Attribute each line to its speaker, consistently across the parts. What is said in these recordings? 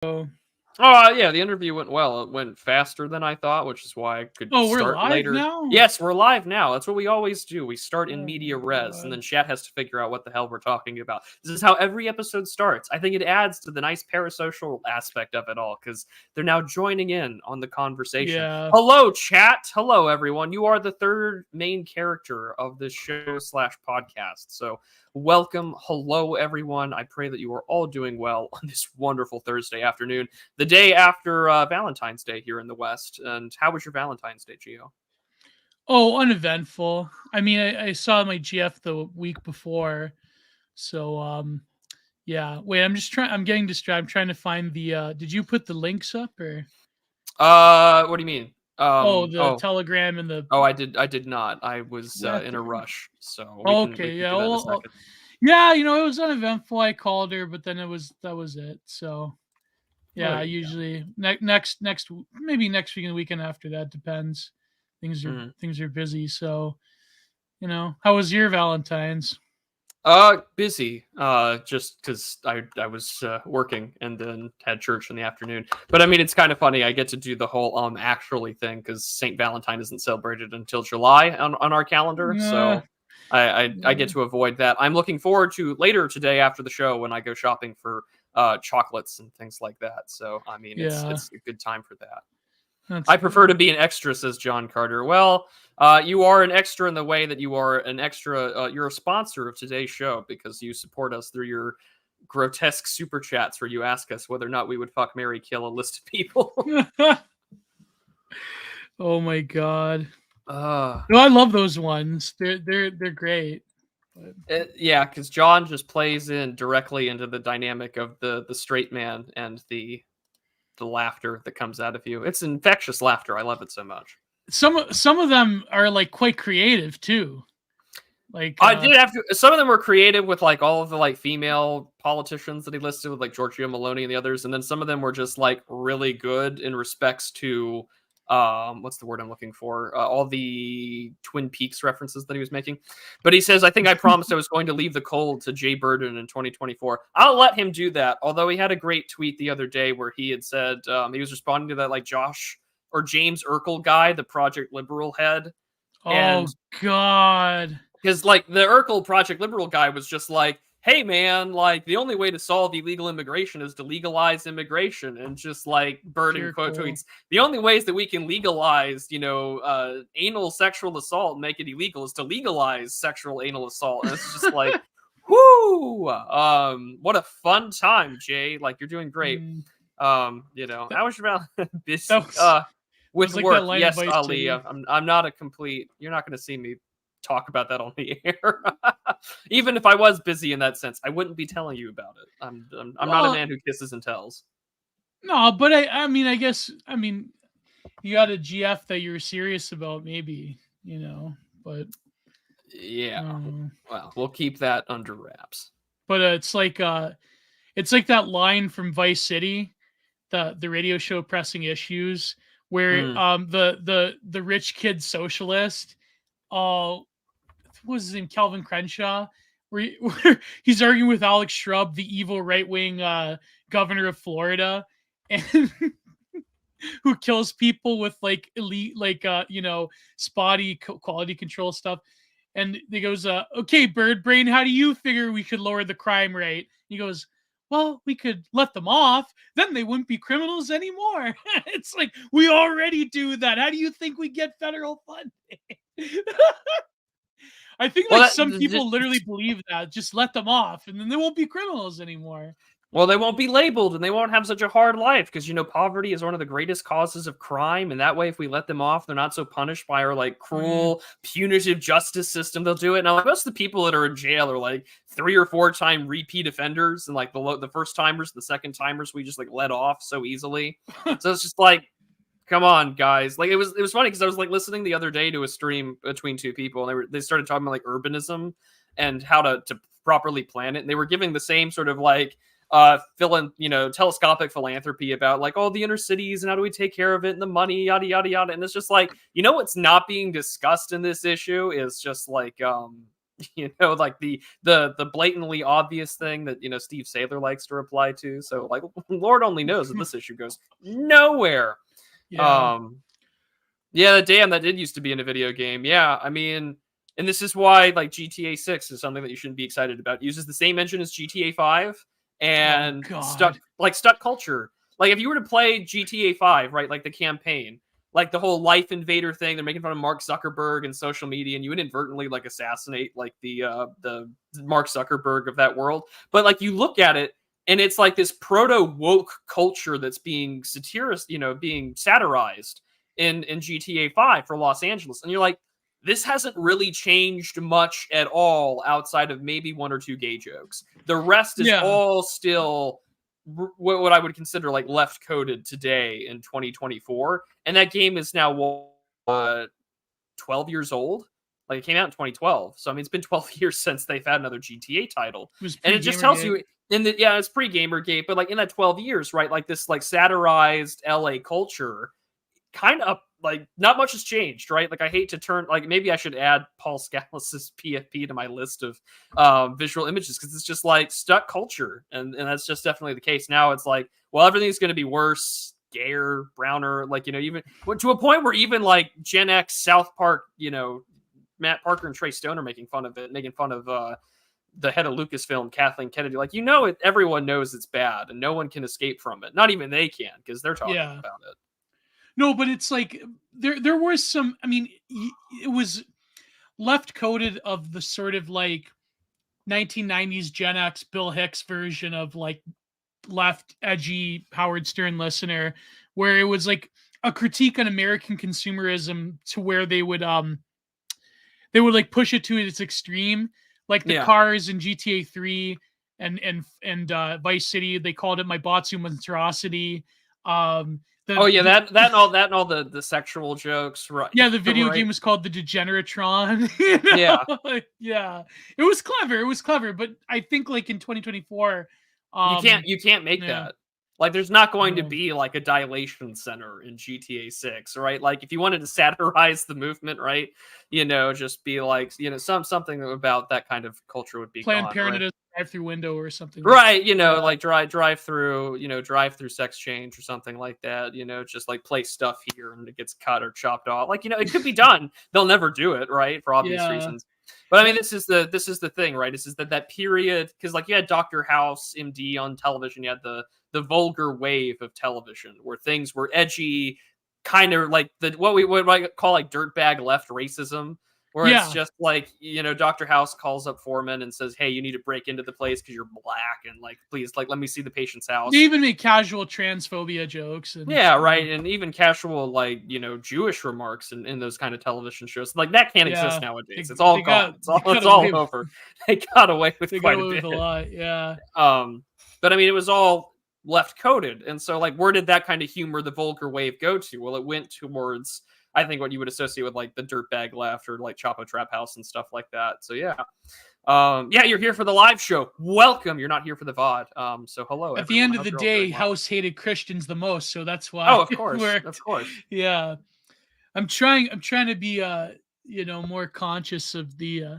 Speaker 1: Oh, yeah, the interview went well. It went faster than I thought, which is why I could
Speaker 2: Oh, we're
Speaker 1: start
Speaker 2: live
Speaker 1: later.
Speaker 2: now?
Speaker 1: Yes, we're live now. That's what we always do. We start in
Speaker 2: Oh
Speaker 1: media
Speaker 2: my
Speaker 1: res, and
Speaker 2: god.
Speaker 1: then chat has to figure out what the hell we're talking about. This is how every episode starts. I think it adds to the nice parasocial aspect of it all, because they're now joining in on the conversation.
Speaker 2: Yeah.
Speaker 1: Hello, chat. Hello, everyone. You are the third main character of this show/podcast. So welcome. Hello, everyone. I pray that you are all doing well on this wonderful Thursday afternoon, the day after Valentine's Day here in the West. And how was your Valentine's Day, Gio?
Speaker 2: Oh, uneventful. I mean, I saw my GF the week before. So yeah. Wait, I'm getting distracted. I'm trying to find the did you put the links up or
Speaker 1: What do you mean?
Speaker 2: the Telegram and the
Speaker 1: I did not. I was
Speaker 2: yeah.
Speaker 1: in a rush, so we
Speaker 2: Okay,
Speaker 1: can
Speaker 2: yeah.
Speaker 1: do that in a
Speaker 2: Well,
Speaker 1: second.
Speaker 2: yeah, it was uneventful. I called her, but then that was it. So
Speaker 1: Well,
Speaker 2: yeah,
Speaker 1: there you
Speaker 2: usually next maybe next week and the weekend after that depends. Things are
Speaker 1: go.
Speaker 2: things are busy, so how was your Valentine's?
Speaker 1: Busy. Just because I was working and then had church in the afternoon. But I mean, it's kind of funny. I get to do the whole actually thing because Saint Valentine isn't celebrated until July on our calendar.
Speaker 2: Uh,
Speaker 1: So I get to avoid that. I'm looking forward to later today after the show when I go shopping for chocolates and things like that. So I mean,
Speaker 2: yeah,
Speaker 1: it's a good time for that.
Speaker 2: that's
Speaker 1: I prefer
Speaker 2: good.
Speaker 1: to be an extra, says John Carter. Well, you are an extra in the way that you are an extra. You're a sponsor of today's show because you support us through your grotesque super chats where you ask us whether or not we would fuck, marry, kill a list of people.
Speaker 2: Oh my god.
Speaker 1: uh,
Speaker 2: No, I love those ones. They're great. But,
Speaker 1: yeah, because John just plays in directly into the dynamic of the straight man and the laughter that comes out of you. It's infectious laughter. I love it so much.
Speaker 2: some of them are like quite creative too. Like
Speaker 1: I did have to. Some of them were creative with like all of the like female politicians that he listed with like Giorgio Meloni and the others, and then some of them were just like really good in respects to what's the word I'm looking for? All the Twin Peaks references that he was making. But he says, I think I promised I was going to leave the cold to Jay Burden in 2024. I'll let him do that. Although he had a great tweet the other day where he had said he was responding to that like Josh or James Urkel guy, the Project Liberal head. And
Speaker 2: oh god.
Speaker 1: because like the Urkel Project Liberal guy was just like, hey man, like the only way to solve illegal immigration is to legalize immigration, and just like Burden
Speaker 2: Pure
Speaker 1: quote
Speaker 2: cool.
Speaker 1: tweets, the only ways that we can legalize, anal sexual assault and make it illegal is to legalize sexual anal assault. And it's just like, whoo, what a fun time, Jay. Like you're doing great.
Speaker 2: Mm,
Speaker 1: How was your busy?
Speaker 2: that was
Speaker 1: With
Speaker 2: like that
Speaker 1: work,
Speaker 2: line of
Speaker 1: yes,
Speaker 2: Vice
Speaker 1: Ali.
Speaker 2: City.
Speaker 1: I'm not a complete. You're not going to see me talk about that on the air. Even if I was busy in that sense, I wouldn't be telling you about it. I'm not a
Speaker 2: Well,
Speaker 1: man who kisses and tells.
Speaker 2: no, but I mean, I mean, you got a GF that you're serious about, maybe, but
Speaker 1: Yeah.
Speaker 2: um,
Speaker 1: Well, we'll keep that under wraps.
Speaker 2: but it's like that line from Vice City, the radio show Pressing Issues, where
Speaker 1: Mm.
Speaker 2: the rich kid socialist, what was his name, Calvin Crenshaw, where he's arguing with Alex Shrub, the evil right wing governor of Florida, and who kills people with like elite, like spotty quality control stuff. And he goes, "Okay, Bird Brain, how do you figure we could lower the crime rate?" He goes, "Well, we could let them off, then they wouldn't be criminals anymore." It's like, we already do that. How do you think we get federal funding? I think
Speaker 1: Well,
Speaker 2: like some people literally believe that. Just let them off, and then they won't be criminals anymore.
Speaker 1: well, they won't be labeled and they won't have such a hard life because poverty is one of the greatest causes of crime. And that way, if we let them off, they're not so punished by our like cruel, punitive justice system. They'll do it. Now, like, most of the people that are in jail are like 3 or 4 time repeat offenders, and like the first timers, the second timers, we just like let off so easily. So it's just like, come on, guys. Like it was funny because I was like listening the other day to a stream between 2 people, and they started talking about like urbanism and how to properly plan it. And they were giving the same sort of like telescopic philanthropy about like all the inner cities and how do we take care of it and the money, yada yada yada. And it's just like, what's not being discussed in this issue is just like like the blatantly obvious thing that Steve Saylor likes to reply to. So like, Lord only knows that this issue goes nowhere.
Speaker 2: Yeah.
Speaker 1: Yeah, damn, that did used to be in a video game. Yeah, I mean, and this is why like GTA 6 is something that you shouldn't be excited about. It uses the same engine as GTA 5
Speaker 2: Oh
Speaker 1: and
Speaker 2: God.
Speaker 1: stuck culture. Like if you were to play GTA 5, right, like the campaign, like the whole life invader thing, they're making fun of Mark Zuckerberg and social media, and you inadvertently like assassinate like the Mark Zuckerberg of that world. But like you look at it, and it's like this proto woke culture that's being being satirized in GTA 5 for Los Angeles. And you're like, this hasn't really changed much at all outside of maybe one or two gay jokes. The rest is
Speaker 2: Yeah.
Speaker 1: all still what I would consider like left coded today in 2024. And that game is now 12 years old. Like it came out in 2012. So I mean, it's been 12 years since they've had another GTA title.
Speaker 2: It was
Speaker 1: And it just tells
Speaker 2: pre-Gamergate.
Speaker 1: you it's pre-Gamergate, but like in that 12 years, right? Like this like satirized LA culture kind of like not much has changed, right? Like I hate to turn like maybe I should add Paul Scalis's PFP to my list of visual images because it's just like stuck culture, and that's just definitely the case now. It's like, well, everything's going to be worse, gayer, browner, like even to a point where even like Gen X South Park, Matt Parker and Trey Stone are making fun of it, making fun of the head of Lucasfilm, Kathleen Kennedy. Like everyone knows it's bad, and no one can escape from it. Not even they can because they're talking about it.
Speaker 2: No, but it's like there was some. I mean, it was left coded of the sort of like 1990s Gen X Bill Hicks version of like left edgy Howard Stern listener, where it was like a critique on American consumerism to where they would like push it to its extreme, like the cars in GTA 3 and Vice City. They called it my Batsu monstrosity.
Speaker 1: That and all the sexual jokes, right?
Speaker 2: Yeah, the video
Speaker 1: right.
Speaker 2: game was called the Degeneratron.
Speaker 1: Yeah.
Speaker 2: Yeah. It was clever, but I think like in 2024,
Speaker 1: you can't make that. Like there's not going to be like a dilation center in GTA 6, right? Like if you wanted to satirize the movement, right? Just be like, something about that kind of culture would be
Speaker 2: Planned
Speaker 1: gone,
Speaker 2: Parenthood
Speaker 1: right?
Speaker 2: drive-through window or something.
Speaker 1: Right, like drive through sex change or something like that, just like place stuff here and it gets cut or chopped off. Like, it could be done. They'll never do it, right? For obvious reasons. But I mean, this is the thing, right? This is that period, because like you had Dr. House, MD on television, you had the vulgar wave of television where things were edgy, kind of like what we would like call like dirtbag left racism. Where it's just like, Dr. House calls up Foreman and says, hey, you need to break into the place because you're black. And like, please, like, let me see the patient's house.
Speaker 2: They even make casual transphobia jokes. And,
Speaker 1: right. And even casual, like, Jewish remarks in those kind of television shows. Like, that can't exist nowadays. It's all gone. It's all over. They got away with quite a bit.
Speaker 2: With a lot, yeah.
Speaker 1: But I mean, it was all left coded. And so, like, where did that kind of humor, the vulgar wave, go to? Well, it went towards, I think, what you would associate with like the dirtbag left or like Chapo Trap House and stuff like that. So yeah. You're here for the live show. Welcome. You're not here for the VOD. So hello.
Speaker 2: At the end of the day, House hated Christians the most, so that's why.
Speaker 1: Oh, of course. Of course.
Speaker 2: Yeah. I'm trying to be more conscious of the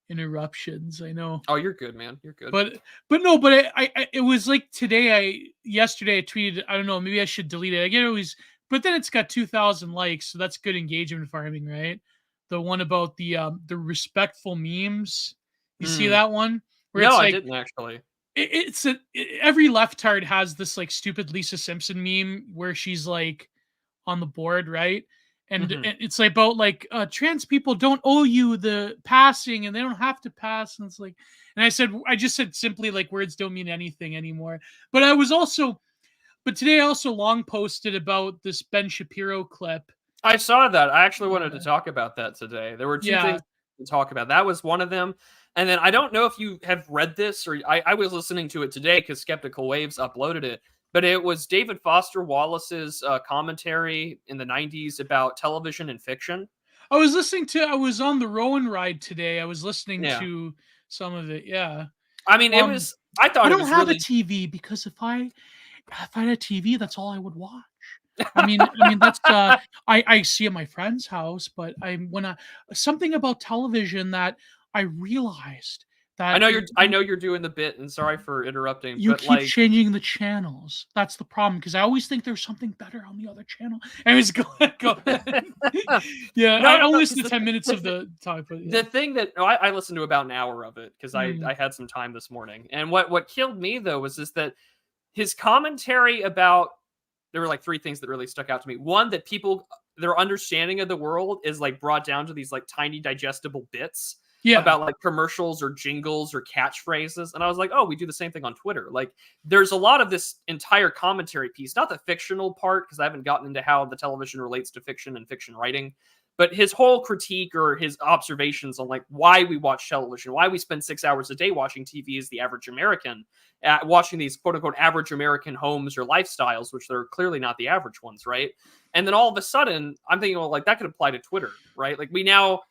Speaker 2: interruptions. I know.
Speaker 1: Oh, you're good, man. You're good.
Speaker 2: But I it was like yesterday I tweeted, I don't know, maybe I should delete it. I get always. But then it's got 2,000 likes, so that's good engagement farming, right? The one about the respectful memes. You see that one?
Speaker 1: Where no, I didn't actually.
Speaker 2: Every leftard has this like stupid Lisa Simpson meme where she's like on the board, right? And it's like about like trans people don't owe you the passing and they don't have to pass. And it's like, and I just said simply like words don't mean anything anymore. But today I also long posted about this Ben Shapiro clip.
Speaker 1: I saw that. I actually wanted to talk about that today. There were two things to talk about. That was one of them. And then I don't know if you have read this, or I was listening to it today because Skeptical Waves uploaded it. But it was David Foster Wallace's commentary in the 90s about television and fiction.
Speaker 2: I was on the Rowan ride today. I was listening to some of it. Yeah.
Speaker 1: I mean, I don't
Speaker 2: have a TV because if I had a TV, that's all I would watch. I mean that's I see at my friend's house, but something about television that I realized
Speaker 1: I
Speaker 2: that
Speaker 1: know you're doing the bit, and sorry for interrupting,
Speaker 2: you
Speaker 1: but
Speaker 2: keep
Speaker 1: like
Speaker 2: changing the channels. That's the problem, because I always think there's something better on the other channel. Anyways, go ahead. Go ahead. Yeah,
Speaker 1: no,
Speaker 2: I
Speaker 1: no,
Speaker 2: only
Speaker 1: no,
Speaker 2: listened
Speaker 1: 'cause
Speaker 2: to 10 minutes of the time, but yeah.
Speaker 1: the thing that I listened to about an hour of it because
Speaker 2: Mm.
Speaker 1: I had some time this morning, and what killed me though was just that his commentary about there were like three things that really stuck out to me. One, that people their understanding of the world is like brought down to these like tiny digestible bits
Speaker 2: Yeah.
Speaker 1: about like commercials or jingles or catchphrases. And I was like, oh, we do the same thing on Twitter. Like there's a lot of this entire commentary piece, not the fictional part, because I haven't gotten into how the television relates to fiction and fiction writing. But his whole critique or his observations on like why we watch television, why we spend 6 hours a day watching TV as the average American, watching these quote unquote average American homes or lifestyles, which they're clearly not the average ones, right? And then all of a sudden, I'm thinking, well, like that could apply to Twitter, right? Like we now,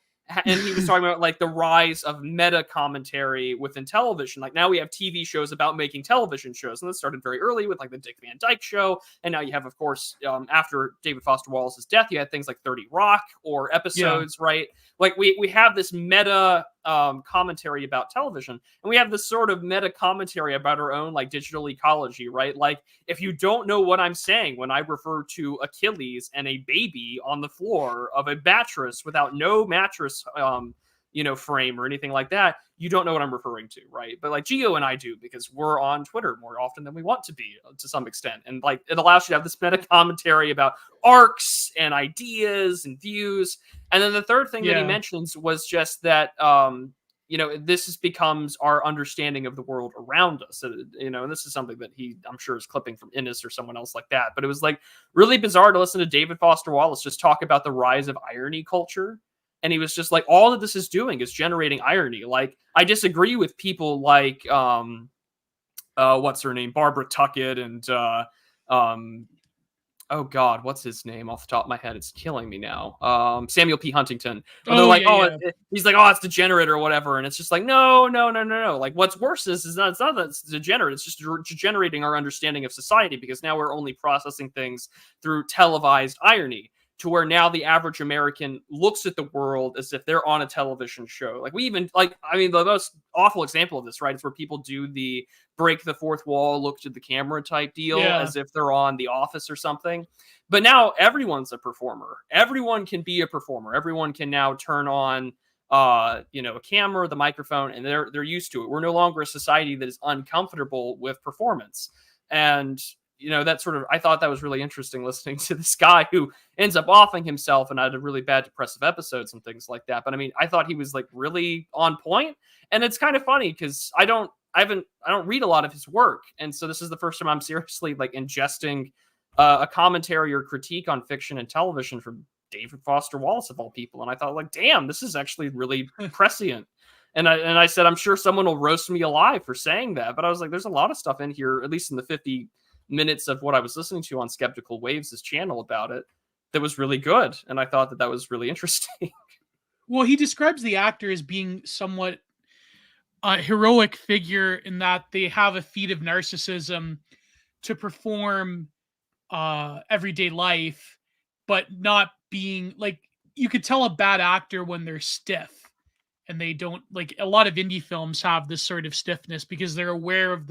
Speaker 1: and he was talking about like the rise of meta commentary within television. Like now we have TV shows about making television shows, and this started very early with like the Dick Van Dyke Show, and now you have, of course, after David Foster Wallace's death, you had things like 30 Rock or episodes, right? Like we have this meta commentary about television, and we have this sort of meta commentary about our own like digital ecology, right? Like if you don't know what I'm saying when I refer to Achilles and a baby on the floor of a mattress without no mattress frame or anything like that, you don't know what I'm referring to, right? But like Gio and I do, because we're on Twitter more often than we want to be to some extent. And like it allows you to have this meta commentary about arcs and ideas and views. And then the third thing that he mentions was just that this becomes our understanding of the world around us. And this is something that I'm sure is clipping from Innes or someone else like that. But it was like really bizarre to listen to David Foster Wallace just talk about the rise of irony culture. And he was just like, all that this is doing is generating irony. Like, I disagree with people like, what's her name? Barbara Tuckett and, oh God, what's his name off the top of my head? It's killing me now. Samuel P. Huntington. And they're like, he's like, oh, it's degenerate or whatever. And it's just like, no. Like, what's worse is it's not that it's degenerate. It's just degenerating our understanding of society, because now we're only processing things through televised irony, to where now the average American looks at the world as if they're on a television show. Like the most awful example of this, right, is where people do the break the fourth wall, look to the camera type deal as if they're on The Office or something. But now everyone's a performer. Everyone can be a performer. Everyone can now turn on a camera, the microphone, and they're used to it. We're no longer a society that is uncomfortable with performance. And that sort of, I thought that was really interesting, listening to this guy who ends up offing himself and had a really bad depressive episodes and things like that. But I mean, I thought he was like really on point. And it's kind of funny because I don't read a lot of his work. And so this is the first time I'm seriously like ingesting a commentary or critique on fiction and television from David Foster Wallace of all people. And I thought, like, damn, this is actually really prescient. And I said, I'm sure someone will roast me alive for saying that. But I was like, there's a lot of stuff in here, at least in the 50 minutes of what I was listening to on Skeptical Waves' channel about it, that was really good. And I thought that was really interesting.
Speaker 2: Well, he describes the actor as being somewhat a heroic figure in that they have a feat of narcissism to perform everyday life, but not being like, you could tell a bad actor when they're stiff, and they don't, like, a lot of indie films have this sort of stiffness because they're aware of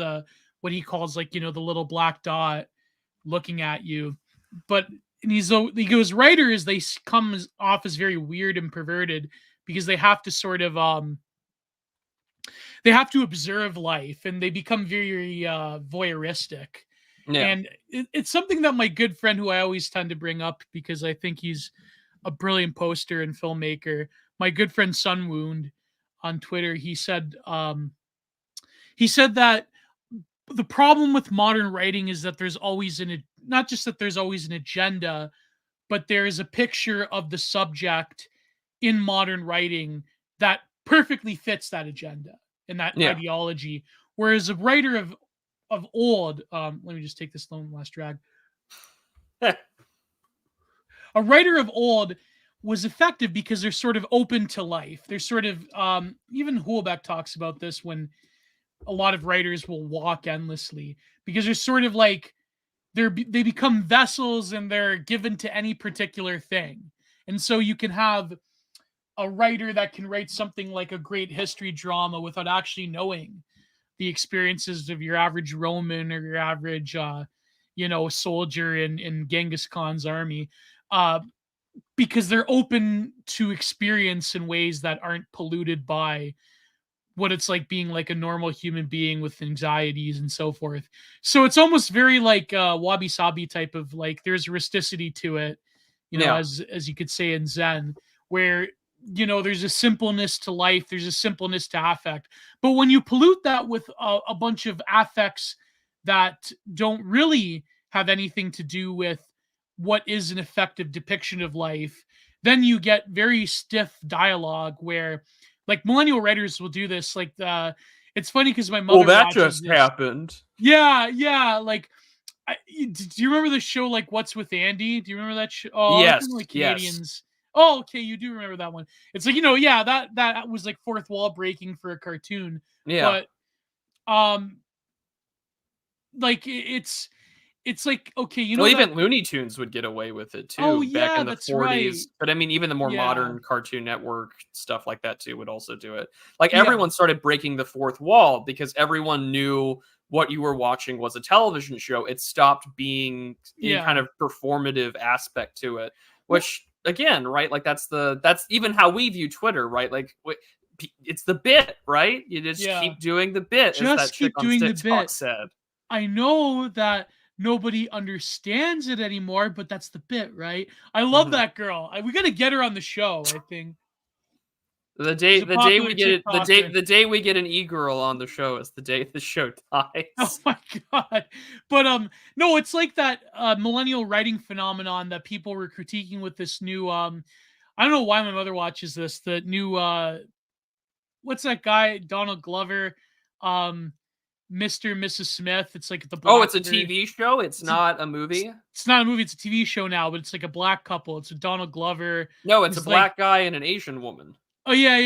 Speaker 2: what he calls, like, the little black dot looking at you. But he goes, writers, they come off as very weird and perverted because they have to sort of they have to observe life, and they become very voyeuristic.
Speaker 1: Yeah.
Speaker 2: And it's something that my good friend, who I always tend to bring up because I think he's a brilliant poster and filmmaker, my good friend Sunwound on Twitter, he said that the problem with modern writing is that there's always not just that there's always an agenda, but there is a picture of the subject in modern writing that perfectly fits that agenda and that ideology. Whereas a writer of old, let me just take this last drag. A writer of old was effective because they're sort of open to life. They're sort of, even Houellebecq talks about this, when a lot of writers will walk endlessly because they're sort of like, they become vessels and they're given to any particular thing. And so you can have a writer that can write something like a great history drama without actually knowing the experiences of your average Roman or your average, soldier in Genghis Khan's army, because they're open to experience in ways that aren't polluted by what it's like being like a normal human being with anxieties and so forth. So it's almost very like wabi sabi type of like there's rusticity to it,
Speaker 1: Yeah.
Speaker 2: as you could say in Zen, where there's a simpleness to life, there's a simpleness to affect. But when you pollute that with a bunch of affects that don't really have anything to do with what is an effective depiction of life, then you get very stiff dialogue where like millennial writers will do this. Like it's funny because my
Speaker 1: Well,
Speaker 2: mother
Speaker 1: that
Speaker 2: watches
Speaker 1: just
Speaker 2: this.
Speaker 1: happened.
Speaker 2: Yeah. Like, do you remember the show like What's with Andy? Do you remember that show? Oh, I
Speaker 1: Yes,
Speaker 2: think like
Speaker 1: yes.
Speaker 2: Canadians. Oh, okay, you do remember that one. It's like yeah, that was like fourth wall breaking for a cartoon.
Speaker 1: Yeah.
Speaker 2: But like it's like okay,
Speaker 1: Well,
Speaker 2: that.
Speaker 1: even Looney Tunes would get away with it
Speaker 2: Oh
Speaker 1: too back
Speaker 2: yeah,
Speaker 1: in the
Speaker 2: that's right.
Speaker 1: 40s. But I mean, even the more
Speaker 2: Yeah,
Speaker 1: modern Cartoon Network stuff like that too would also do it. Like
Speaker 2: yeah,
Speaker 1: everyone started breaking the fourth wall because everyone knew what you were watching was a television show. It stopped being any kind
Speaker 2: yeah.
Speaker 1: of performative aspect to it,
Speaker 2: Well,
Speaker 1: which again, right? Like that's even how we view Twitter, right? Like it's the bit, right? You just
Speaker 2: yeah.
Speaker 1: keep doing the bit, as that
Speaker 2: Just
Speaker 1: chick
Speaker 2: keep
Speaker 1: on
Speaker 2: doing the
Speaker 1: TikTok
Speaker 2: bit.
Speaker 1: said.
Speaker 2: I know that nobody understands it anymore, but that's the bit, right? I love
Speaker 1: Mhm.
Speaker 2: that girl. We got to get her on the show, I think.
Speaker 1: The
Speaker 2: She's
Speaker 1: day
Speaker 2: a
Speaker 1: the day
Speaker 2: popular
Speaker 1: we get it
Speaker 2: TikToker.
Speaker 1: the day we get an e-girl on the show is the day the show
Speaker 2: Oh
Speaker 1: dies.
Speaker 2: my god. But no, it's like that millennial writing phenomenon that people were critiquing with this new I don't know why my mother watches this. The new what's that guy Donald Glover Mr. and Mrs. Smith. It's like the
Speaker 1: Oh,
Speaker 2: black
Speaker 1: it's a TV show? It's
Speaker 2: it's a
Speaker 1: not a
Speaker 2: it's
Speaker 1: movie?
Speaker 2: it's not a movie, it's a TV show now, but it's like a black couple. It's a Donald Glover
Speaker 1: No, it's a
Speaker 2: who's like,
Speaker 1: black guy and an Asian woman.
Speaker 2: oh yeah.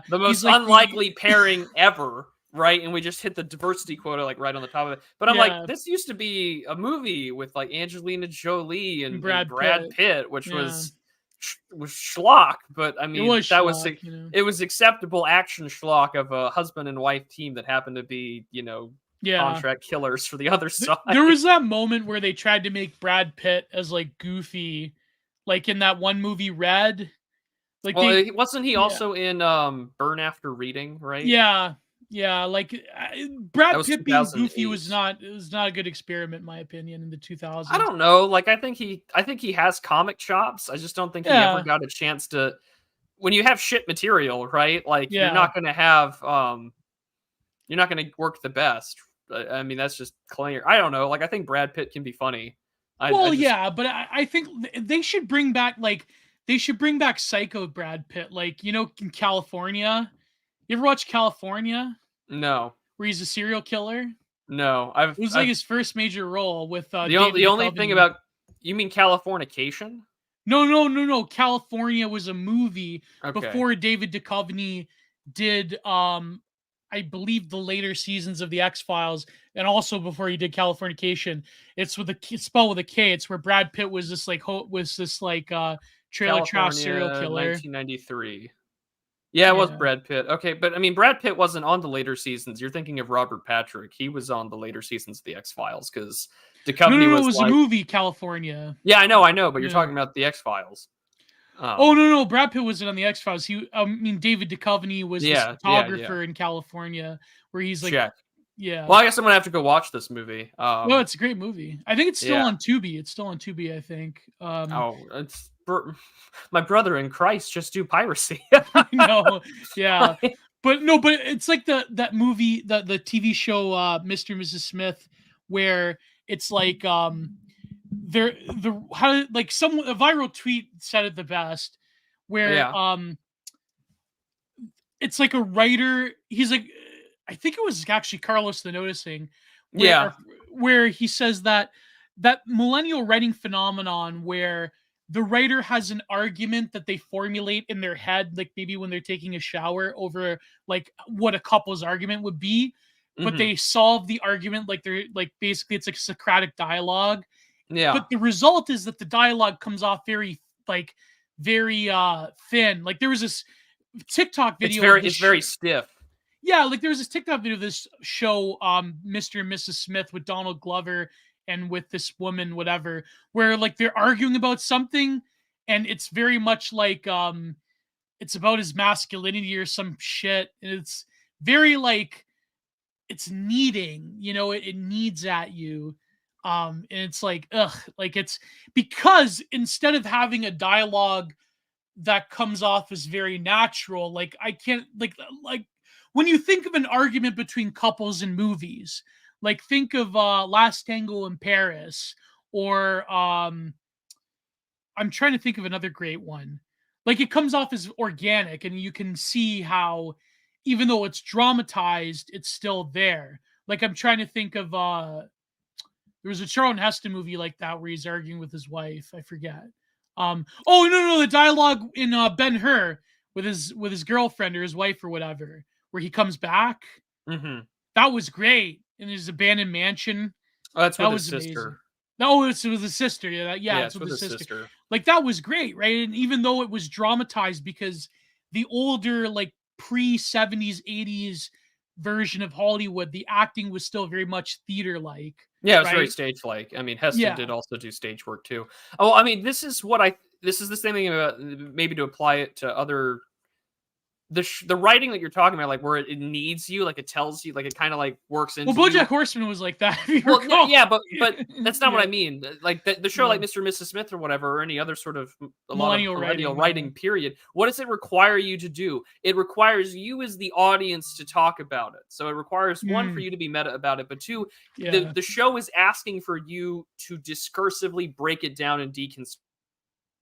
Speaker 1: The
Speaker 2: He's
Speaker 1: most
Speaker 2: like the
Speaker 1: unlikely pairing ever, right? And we just hit the diversity quota like right on the top of it. But I'm like,
Speaker 2: yeah,
Speaker 1: this used to be a movie with like Angelina Jolie and
Speaker 2: Brad
Speaker 1: Brad
Speaker 2: Pitt.
Speaker 1: Pitt, which
Speaker 2: Yeah.
Speaker 1: was schlock, but I
Speaker 2: It
Speaker 1: mean
Speaker 2: was
Speaker 1: that was
Speaker 2: schlock.
Speaker 1: it was acceptable action schlock of a husband and wife team that happened to be,
Speaker 2: Yeah.
Speaker 1: contract killers for the other side.
Speaker 2: There was that moment where they tried to make Brad Pitt as like goofy, like in that one movie Red. Like
Speaker 1: Well,
Speaker 2: they
Speaker 1: wasn't he
Speaker 2: yeah.
Speaker 1: also in Burn After Reading, right?
Speaker 2: Yeah. Yeah, like
Speaker 1: That
Speaker 2: Brad
Speaker 1: was
Speaker 2: Pitt being goofy
Speaker 1: 2008.
Speaker 2: was not a good experiment in my opinion in the
Speaker 1: I
Speaker 2: 2000s.
Speaker 1: don't know. Like I think he has comic chops. I just don't think he ever
Speaker 2: Yeah.
Speaker 1: got a chance to. When you have shit material, right? Like
Speaker 2: Yeah.
Speaker 1: you're not gonna work the best. I mean, that's just clear. I don't know. Like I think Brad Pitt can be funny. I
Speaker 2: Well,
Speaker 1: just
Speaker 2: yeah, but I think they should bring back Psycho Brad Pitt, like in California. You ever watch California,
Speaker 1: no,
Speaker 2: where he's a serial killer?
Speaker 1: no.
Speaker 2: It was like his first major role with David
Speaker 1: The only thing
Speaker 2: Duchovny.
Speaker 1: about you mean Californication?
Speaker 2: No. California was a movie
Speaker 1: Okay,
Speaker 2: before David Duchovny did I believe the later seasons of the X-Files, and also before he did Californication. It's spelled with a K. It's where Brad Pitt was this like trailer trash serial
Speaker 1: California,
Speaker 2: killer.
Speaker 1: 1993. Yeah, it was
Speaker 2: Yeah.
Speaker 1: Brad Pitt. Okay, but I mean, Brad Pitt wasn't on the later seasons. You're thinking of Robert Patrick. He was on the later seasons of the X Files because Duchovny
Speaker 2: No, it
Speaker 1: was
Speaker 2: was a
Speaker 1: like,
Speaker 2: movie, California.
Speaker 1: yeah, I know, but you're
Speaker 2: Yeah.
Speaker 1: talking about the X Files.
Speaker 2: Oh no, Brad Pitt wasn't on the X Files. I mean, David Duchovny was this
Speaker 1: Yeah.
Speaker 2: photographer in California, where he's like,
Speaker 1: Check.
Speaker 2: yeah.
Speaker 1: Well, I guess I'm gonna have to go watch this movie.
Speaker 2: No, it's a great movie. I think it's still
Speaker 1: Yeah.
Speaker 2: on Tubi. It's still on Tubi, I think.
Speaker 1: Oh, it's my brother in Christ just do piracy.
Speaker 2: I know, yeah. But no, but it's like that movie, the TV show, Mr. and Mrs. Smith, where it's like a viral tweet said it the best, where
Speaker 1: Yeah.
Speaker 2: it's like a writer. He's like, I think it was actually Carlos the Noticing,
Speaker 1: Yeah.
Speaker 2: where he says that millennial writing phenomenon where the writer has an argument that they formulate in their head, like maybe when they're taking a shower over like what a couple's argument would be, but
Speaker 1: Mhm.
Speaker 2: they solve the argument like they're like basically it's like Socratic dialogue.
Speaker 1: Yeah.
Speaker 2: But the result is that the dialogue comes off very like very thin. Like there was this TikTok video of this
Speaker 1: It's very stiff.
Speaker 2: yeah, like there was this TikTok video of this show, Mr. and Mrs. Smith with Donald Glover and with this woman, whatever, where like they're arguing about something, and it's very much like it's about his masculinity or some shit. And it's very like it's needing, you know, it needs at you. And it's like, ugh, like it's because instead of having a dialogue that comes off as very natural, like I can't like when you think of an argument between couples in movies, like think of Last Tango in Paris, or I'm trying to think of another great one. Like it comes off as organic, and you can see how, even though it's dramatized, it's still there. Like I'm trying to think of there was a Charlton Heston movie like that where he's arguing with his wife. I forget. Oh no, the dialogue in Ben-Hur with his girlfriend or his wife or whatever, where he comes back.
Speaker 1: Mm-hmm.
Speaker 2: That was great in his abandoned mansion.
Speaker 1: Oh, that's
Speaker 2: that
Speaker 1: with
Speaker 2: was
Speaker 1: his
Speaker 2: amazing.
Speaker 1: sister.
Speaker 2: No, it's with his sister. Yeah,
Speaker 1: it's with his sister.
Speaker 2: Like that was great, right? And even though it was dramatized, because the older, like pre-70s, 80s version of Hollywood, the acting was still very much theater-like.
Speaker 1: Yeah, it was
Speaker 2: right?
Speaker 1: very stage-like. I mean, Heston did also do stage work too. Oh, I mean, this is the same thing about, maybe to apply it to other, the writing that you're talking about, like where it needs you, like it tells you, like it kind of like works into
Speaker 2: Well,
Speaker 1: you.
Speaker 2: BoJack Horseman was like that.
Speaker 1: Well, yeah, but that's not what I mean. Like the show, like
Speaker 2: Yeah.
Speaker 1: Mr. and Mrs. Smith or whatever, or any other sort of
Speaker 2: Millennial
Speaker 1: writing period. What does it require you to do? It requires you as the audience to talk about it. So it requires one, for you to be meta about it, but two, the show is asking for you to discursively break it down and deconstruct.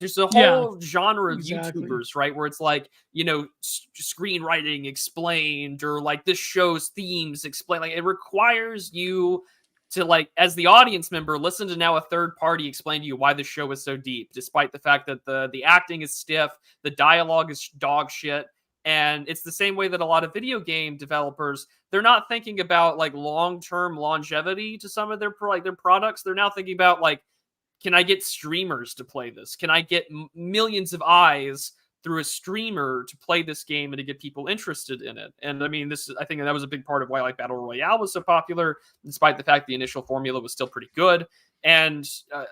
Speaker 1: There's a whole genre of YouTubers, right, where it's like, you know, screenwriting explained, or like this show's themes explained. Like it requires you to, like, as the audience member, listen to now a third party explain to you why the show is so deep, despite the fact that the acting is stiff, the dialogue is dog shit. And it's the same way that a lot of video game developers, they're not thinking about like long-term longevity to some of their products. They're now thinking about like, can I get streamers to play this? Can I get millions of eyes through a streamer to play this game and to get people interested in it? And I mean, I think that was a big part of why like Battle Royale was so popular, despite the fact the initial formula was still pretty good. And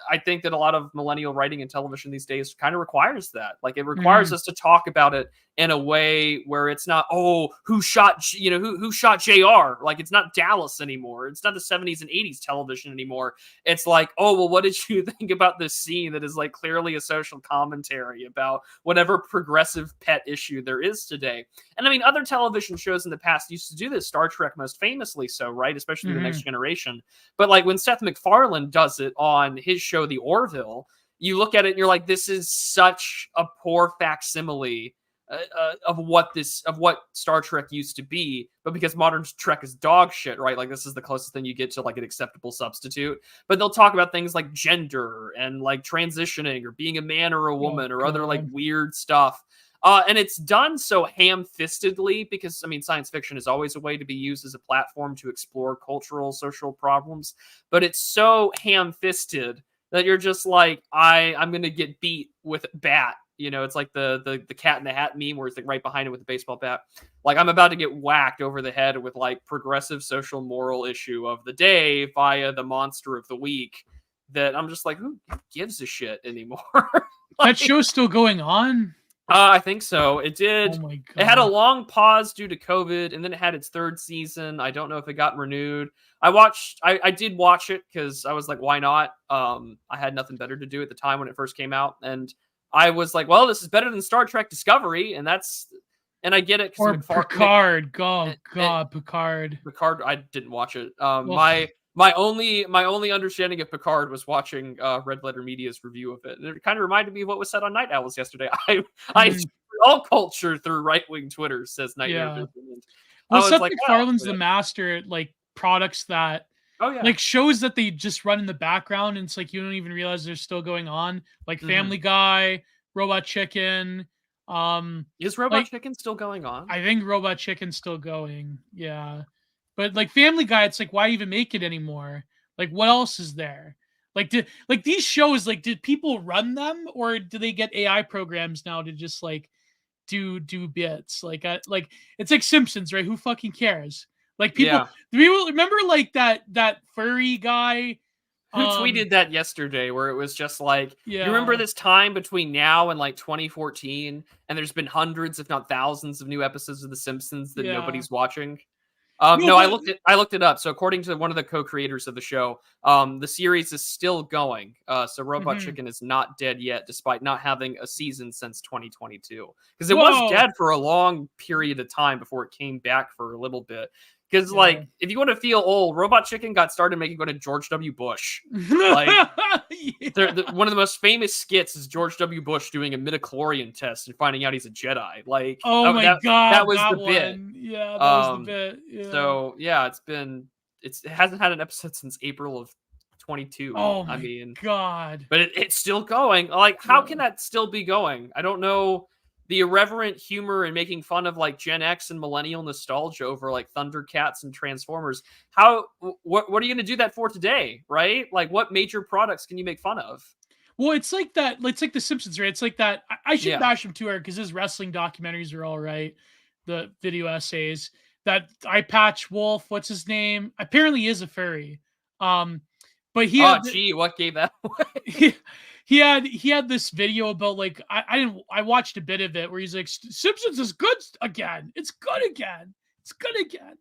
Speaker 1: I think that a lot of millennial writing and television these days kind of requires that. Like it requires us to talk about it in a way where it's not, oh, who shot JR? Like it's not Dallas anymore. It's not the 70s and 80s television anymore. It's like, oh, well, what did you think about this scene that is like clearly a social commentary about whatever progressive pet issue there is today? And I mean, other television shows in the past used to do this. Star Trek most famously so, right? Especially the Next Generation. But like when Seth MacFarlane does it on his show, The Orville, you look at it and you're like, this is such a poor facsimile of what Star Trek used to be, but because modern Trek is dog shit, right? Like this is the closest thing you get to like an acceptable substitute. But they'll talk about things like gender and like transitioning or being a man or a woman or other like weird stuff. And it's done so ham-fistedly because, I mean, science fiction is always a way to be used as a platform to explore cultural, social problems. But it's so ham-fisted that you're just like, I'm going to get beat with a bat. You know, it's like the Cat in the Hat meme where it's like right behind it with a baseball bat. Like I'm about to get whacked over the head with like progressive social moral issue of the day via the monster of the week. That I'm just like, who gives a shit anymore?
Speaker 2: That show's still going on?
Speaker 1: I think so. It did.
Speaker 2: Oh my God.
Speaker 1: It had a long pause due to COVID, and then it had its third season. I don't know if it got renewed. I did watch it because I was like, why not? I had nothing better to do at the time when it first came out, and I was like, well, this is better than Star Trek Discovery, and I get it.
Speaker 2: Or Picard. Picard.
Speaker 1: Picard. I didn't watch it. My only understanding of Picard was watching Red Letter Media's review of it. And it kind of reminded me of what was said on Night Owls yesterday. I all culture through right-wing Twitter, says Night Owls.
Speaker 2: Well, Seth MacFarlane's the master at like products that like shows that they just run in the background, and it's like you don't even realize they're still going on. Like Family Guy, Robot Chicken.
Speaker 1: Is Robot Chicken still going on?
Speaker 2: I think Robot Chicken's still going. Yeah. But like Family Guy, it's like, why even make it anymore? Like, what else is there? Like, these shows, like, did people run them, or do they get AI programs now to just like do bits? Like, it's like Simpsons, right? Who fucking cares? Like,
Speaker 1: Yeah.
Speaker 2: do people remember like that furry guy?
Speaker 1: Who tweeted that yesterday where it was just like, you remember
Speaker 2: Yeah,
Speaker 1: this time between now and like 2014, and there's been hundreds, if not thousands, of new episodes of The Simpsons that
Speaker 2: yeah.
Speaker 1: nobody's watching?
Speaker 2: No,
Speaker 1: No,
Speaker 2: but
Speaker 1: I looked it up. So according to one of the co-creators of the show, the series is still going. So Robot
Speaker 2: mhm.
Speaker 1: Chicken is not dead yet, despite not having a season since 2022. Because it was
Speaker 2: Whoa.
Speaker 1: dead for a long period of time before it came back for a little bit. Because
Speaker 2: Yeah.
Speaker 1: like, if you want to feel old, Robot Chicken got started making fun of George W. Bush. Like, one of the most famous skits is George W. Bush doing a midichlorian test and finding out he's a Jedi. Like
Speaker 2: Oh my
Speaker 1: that
Speaker 2: god,
Speaker 1: was the
Speaker 2: that
Speaker 1: bit.
Speaker 2: one. Yeah, that was the
Speaker 1: Um,
Speaker 2: bit. Yeah.
Speaker 1: so yeah, it hasn't had an episode since April of 22.
Speaker 2: Oh
Speaker 1: I
Speaker 2: my
Speaker 1: mean,
Speaker 2: god.
Speaker 1: but it's still going. Like, how
Speaker 2: Yeah.
Speaker 1: can that still be going? I don't know. The irreverent humor and making fun of like Gen X and millennial nostalgia over like Thundercats and Transformers. What are you going to do that for today, right? Like, what major products can you make fun of?
Speaker 2: Well, it's like that. It's like The Simpsons, right? It's like that. I should
Speaker 1: Yeah.
Speaker 2: bash him too, because his wrestling documentaries are all right. The video essays. That eye patch wolf, what's his name? Apparently, he is a furry. Um, but he
Speaker 1: Oh,
Speaker 2: had
Speaker 1: gee, what gave that away?
Speaker 2: he had this video about, like, I watched a bit of it where he's like, Simpsons is good again. It's good again. It's good again.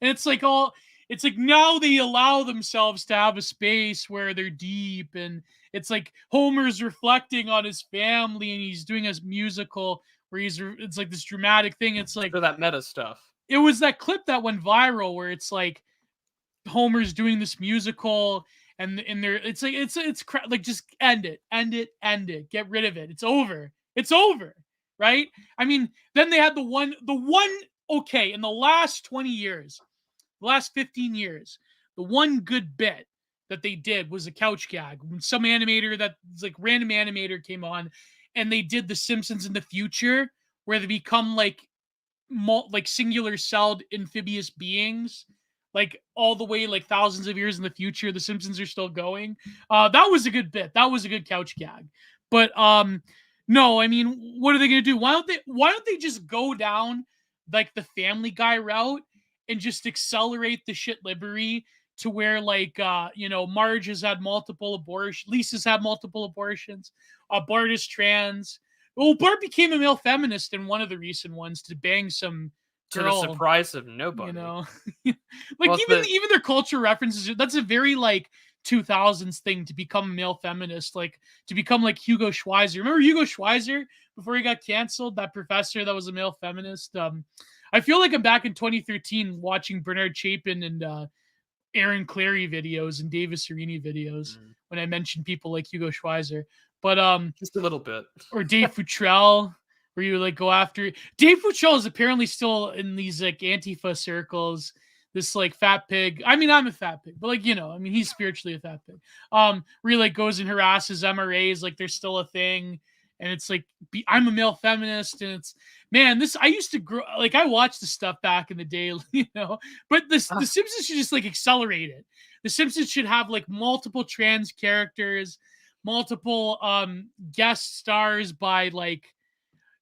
Speaker 2: And it's like now they allow themselves to have a space where they're deep, and it's like Homer's reflecting on his family, and he's doing a musical where it's like this dramatic thing. It's like,
Speaker 1: For that meta stuff.
Speaker 2: it was that clip that went viral where it's like Homer's doing this musical, and they're it's like like, just end it, get rid of it. It's over, right? I mean, then they had the one okay, in the last 20 years, the last 15 years, the one good bit that they did was a couch gag when some animator, that's like random animator, came on and they did the Simpsons in the future, where they become like like singular celled amphibious beings, like all the way like thousands of years in the future. The Simpsons are still going. That was a good bit. That was a good couch gag. But no, I mean, what are they gonna do? Why don't they just go down like the Family Guy route and just accelerate the shit livery to where, like, Marge has had multiple abortions, Lisa's had multiple abortions, Bart is trans. Well, Bart became a male feminist in one of the recent ones to bang some
Speaker 1: To the
Speaker 2: girl,
Speaker 1: surprise of
Speaker 2: you
Speaker 1: nobody.
Speaker 2: know. Like,
Speaker 1: Well,
Speaker 2: even their culture references, that's a very like 2000s thing, to become a male feminist, like to become like Hugo Schweizer. Remember Hugo Schweizer before he got canceled, that professor that was a male feminist? I feel like I'm back in 2013 watching Bernard Chapin and Aaron Clary videos and Davis Arini videos when I mentioned people like Hugo Schweizer. But
Speaker 1: just a little bit.
Speaker 2: or Dave Futrell, where you like go after Dave Futrell is apparently still in these like Antifa circles. This like fat pig. I mean, I'm a fat pig, but like, I mean, he's spiritually a fat pig. Where he like goes and harasses MRAs like they're still a thing. And it's like, I'm a male feminist, and it's, man, this, I used to grow, like, I watched the stuff back in the day, but the Simpsons should just like accelerate it. The Simpsons should have like multiple trans characters, multiple guest stars by like,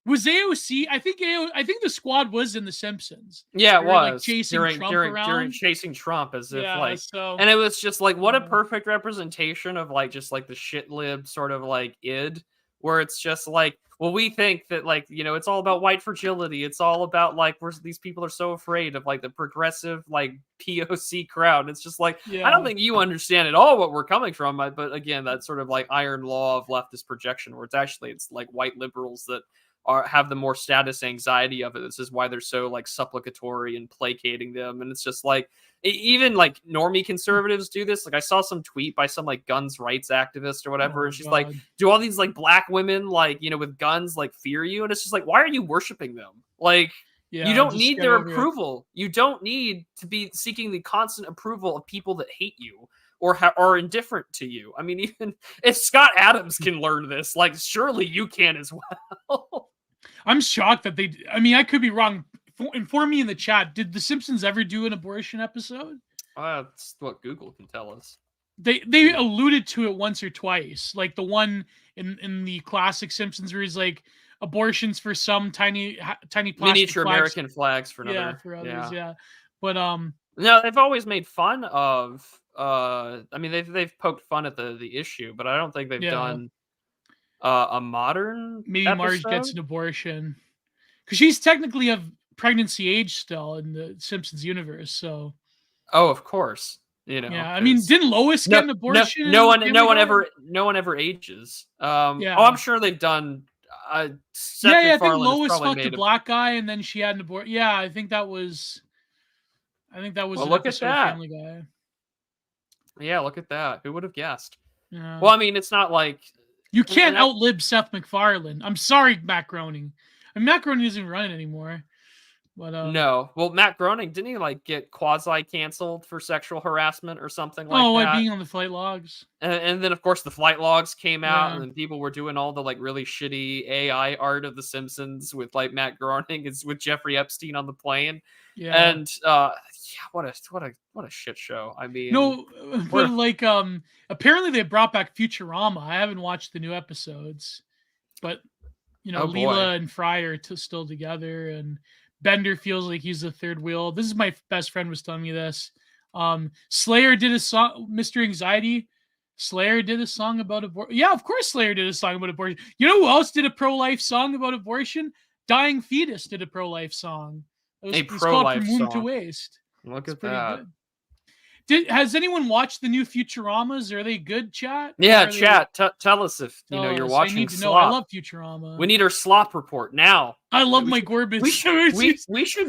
Speaker 2: was AOC? I think the squad was in The Simpsons.
Speaker 1: Yeah,
Speaker 2: They
Speaker 1: it
Speaker 2: were like
Speaker 1: was
Speaker 2: chasing
Speaker 1: during
Speaker 2: Trump
Speaker 1: during
Speaker 2: around.
Speaker 1: chasing Trump, as if
Speaker 2: Yeah,
Speaker 1: like,
Speaker 2: so
Speaker 1: and it was just like, what a
Speaker 2: yeah.
Speaker 1: perfect representation of like just like the shit lib sort of like id, where it's just like, well, we think that like, it's all about white fragility. It's all about like, these people are so afraid of like the progressive like POC crowd. It's just like, I don't
Speaker 2: Yeah.
Speaker 1: think you understand at all what we're coming from. But again, that sort of like iron law of leftist projection, where it's like white liberals that have the more status anxiety of it. This is why they're so like supplicatory and placating them. And it's just like, even like normie conservatives do this. Like, I saw some tweet by some like guns rights activist or whatever,
Speaker 2: Oh
Speaker 1: and she's like,
Speaker 2: god.
Speaker 1: do all these like black women like, with guns like fear you? And it's just like, why are you worshiping them? Like, you
Speaker 2: Yeah,
Speaker 1: don't
Speaker 2: just
Speaker 1: need
Speaker 2: get
Speaker 1: their
Speaker 2: over it.
Speaker 1: approval. You don't need to be seeking the constant approval of people that hate you or are indifferent to you. I mean, even if Scott Adams can learn this, like, surely you can as well.
Speaker 2: I'm shocked that I mean, I could be wrong. Inform me in the chat. Did The Simpsons ever do an abortion episode?
Speaker 1: That's what Google can tell us.
Speaker 2: they alluded to it once or twice, like the one in the classic Simpsons where he's like abortions for some tiny plastic
Speaker 1: Miniature
Speaker 2: flags,
Speaker 1: American flags for
Speaker 2: yeah,
Speaker 1: another.
Speaker 2: for others,
Speaker 1: Yeah.
Speaker 2: yeah. But
Speaker 1: No, they've always made fun of. I mean, they've poked fun at the issue, but I don't think they've
Speaker 2: yeah,
Speaker 1: done a modern
Speaker 2: maybe Marge gets
Speaker 1: episode.
Speaker 2: an abortion because she's technically of pregnancy age still in the Simpsons universe. So
Speaker 1: Oh, of course.
Speaker 2: yeah, I mean,
Speaker 1: Because
Speaker 2: didn't Lois get an abortion in Family Guy?
Speaker 1: no one ever ages. Oh,
Speaker 2: Yeah,
Speaker 1: I'm sure they've done.
Speaker 2: yeah,
Speaker 1: Seth
Speaker 2: yeah. I think
Speaker 1: MacFarlane has
Speaker 2: Lois
Speaker 1: probably
Speaker 2: fucked a
Speaker 1: made a.
Speaker 2: black guy and then she had an abortion. Yeah, I think that was. I think that was
Speaker 1: Well,
Speaker 2: an
Speaker 1: look at
Speaker 2: episode of
Speaker 1: that.
Speaker 2: Family Guy.
Speaker 1: Yeah, look at that. Who would have guessed?
Speaker 2: Yeah.
Speaker 1: Well, I mean, it's not like.
Speaker 2: You
Speaker 1: And
Speaker 2: can't outlib Seth MacFarlane. I'm sorry, Matt Groening. I mean, Matt Groening isn't running anymore. But
Speaker 1: No. Well, Matt Groening, didn't he like get quasi canceled for sexual harassment or something like
Speaker 2: like
Speaker 1: that?
Speaker 2: being on the flight logs.
Speaker 1: And then of course the flight logs came out,
Speaker 2: Yeah.
Speaker 1: and then people were doing all the like really shitty AI art of the Simpsons with like Matt Groening is with Jeffrey Epstein on the plane.
Speaker 2: Yeah.
Speaker 1: And yeah, what a shit show. I mean,
Speaker 2: No, but like apparently they brought back Futurama. I haven't watched the new episodes, but
Speaker 1: oh boy.
Speaker 2: Leela and Fry are still together, and Bender feels like he's the third wheel. This is my best friend was telling me this. Slayer did a song, Mr. Anxiety. Slayer did a song about abortion. Yeah, of course Slayer did a song about abortion. You know who else did a pro-life song about abortion? Dying Fetus did a pro-life song. It was called From Womb to Waste.
Speaker 1: Look
Speaker 2: It's
Speaker 1: at
Speaker 2: pretty
Speaker 1: that.
Speaker 2: good. Has anyone watched the new Futuramas? Are they good, chat?
Speaker 1: Yeah, chat. Tell us if you're watching.
Speaker 2: I need to know.
Speaker 1: Slop.
Speaker 2: I love Futurama.
Speaker 1: We need our slop report now.
Speaker 2: I love my Gorbis.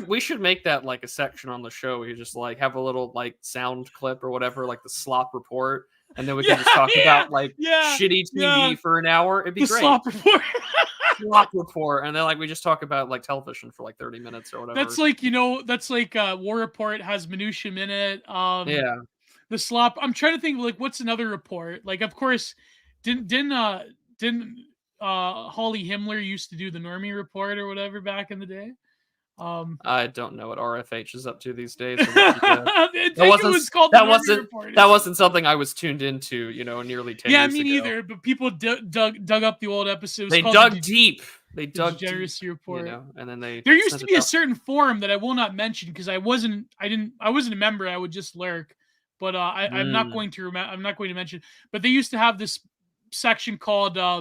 Speaker 1: We should make that like a section on the show. We just like have a little like sound clip or whatever, like the slop report, and then we can just talk about like shitty TV for an hour. It'd be great.
Speaker 2: Slop report.
Speaker 1: Slop report, and then like we just talk about like television for like 30 minutes or whatever.
Speaker 2: That's like War Report has Minutia Minute.
Speaker 1: Yeah.
Speaker 2: The slop. I'm trying to think like what's another report? Like of course, didn't Holly Himmler used to do the Normie Report or whatever back in the day.
Speaker 1: I don't know what RFH is up to these days. That wasn't something I was tuned into, nearly 10 years ago.
Speaker 2: Yeah, me neither. But people dug up the old episodes.
Speaker 1: They dug deep. They dug
Speaker 2: Degeneracy
Speaker 1: deep,
Speaker 2: Report.
Speaker 1: and then there
Speaker 2: used to be a certain forum that I will not mention because I wasn't a member. I would just lurk. But I'm not going to mention. But they used to have this section called. I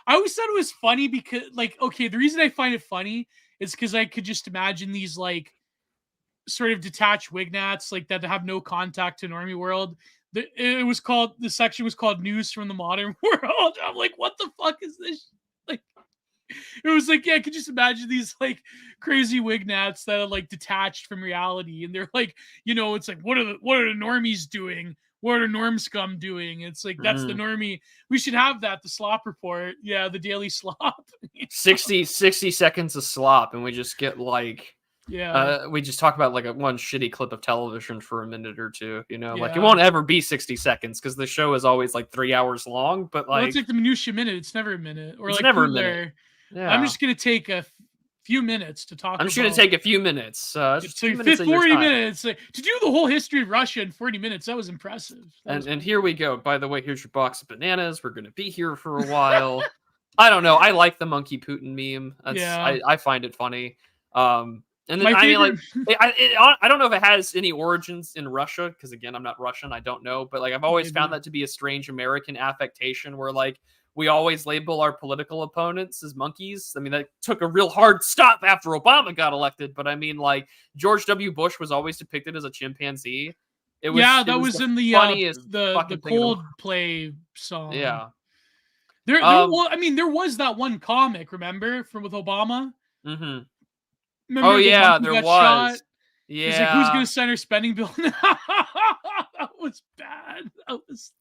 Speaker 2: always thought it was funny because, the reason I find it funny is because I could just imagine these sort of detached wignats that have no contact to normie world. The section was called News from the Modern World. I'm like, what the fuck is this? It was I could just imagine these crazy wignats that are detached from reality, and they're it's what are the normies doing? What are norm scum doing? It's that's the normie. We should have that, the slop report. Yeah, the daily slop.
Speaker 1: 60 seconds of slop, and we just get we just talk about one shitty clip of television for a minute or two, it won't ever be 60 seconds because the show is always 3 hours long, but
Speaker 2: it's the Minutia Minute. It's never a minute. Or
Speaker 1: it's never a minute.
Speaker 2: Yeah. I'm just gonna take a few minutes to talk.
Speaker 1: I'm just gonna take a few minutes. Just
Speaker 2: 40 minutes to do the whole history of Russia in 40 minutes. That was impressive.
Speaker 1: And here we go. By the way, here's your box of bananas. We're gonna be here for a while. I don't know. I like the monkey Putin meme. I find it funny. And then I don't know if it has any origins in Russia because again, I'm not Russian. I don't know, but I've always found that to be a strange American affectation where we always label our political opponents as monkeys. I mean, that took a real hard stop after Obama got elected. But I mean, George W. Bush was always depicted as a chimpanzee.
Speaker 2: That was in the Coldplay song.
Speaker 1: Yeah.
Speaker 2: There was that one comic, remember, with Obama?
Speaker 1: Mm-hmm.
Speaker 2: Remember
Speaker 1: there was. Shot?
Speaker 2: Yeah. He's who's going to send her spending bill now? That was bad. That was...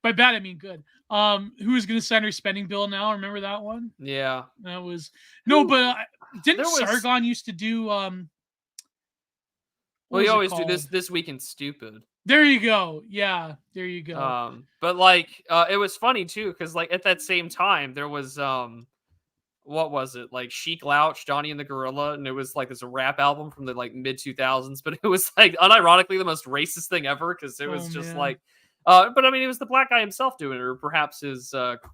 Speaker 2: By bad, I mean good. Who is going to send her spending bill now? Remember that one?
Speaker 1: Yeah.
Speaker 2: That was... No, but didn't Sargon used to do...
Speaker 1: well, you always do this week in stupid.
Speaker 2: There you go. Yeah, there you go.
Speaker 1: But it was funny too, because at that same time, there was... what was it? Chic Louch, Johnny and the Gorilla, and it was this rap album from the mid 2000s, but it was unironically the most racist thing ever because it was just But I mean, it was the black guy himself doing it, or perhaps his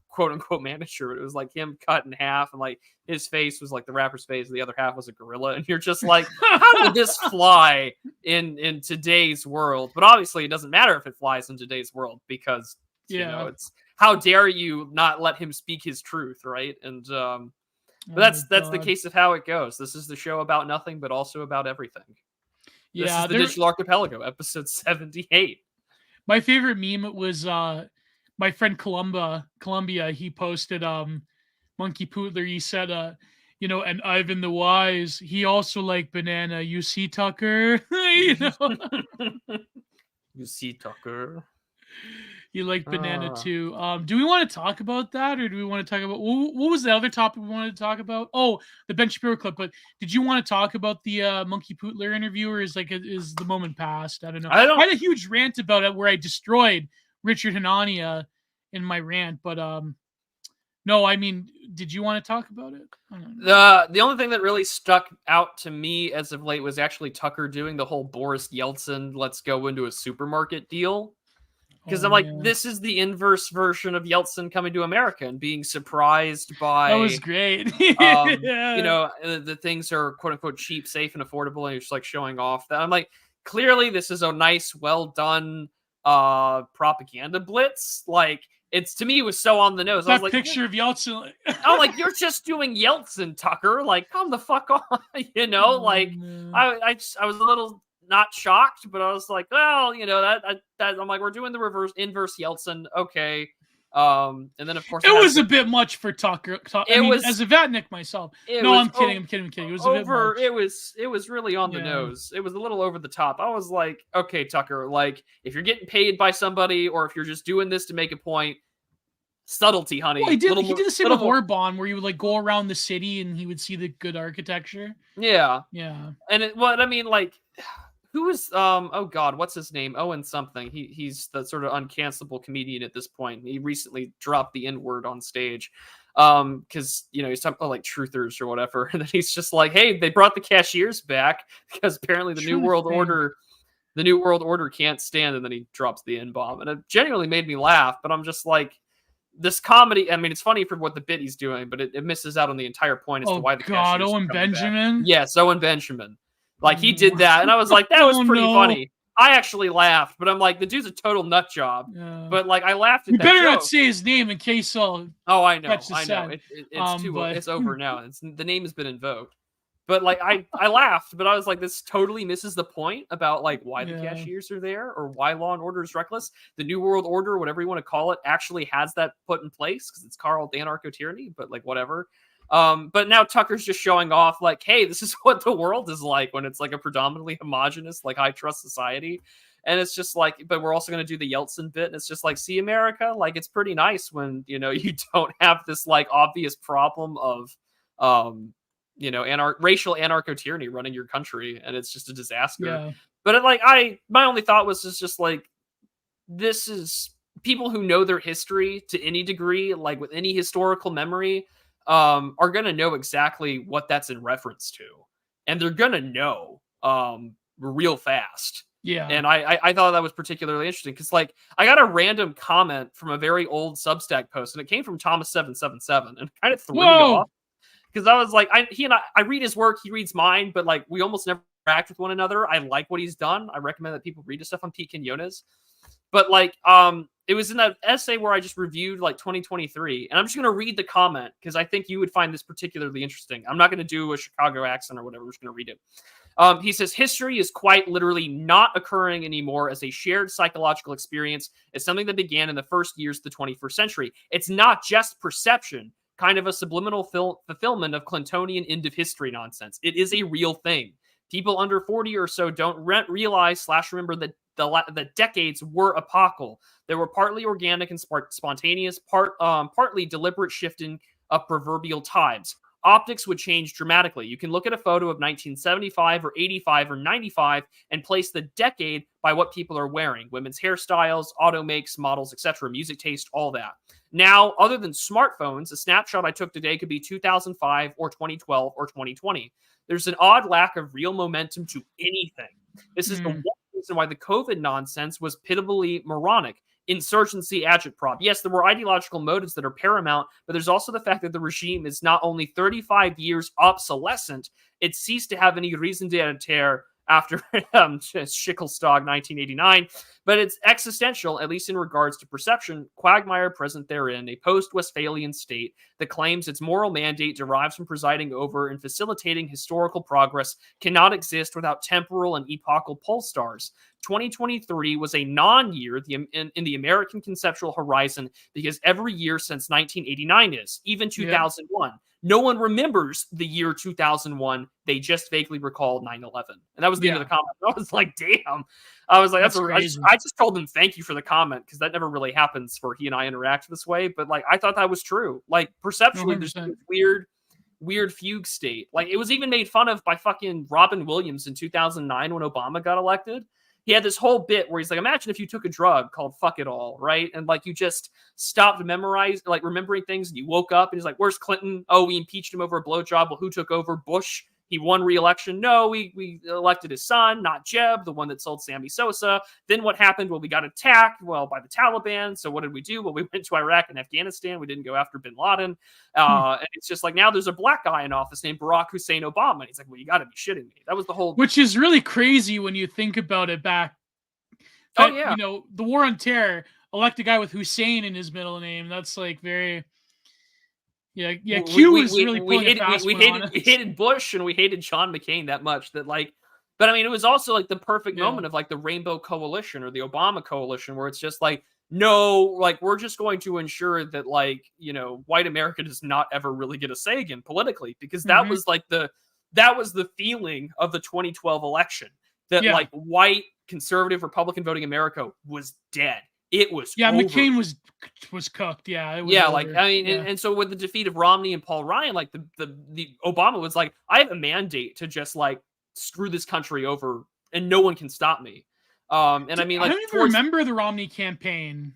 Speaker 1: quote unquote manager. But it was like him cut in half, and like his face was like the rapper's face, and the other half was a gorilla. And you're just like, how would this fly in today's world? But obviously, it doesn't matter if it flies in today's world because you know it's how dare you not let him speak his truth, right? And but that's the case of how it goes. This is the show about nothing, but also about everything. This is the Digital Archipelago, episode 78.
Speaker 2: My favorite meme was my friend Columbia. He posted Monkey Pootler. He said, you know, and Ivan the Wise, he also liked banana. You see, Tucker? You know?
Speaker 1: You see, Tucker?
Speaker 2: He liked banana too. Do we want to talk about that, or do we want to talk about what was the other topic we wanted to talk about? Oh, the Ben Shapiro clip. But did you want to talk about the Monkey Pootler interview, or is the moment past? I don't know. I had a huge rant about it where I destroyed Richard Hanania in my rant, but no, I mean, did you want to talk about it? I don't know.
Speaker 1: The only thing that really stuck out to me as of late was actually Tucker doing the whole Boris Yeltsin "let's go into a supermarket" deal. Because I'm like, this is the inverse version of Yeltsin coming to America and being surprised by.
Speaker 2: That was great.
Speaker 1: You know, the things are quote unquote cheap, safe, and affordable, and you're just like showing off that. I'm like, clearly this is a nice, well done propaganda blitz. Like, it's to me, it was so on the nose.
Speaker 2: That
Speaker 1: I was like,
Speaker 2: picture of Yeltsin.
Speaker 1: I'm like, you're just doing Yeltsin, Tucker. Like, come the fuck on. You know, like I was a little not shocked, but I was like, well, you know, that I'm like, we're doing the inverse Yeltsin, okay. And then of course
Speaker 2: it was a bit much for Tucker. I mean, as a Vatnik myself. No, I'm kidding. I'm kidding. It was a bit much.
Speaker 1: It was really on the nose. It was a little over the top. I was like, okay, Tucker, like if you're getting paid by somebody, or if you're just doing this to make a point, subtlety, honey.
Speaker 2: Well, he did the same with Orban, where he would like go around the city and he would see the good architecture.
Speaker 1: Yeah.
Speaker 2: And
Speaker 1: I mean, like, who is oh god, what's his name? Owen something. He's the sort of uncancelable comedian at this point. He recently dropped the N-word on stage. Because you know, he's talking about like truthers or whatever, and then he's just like, hey, they brought the cashiers back because apparently the New World Order can't stand, and then he drops the N-bomb. And it genuinely made me laugh, but I'm just like, this comedy, I mean, it's funny for what the bit he's doing, but it misses out on the entire point as to why the cashiers
Speaker 2: Owen Benjamin?
Speaker 1: Back. Yes, Owen Benjamin. Like, he did that, and I was like, that was pretty funny. I actually laughed, but I'm like, the dude's a total nut job. Yeah. But like, I laughed at that
Speaker 2: better
Speaker 1: joke.
Speaker 2: not say his name in case I'll.
Speaker 1: Oh, I know. It's over now. The name has been invoked. But like, I laughed, but I was like, this totally misses the point about like why the cashiers are there or why Law and Order is reckless. The New World Order, whatever you want to call it, actually has that put in place because it's called anarcho-tyranny. But like, whatever. But now Tucker's just showing off like, hey, this is what the world is like when it's like a predominantly homogenous, like high trust society. And it's just like, but we're also going to do the Yeltsin bit. And it's just like, see, America, like, it's pretty nice when, you know, you don't have this like obvious problem of, you know, racial anarcho-tyranny running your country. And it's just a disaster. Yeah. But my only thought was just like, this is people who know their history to any degree, like with any historical memory, are going to know exactly what that's in reference to. And they're going to know real fast.
Speaker 2: Yeah.
Speaker 1: And I thought that was particularly interesting because, like, I got a random comment from a very old Substack post, and it came from Thomas777, and it kind of threw me off because I was like, I read his work, he reads mine, but like we almost never interact with one another. I like what he's done. I recommend that people read his stuff on Pete Quinones. But like, it was in that essay where I just reviewed like 2023, and I'm just going to read the comment because I think you would find this particularly interesting. I'm not going to do a Chicago accent or whatever. I'm just going to read it. He says, history is quite literally not occurring anymore as a shared psychological experience. It's something that began in the first years of the 21st century. It's not just perception, kind of a subliminal fulfillment of Clintonian end of history nonsense. It is a real thing. People under 40 or so don't realize/remember that the decades were epochal. They were partly organic and spontaneous, partly deliberate shifting of proverbial tides. Optics would change dramatically. You can look at a photo of 1975 or 85 or 95 and place the decade by what people are wearing. Women's hairstyles, auto makes, models, etc., music taste, all that. Now, other than smartphones, a snapshot I took today could be 2005 or 2012 or 2020. There's an odd lack of real momentum to anything. This is the one reason why the COVID nonsense was pitiably moronic. insurgency agitprop. Yes, there were ideological motives that are paramount, but there's also the fact that the regime is not only 35 years obsolescent, it ceased to have any reason d'être after Schickelstag 1989, but it's existential, at least in regards to perception, quagmire present therein, a post-Westphalian state that claims its moral mandate derives from presiding over and facilitating historical progress cannot exist without temporal and epochal pole stars. 2023 was a non-year in the American conceptual horizon because every year since 1989 is, even 2001. Yeah. No one remembers the year 2001. They just vaguely recall 9/11. And that was the end of the comment. I was like, damn. I was like, I just told him thank you for the comment because that never really happens where he and I interact this way. But like, I thought that was true. Like, perceptually, 100%. There's this weird fugue state. Like, it was even made fun of by fucking Robin Williams in 2009 when Obama got elected. He had this whole bit where he's like, imagine if you took a drug called fuck it all, right? And like, you just stopped remembering things and you woke up and he's like, where's Clinton? Oh, we impeached him over a blowjob. Well, who took over? Bush. He won re-election. No, we elected his son, not Jeb, the one that sold Sammy Sosa. Then what happened? Well, we got attacked, by the Taliban. So what did we do? Well, we went to Iraq and Afghanistan. We didn't go after bin Laden. And it's just like, now there's a black guy in office named Barack Hussein Obama. And he's like, well, you got to be shitting me. That was the whole...
Speaker 2: Which is really crazy when you think about it back. That, the war on terror, elect a guy with Hussein in his middle name. That's like very... Yeah. Q was really pulling a fast one on us.
Speaker 1: We hated Bush and we hated John McCain that much that like, but I mean, it was also like the perfect moment of like the Rainbow Coalition or the Obama Coalition where it's just like, no, like we're just going to ensure that like, white America does not ever really get a say again politically because that was like that was the feeling of the 2012 election that like white conservative Republican voting America was dead. It was over.
Speaker 2: McCain was cooked. Yeah, it was over.
Speaker 1: Like I mean, and so with the defeat of Romney and Paul Ryan, like the Obama was like, I have a mandate to just like screw this country over, and no one can stop me. And I mean, like
Speaker 2: I don't even remember the Romney campaign.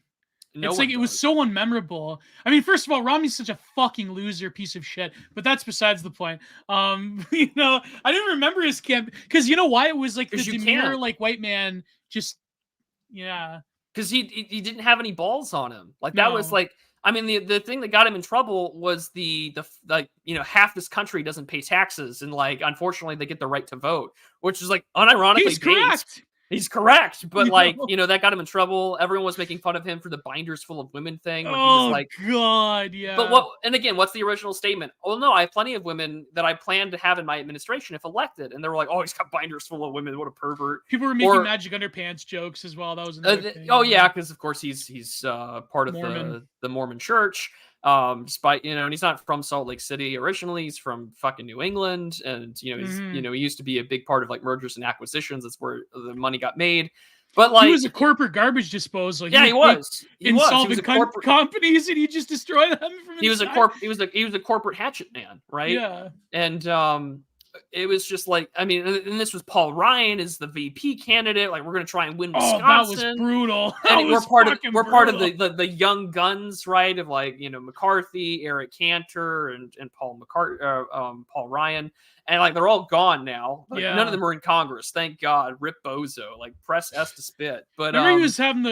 Speaker 2: It's like it was so unmemorable. I mean, first of all, Romney's such a fucking loser piece of shit, but that's besides the point. I didn't remember his campaign because you know why it was like the demure like white man just
Speaker 1: because he didn't have any balls on him. Like that was like, I mean, the thing that got him in trouble was the half this country doesn't pay taxes and like unfortunately they get the right to vote, which is like unironically
Speaker 2: he's correct.
Speaker 1: He's correct, but like that got him in trouble. Everyone was making fun of him for the binders full of women thing. When he was like,
Speaker 2: God, yeah.
Speaker 1: But what's the original statement? Oh no, I have plenty of women that I plan to have in my administration if elected. And they were like, oh, he's got binders full of women. What a pervert.
Speaker 2: People were making magic underpants jokes as well. That was another thing.
Speaker 1: Oh yeah, because of course he's part of
Speaker 2: Mormon.
Speaker 1: the Mormon Church. Despite and he's not from Salt Lake City originally, he's from fucking New England, and he used to be a big part of like mergers and acquisitions. That's where the money got made. But like
Speaker 2: he was a corporate garbage disposal.
Speaker 1: Yeah, he was
Speaker 2: insolvent companies, and he just destroyed them.
Speaker 1: He was a corporate hatchet man, right?
Speaker 2: Yeah,
Speaker 1: and it was just like, I mean, and this was Paul Ryan as the VP candidate. Like, we're going to try and win Wisconsin.
Speaker 2: Oh, that was brutal.
Speaker 1: We're part of the young guns, right? Of like, McCarthy, Eric Cantor, and Paul Ryan. And like, they're all gone now. Like, none of them are in Congress. Thank God. Rip Bozo. Like, press S to spit. But
Speaker 2: remember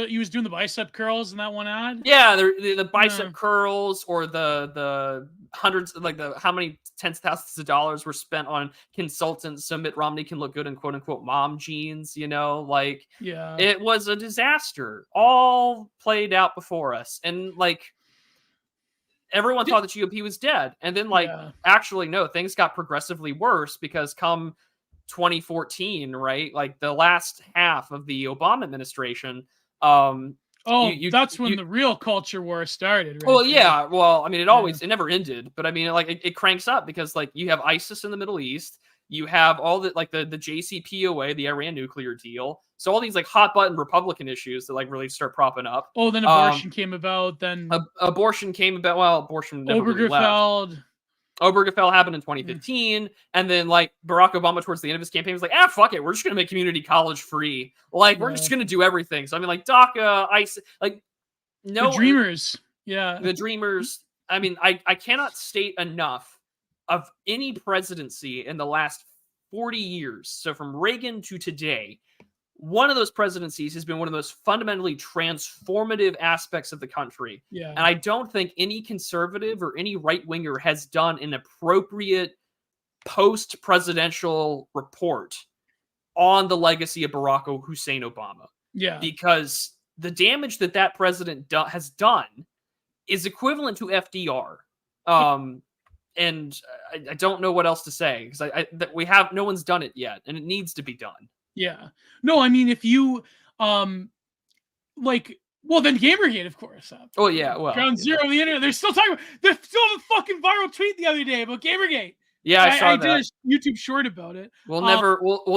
Speaker 2: he was doing the bicep curls in that one ad?
Speaker 1: Yeah, the bicep curls or the hundreds, like how many tens of thousands of dollars were spent on consultants so Mitt Romney can look good in quote unquote mom jeans, it was a disaster, all played out before us. And like, everyone thought the GOP was dead. And then actually, no, things got progressively worse because come 2014, right? Like the last half of the Obama administration,
Speaker 2: that's when the real culture war started. Right?
Speaker 1: Well, yeah. Well, I mean, it never ended, but I mean, like it cranks up because like you have ISIS in the Middle East, you have all the like the JCPOA, the Iran nuclear deal. So all these like hot button Republican issues that like really start propping up.
Speaker 2: Oh, then abortion came about. Then
Speaker 1: abortion came about. Well, abortion never really left. Obergefell happened in 2015, and then like Barack Obama towards the end of his campaign was like, fuck it, we're just gonna make community college free. Like we're just gonna do everything. So I mean, like DACA, ICE, like no
Speaker 2: the Dreamers,
Speaker 1: the Dreamers. I mean, I cannot state enough of any presidency in the last 40 years. So from Reagan to today, one of those presidencies has been one of the most fundamentally transformative aspects of the country.
Speaker 2: Yeah.
Speaker 1: And I don't think any conservative or any right-winger has done an appropriate post-presidential report on the legacy of Barack Hussein Obama.
Speaker 2: Yeah.
Speaker 1: Because the damage that president has done is equivalent to FDR. And I don't know what else to say, because no one's done it yet, and it needs to be done.
Speaker 2: Yeah. No, I mean, if you, like, well, then Gamergate, of course.
Speaker 1: Oh, yeah, well.
Speaker 2: Ground Zero on the internet. They're still talking about, they still have a fucking viral tweet the other day about Gamergate.
Speaker 1: Yeah, I saw that.
Speaker 2: I did a YouTube short about it.
Speaker 1: We'll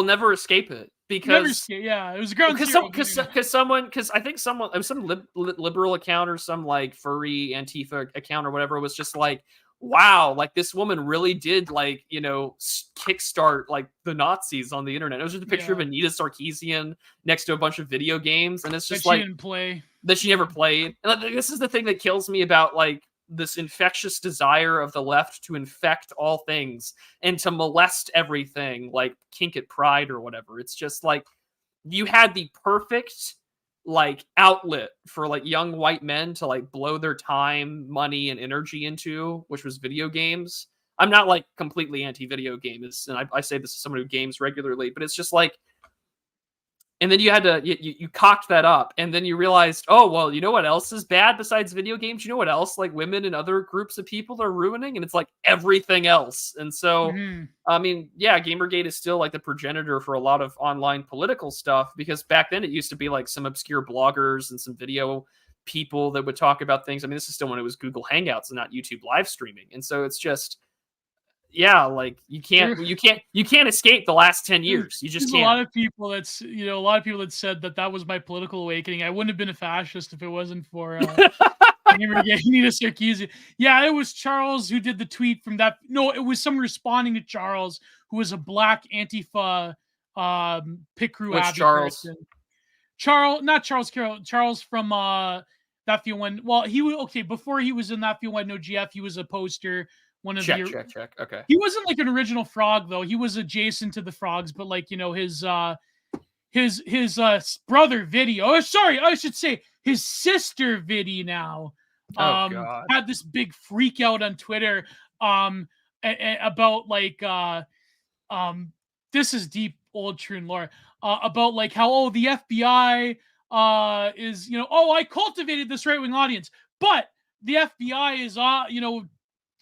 Speaker 1: never escape it, because
Speaker 2: yeah, it was Ground Zero.
Speaker 1: Because I think someone, it was some liberal account or some like furry Antifa account or whatever, was just like, wow, like this woman really did like, kickstart like the Nazis on the internet. It was just a picture of Anita Sarkeesian next to a bunch of video games, and it's just
Speaker 2: that she didn't play,
Speaker 1: that she never played. And this is the thing that kills me about like this infectious desire of the left to infect all things and to molest everything, like kink at Pride or whatever. It's just like, you had the perfect like outlet for like young white men to like blow their time, money, and energy into, which was video games. I'm not like completely anti-video games, and I say this as someone who games regularly, but it's just like, and then you had to, you cocked that up, and then you realized, oh, well, you know what else is bad besides video games? You know what else, like, women and other groups of people are ruining? And it's like everything else. And so, I mean, yeah, Gamergate is still like the progenitor for a lot of online political stuff, because back then it used to be like some obscure bloggers and some video people that would talk about things. I mean, this is still when it was Google Hangouts and not YouTube live streaming. And so it's just, yeah, like you can't escape the last 10 years. You just can't.
Speaker 2: A lot of people that said that was my political awakening. I wouldn't have been a fascist if it wasn't for Anita Sarkeesian. Yeah, it was Charles who did the tweet from that. No, it was someone responding to Charles, who was a black Antifa pit crew advocate.
Speaker 1: Charles?
Speaker 2: Not Charles Carroll. Charles from That Field One. Well, before he was in That Field One No GF, he was a poster. One of
Speaker 1: check. Okay.
Speaker 2: He wasn't like an original frog though. He was adjacent to the frogs, but like, his brother Vidi. Oh, sorry, I should say his sister Vidi now.
Speaker 1: God.
Speaker 2: Had this big freak out on Twitter about like this is deep old true lore about like how the FBI is I cultivated this right-wing audience, but the FBI is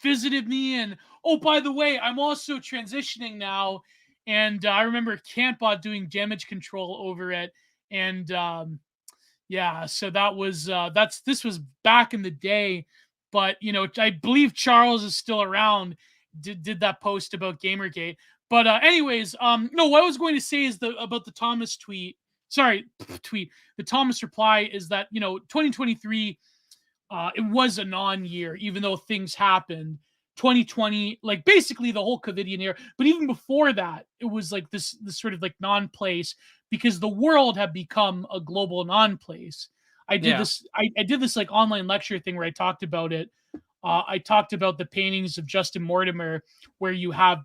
Speaker 2: visited me, and by the way, I'm also transitioning now, and I remember Cantbot doing damage control over it, and so that was this was back in the day, but I believe Charles is still around, did that post about Gamergate, but anyways, no, what I was going to say is about the Thomas the Thomas reply is that 2023. It was a non-year, even though things happened. 2020, like basically the whole COVIDian era, but even before that, it was like this sort of like non-place, because the world had become a global non-place. I did this like online lecture thing where I talked about it. I talked about the paintings of Justin Mortimer, where you have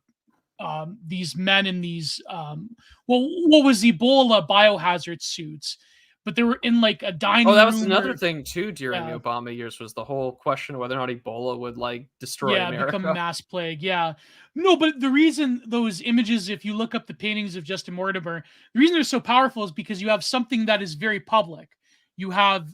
Speaker 2: these men in these what was Ebola biohazard suits, but they were in like a dining room.
Speaker 1: Oh, that was another thing too during the Obama years, was the whole question of whether or not Ebola would like destroy America.
Speaker 2: Become a mass plague. Yeah. No, but the reason those images, if you look up the paintings of Justin Mortimer, the reason they're so powerful is because you have something that is very public. You have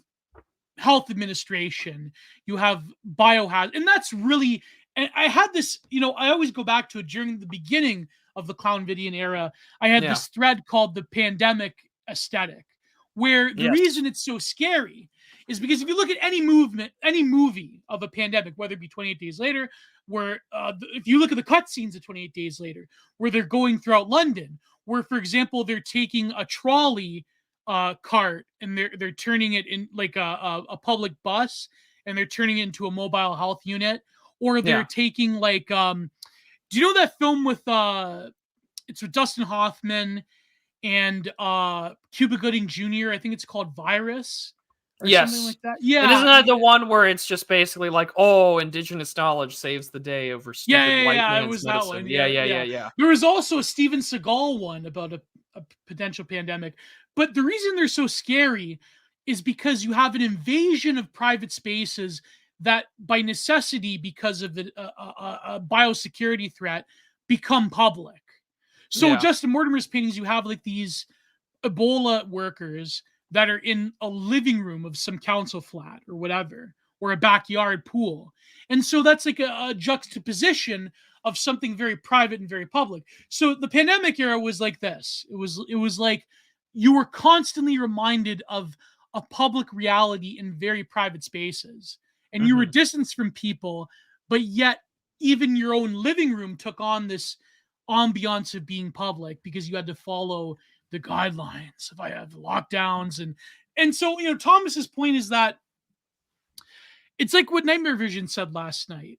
Speaker 2: health administration, you have biohazard, and that's really, and I had this, I always go back to it during the beginning of the Clownvidian era. I had this thread called the pandemic aesthetic, where the reason it's so scary is because if you look at any movie of a pandemic, whether it be 28 Days Later, where if you look at the cutscenes of 28 Days Later, where they're going throughout London, where, for example, they're taking a trolley cart and they're turning it in like a public bus, and they're turning it into a mobile health unit, or they're taking like, do you know that film with it's with Dustin Hoffman and Cuba Gooding Jr.? I think it's called Virus. Or something like that. Yeah.
Speaker 1: And isn't that the one where it's just basically like, indigenous knowledge saves the day over stupid white man's
Speaker 2: it was
Speaker 1: medicine.
Speaker 2: that one.
Speaker 1: Yeah.
Speaker 2: There was also a Steven Seagal one about a a potential pandemic. But the reason they're so scary is because you have an invasion of private spaces that, by necessity, because of the biosecurity threat, become public. So Justin Mortimer's paintings, you have like these Ebola workers that are in a living room of some council flat or whatever, or a backyard pool. And so that's like a juxtaposition of something very private and very public. So the pandemic era was like this. It was like you were constantly reminded of a public reality in very private spaces. And you were distanced from people, but yet even your own living room took on this ambiance of being public because you had to follow the guidelines if I have lockdowns. And so, Thomas's point is that it's like what Nightmare Vision said last night.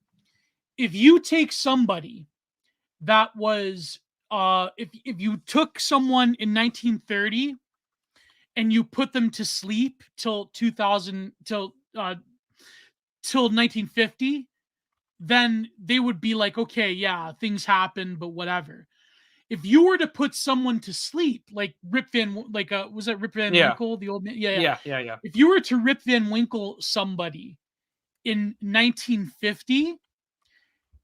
Speaker 2: If you take somebody that was, if you took someone in 1930 and you put them to sleep till 1950, then they would be like, okay, yeah, things happen, but whatever. If you were to put someone to sleep, like was that Rip Van Winkle, the old man? Yeah. If you were to Rip Van Winkle somebody in 1950,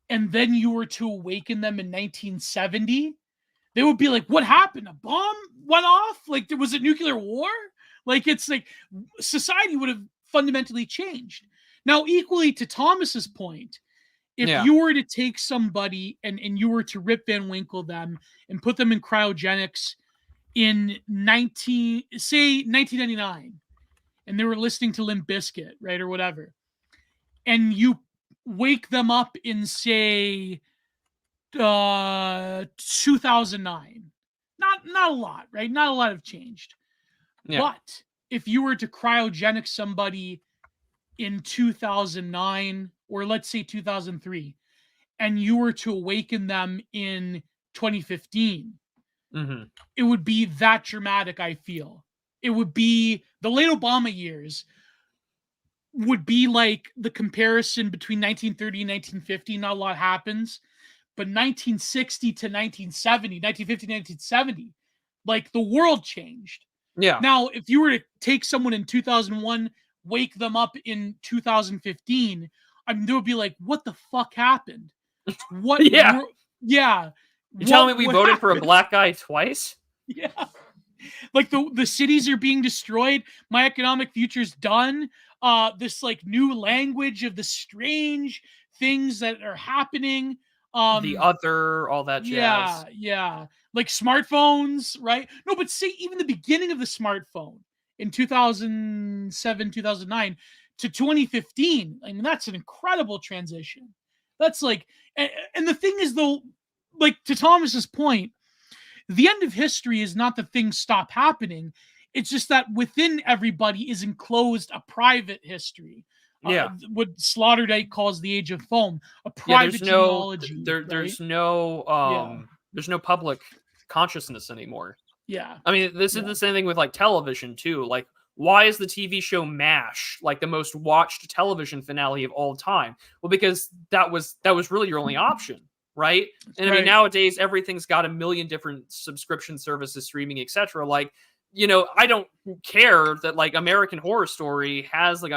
Speaker 2: and then you were to awaken them in 1970, they would be like, what happened? A bomb went off? Like, there was a nuclear war? Like, it's like society would have fundamentally changed. Now, equally to Thomas's point, if you were to take somebody and you were to Rip Van Winkle them and put them in cryogenics in 1999, and they were listening to Limp Bizkit, right, or whatever, and you wake them up in, say, 2009, not a lot, right? Not a lot have changed. Yeah. But if you were to cryogenic somebody in 2009, or let's say 2003, and you were to awaken them in 2015, it would be that dramatic, I feel. It would be the late Obama years would be like the comparison between 1930 and 1950. Not a lot happens. But 1960 to 1970, 1950 to 1970, like the world changed. Yeah. Now, if you were to take someone in 2001, wake them up in 2015, there would be like, what the fuck happened? What?
Speaker 1: Yeah.
Speaker 2: Yeah.
Speaker 1: You're telling me we voted for a black guy twice?
Speaker 2: Yeah. Like the cities are being destroyed. My economic future's done. This like new language of the strange things that are happening.
Speaker 1: The other, all that jazz.
Speaker 2: Yeah. Like smartphones, right? No, but see, even the beginning of the smartphone in 2007, 2009 to 2015, I mean, that's an incredible transition. That's like, and the thing is, though, like to Thomas's point, the end of history is not that things stop happening. It's just that within everybody is enclosed a private history. What Sloterdijk calls the age of foam, a private genealogy.
Speaker 1: There's no public consciousness anymore.
Speaker 2: Yeah.
Speaker 1: I mean, this is the same thing with like television too. Like, why is the TV show MASH like the most watched television finale of all time? Well, because that was really your only option, right? And I mean, nowadays everything's got a million different subscription services, streaming, etc. Like, I don't care that like American Horror Story has like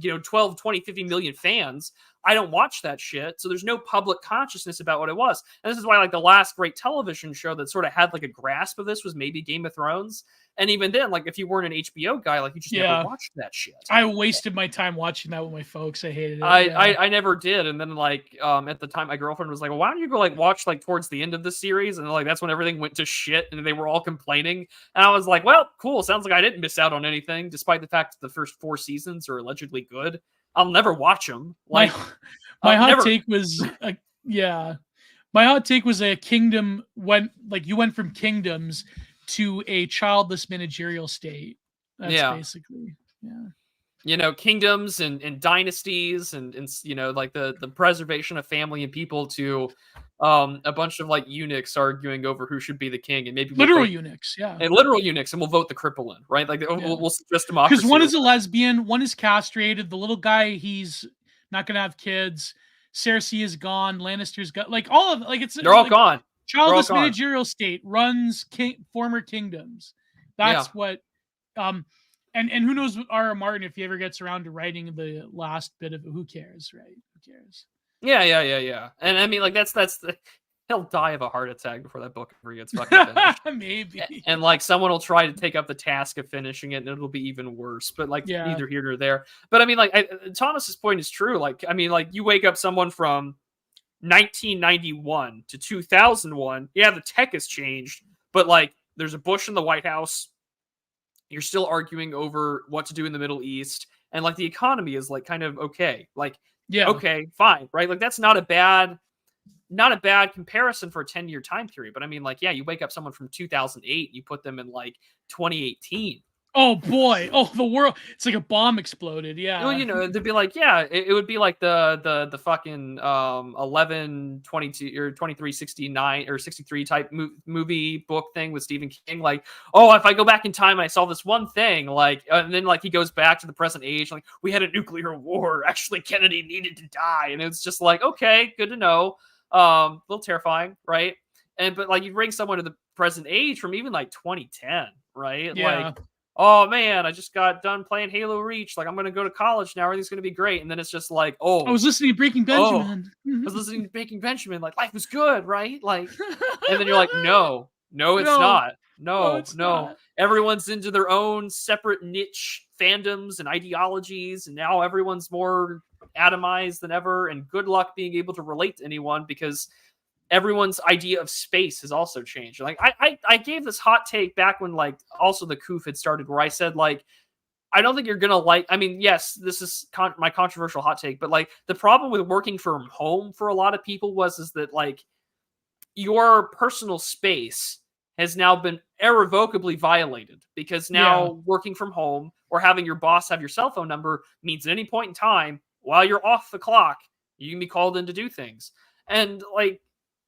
Speaker 1: 12, 20, 50 million fans. I don't watch that shit. So there's no public consciousness about what it was. And this is why like the last great television show that sort of had like a grasp of this was maybe Game of Thrones. And even then, like if you weren't an HBO guy, like you just never watched that shit.
Speaker 2: I wasted my time watching that with my folks. I hated it.
Speaker 1: I never did. And then like at the time my girlfriend was like, well, why don't you go like watch like towards the end of the series? And like that's when everything went to shit and they were all complaining. And I was like, well, cool. Sounds like I didn't miss out on anything, despite the fact that the first 4 seasons are allegedly good. I'll never watch them. Like
Speaker 2: my hot take was my hot take was a kingdom you went from kingdoms to a childless managerial state. That's basically
Speaker 1: kingdoms and dynasties and like the preservation of family and people to a bunch of like eunuchs arguing over who should be the king, and maybe
Speaker 2: literal eunuchs,
Speaker 1: and literal eunuchs, and we'll vote the cripple in, right? Like we'll suggest democracy
Speaker 2: because one is a lesbian, one is castrated. The little guy, he's not gonna have kids. Cersei is gone. Lannister's got like all of like it's
Speaker 1: they're all
Speaker 2: like,
Speaker 1: gone.
Speaker 2: childless managerial state runs former kingdoms. That's what. And who knows with R.R. Martin if he ever gets around to writing the last bit of it. Who cares, right? Who cares?
Speaker 1: Yeah. And I mean, like that's he'll die of a heart attack before that book ever gets fucking finished.
Speaker 2: Maybe.
Speaker 1: And like someone will try to take up the task of finishing it, and it'll be even worse. But like neither here nor there. But I mean, like Thomas's point is true. Like I mean, like you wake up someone from 1991 to 2001. Yeah, the tech has changed, but like there's a Bush in the White House. You're still arguing over what to do in the Middle East, and like the economy is like kind of okay. Like, okay, fine, right? Like that's not a bad comparison for a 10-year time period. But I mean, like, yeah, you wake up someone from 2008, you put them in like 2018.
Speaker 2: Oh boy! Oh, the world! It's like a bomb exploded. Yeah.
Speaker 1: Well, you know, they'd be like, yeah, it would be like the fucking 11/22 or 23/69 or 63 type movie book thing with Stephen King. Like, oh, if I go back in time and I saw this one thing, like, and then like he goes back to the present age, like we had a nuclear war. Actually, Kennedy needed to die, and it's just like, okay, good to know. A little terrifying, right? But like you bring someone to the present age from even like 2010, right?
Speaker 2: Yeah.
Speaker 1: Like, oh man, I just got done playing Halo Reach. Like I'm gonna go to college now. Everything's gonna be great. And then it's just like, oh,
Speaker 2: I was listening to Breaking Benjamin.
Speaker 1: I was listening to Breaking Benjamin. Like life was good, right? Like, and then you're like, no, it's not. No.
Speaker 2: Not.
Speaker 1: Everyone's into their own separate niche fandoms and ideologies, and now everyone's more atomized than ever. And good luck being able to relate to anyone because everyone's idea of space has also changed. Like I gave this hot take back when like also the COOF had started, where I said like I don't think you're gonna like. I mean, yes, this is my controversial hot take, but like the problem with working from home for a lot of people is that like your personal space has now been irrevocably violated because now working from home or having your boss have your cell phone number means at any point in time while you're off the clock you can be called in to do things. And like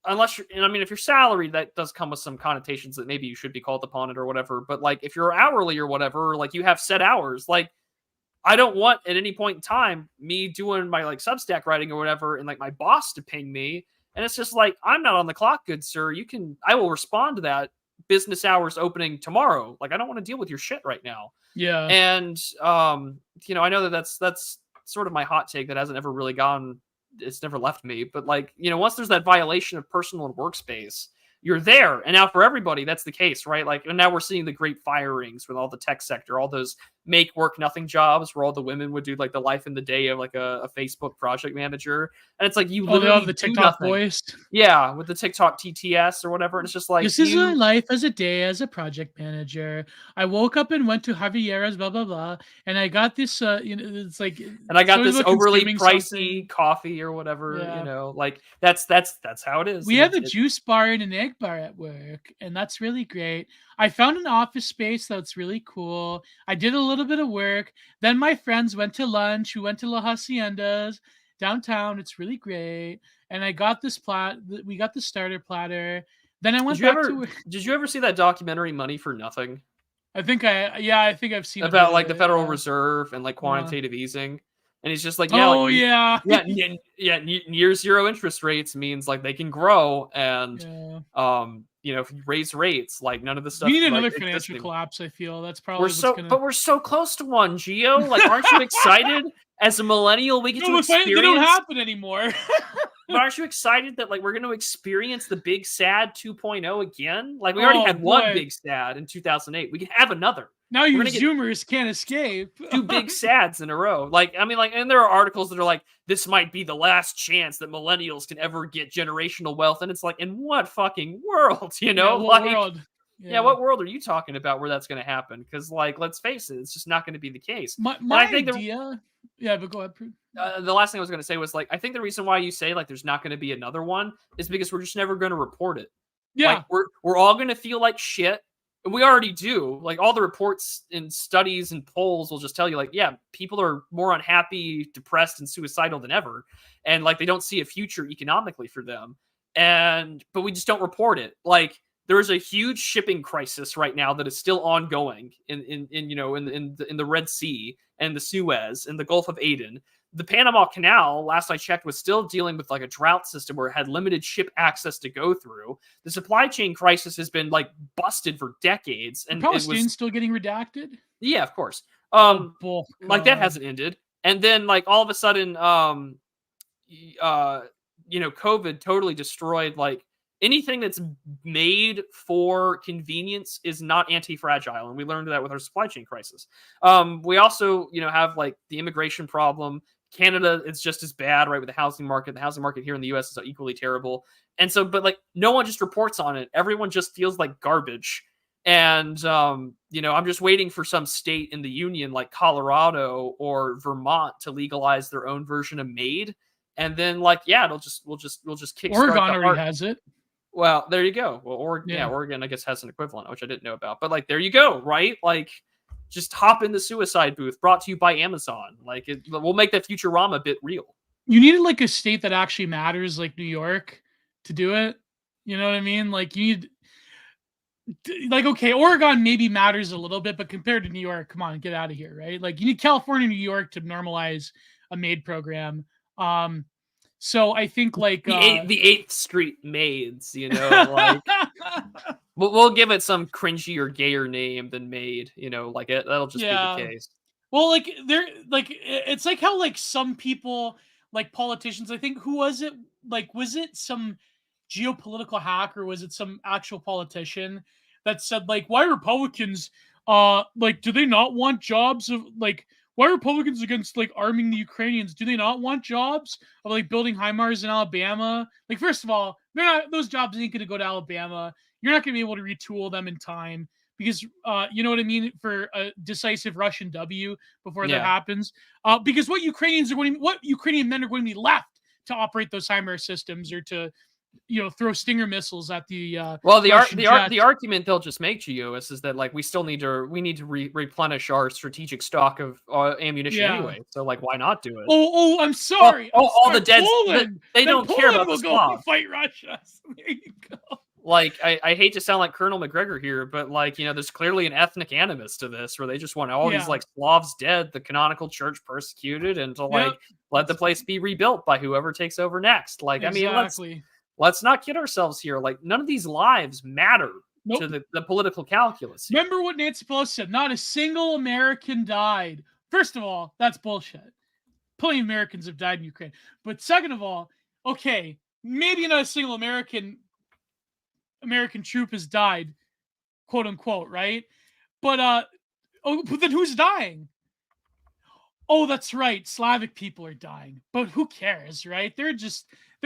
Speaker 1: unless you're, and I mean, if you're salaried, that does come with some connotations that maybe you should be called upon it or whatever. But like, if you're hourly or whatever, like you have set hours, like I don't want at any point in time me doing my like Substack writing or whatever, and like my boss to ping me. And it's just like, I'm not on the clock, good sir. I will respond to that business hours opening tomorrow. Like, I don't want to deal with your shit right now.
Speaker 2: Yeah.
Speaker 1: And, you know, I know that's sort of my hot take that hasn't ever really it's never left me, but like, you know, once there's that violation of personal and workspace, you're there. And now for everybody, that's the case, right? Like, and now we're seeing the great firings with all the tech sector, all those make work nothing jobs where all the women would do like the life in the day of like a Facebook project manager. And it's like, you literally
Speaker 2: have the TikTok voice.
Speaker 1: Yeah. With the TikTok TTS or whatever. And it's just like,
Speaker 2: this is my life as a day as a project manager. I woke up and went to Javier's blah, blah, blah. And I got this, you know, it's like,
Speaker 1: and I got this overly pricey coffee or whatever, you know, like that's how it is.
Speaker 2: We have a juice bar and an egg bar at work, and that's really great. I found an office space that's really cool. I did a little bit of work. Then my friends went to lunch. We went to La Haciendas downtown. It's really great. And I got this we got the starter platter. Then I went
Speaker 1: Did you ever see that documentary Money for Nothing?
Speaker 2: I think I've seen
Speaker 1: about like the Federal Reserve and like quantitative easing. And he's just like, near zero interest rates means like they can grow, and you know, if you raise rates, like none of this stuff.
Speaker 2: We need another financial collapse. I feel that's probably
Speaker 1: but we're so close to one, Gio. Like, aren't you excited as a millennial we get to experience?
Speaker 2: They don't happen anymore.
Speaker 1: But aren't you excited that like we're going to experience the Big Sad 2.0 again? Like we already had one Big Sad in 2008. We can have another.
Speaker 2: Now you Zoomers can't escape.
Speaker 1: 2 big sads in a row. Like, I mean, like, and there are articles that are like, this might be the last chance that millennials can ever get generational wealth. And it's like, in what fucking world, you know?
Speaker 2: What world?
Speaker 1: Yeah, what world are you talking about where that's going to happen? Because, like, let's face it, it's just not going to be the case.
Speaker 2: My idea... Yeah, but go ahead, Prude.
Speaker 1: The last thing I was going to say was, like, I think the reason why you say, like, there's not going to be another one is because we're just never going to report it.
Speaker 2: Yeah.
Speaker 1: Like, we're all going to feel like shit. We already do. Like, all the reports and studies and polls will just tell you, like, yeah, people are more unhappy, depressed, and suicidal than ever. And, like, they don't see a future economically for them. But we just don't report it. Like, there is a huge shipping crisis right now that is still ongoing in the Red Sea and the Suez and the Gulf of Aden the Panama Canal, last I checked, was still dealing with like a drought system where it had limited ship access to go through. The supply chain crisis has been like busted for decades, and it was
Speaker 2: still getting redacted.
Speaker 1: Yeah, of course. Like that hasn't ended, and then like all of a sudden, COVID totally destroyed like anything that's made for convenience is not anti-fragile, and we learned that with our supply chain crisis. We also, have like the immigration problem. Canada, it's just as bad, right? With the housing market. The housing market here in the US is equally terrible. And so, but like no one just reports on it. Everyone just feels like garbage. And, I'm just waiting for some state in the union like Colorado or Vermont to legalize their own version of MAID. And then we'll just kickstart.
Speaker 2: Oregon already has it.
Speaker 1: Well, there you go. Well, Oregon, I guess, has an equivalent, which I didn't know about. But like, there you go, right? Like, just hop in the suicide booth. Brought to you by Amazon. Like, we'll make that Futurama bit real.
Speaker 2: You needed like a state that actually matters, like New York, to do it. You know what I mean? Like, you need, like, okay, Oregon maybe matters a little bit, but compared to New York, come on, get out of here, right? Like, you need California, New York to normalize a MAID program. So I think like
Speaker 1: the 8th Street Maids, like we'll give it some cringy or gayer name than MAID, like that'll just be the case.
Speaker 2: Well, like they're like it's like how like some people, like politicians, I think, who was it? Like, was it some geopolitical hack or was it some actual politician that said like, why Republicans like, do they not want jobs of like, why are Republicans against like arming the Ukrainians? Do they not want jobs of like building HIMARS in Alabama? Like, first of all, those jobs ain't going to go to Alabama. You're not going to be able to retool them in time because you know what I mean, for a decisive Russian W before that happens. Because what Ukrainian men are going to be left to operate those HIMARS systems or to throw Stinger missiles at the
Speaker 1: the argument they'll just make, Gio, is that like we need to replenish our strategic stock of ammunition anyway. So like, why not do it?
Speaker 2: Oh, I'm sorry.
Speaker 1: All the dead. They don't care about the
Speaker 2: Slavs. Fight Russia. There you go.
Speaker 1: Like, I hate to sound like Colonel McGregor here, but like, there's clearly an ethnic animus to this where they just want all these like Slavs dead, the canonical church persecuted, and to like let the place be rebuilt by whoever takes over next. Like,
Speaker 2: exactly.
Speaker 1: I mean, let's not kid ourselves here. Like, none of these lives matter to the political calculus here.
Speaker 2: Remember what Nancy Pelosi said? Not a single American died. First of all, that's bullshit. Plenty of Americans have died in Ukraine. But second of all, okay, maybe not a single American troop has died, quote unquote, right? But but then who's dying? Oh, that's right. Slavic people are dying. But who cares, right? They're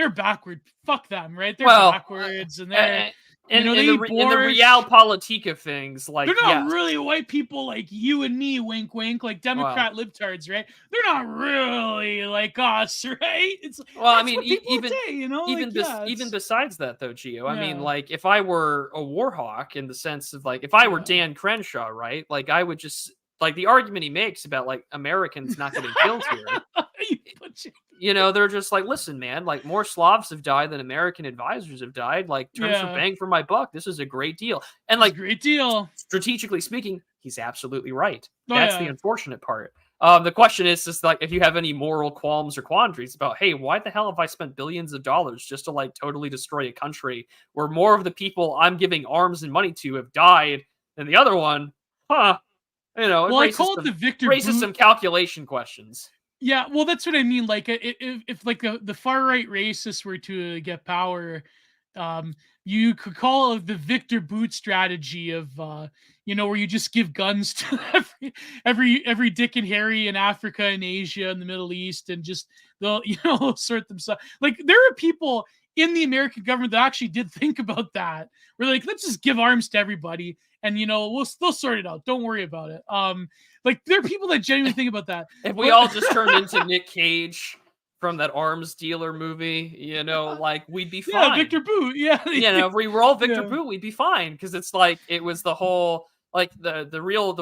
Speaker 2: backward. Fuck them, right? They're backwards, and they're
Speaker 1: in the realpolitik of things, like
Speaker 2: they're not really white people like you and me, wink wink, like Democrat libtards, right? They're not really like us, right? It's
Speaker 1: I mean,
Speaker 2: even say,
Speaker 1: even besides that though, Gio, I mean, like if I were a war hawk in the sense of like if I were Dan Crenshaw, right? Like I would just like the argument he makes about like Americans not getting killed here. They're just like, listen, man, like more Slavs have died than American advisors have died. Like, terms for bang for my buck. This is a great deal. And like,
Speaker 2: great deal.
Speaker 1: Strategically speaking, he's absolutely right. That's the unfortunate part. The question is just like, if you have any moral qualms or quandaries about, hey, why the hell have I spent billions of dollars just to like totally destroy a country where more of the people I'm giving arms and money to have died than the other one? Huh.
Speaker 2: I call it the Victor
Speaker 1: raises some calculation questions.
Speaker 2: Yeah, well, that's what I mean. Like, if like the far right racists were to get power, you could call it the Victor Boot strategy of, where you just give guns to every Dick and Harry in Africa and Asia and the Middle East, and just they'll sort themselves. Like, there are people in the American government that actually did think about that. We're like, let's just give arms to everybody, and they'll sort it out. Don't worry about it. Like, there are people that genuinely think about that.
Speaker 1: If we all just turned into Nick Cage from that arms dealer movie, like we'd be fine.
Speaker 2: Yeah, Victor Boot. Yeah,
Speaker 1: if we were all Victor Boot, we'd be fine because it's like it was the whole like the real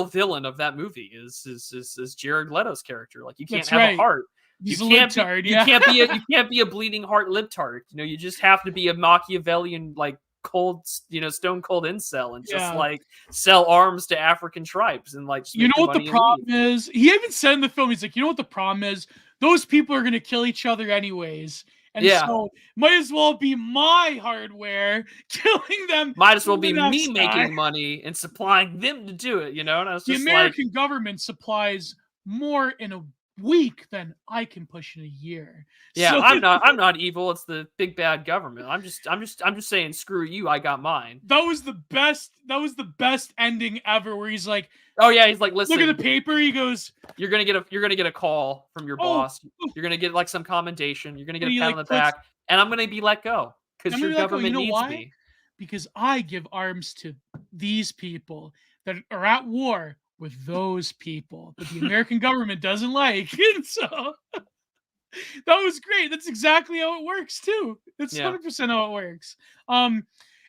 Speaker 1: villain of that movie is Jared Leto's character. Like, you can't have a heart.
Speaker 2: He's a libtard.
Speaker 1: You can't be a bleeding heart libtard. You just have to be a Machiavellian like cold, stone cold incel and just
Speaker 2: Yeah.
Speaker 1: like sell arms to African tribes and like just
Speaker 2: You
Speaker 1: make
Speaker 2: know
Speaker 1: your
Speaker 2: what the
Speaker 1: money and leave.
Speaker 2: problem is? He even said in the film, he's like, you know what the problem is? Those people are going to kill each other anyways. And
Speaker 1: Yeah.
Speaker 2: so might as well be my hardware killing them.
Speaker 1: Might as well
Speaker 2: the
Speaker 1: be me
Speaker 2: next guy.
Speaker 1: making money and supplying them to do it, And I was
Speaker 2: The
Speaker 1: just like,
Speaker 2: American government supplies more in a week than I can push in a year.
Speaker 1: yeah,
Speaker 2: So
Speaker 1: I'm not evil. It's the big bad government. I'm just saying, screw you. I got mine.
Speaker 2: that was the best. That was the best ending ever. Where he's like,
Speaker 1: Oh yeah, he's like,
Speaker 2: look
Speaker 1: listen,
Speaker 2: at the paper. He goes,
Speaker 1: you're gonna get a call from your
Speaker 2: oh,
Speaker 1: boss. You're gonna get like some commendation. You're gonna get
Speaker 2: and
Speaker 1: a
Speaker 2: he
Speaker 1: pat
Speaker 2: like
Speaker 1: on the
Speaker 2: puts.
Speaker 1: back, and I'm gonna be let go because
Speaker 2: I'm
Speaker 1: your
Speaker 2: gonna be like, oh, you
Speaker 1: government
Speaker 2: know
Speaker 1: needs
Speaker 2: why?
Speaker 1: me.
Speaker 2: Because I give arms to these people that are at war with those people that the American government doesn't like. And so that was great. That's exactly how it works too. That's
Speaker 1: Yeah.
Speaker 2: 100% how it works.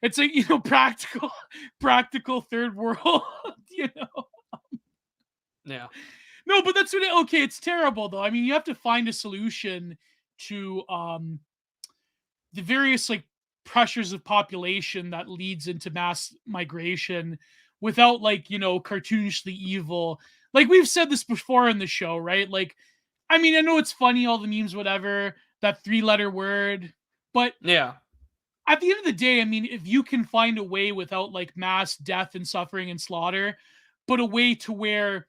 Speaker 2: It's like, practical third world,
Speaker 1: Yeah.
Speaker 2: No, but that's okay, it's terrible though. I mean, you have to find a solution to the various like pressures of population that leads into mass migration without like, cartoonishly evil. Like we've said this before in the show, right? Like, I mean, I know it's funny, all the memes, whatever, that 3-letter word, but
Speaker 1: Yeah.
Speaker 2: at the end of the day, I mean, if you can find a way without like mass death and suffering and slaughter, but a way to where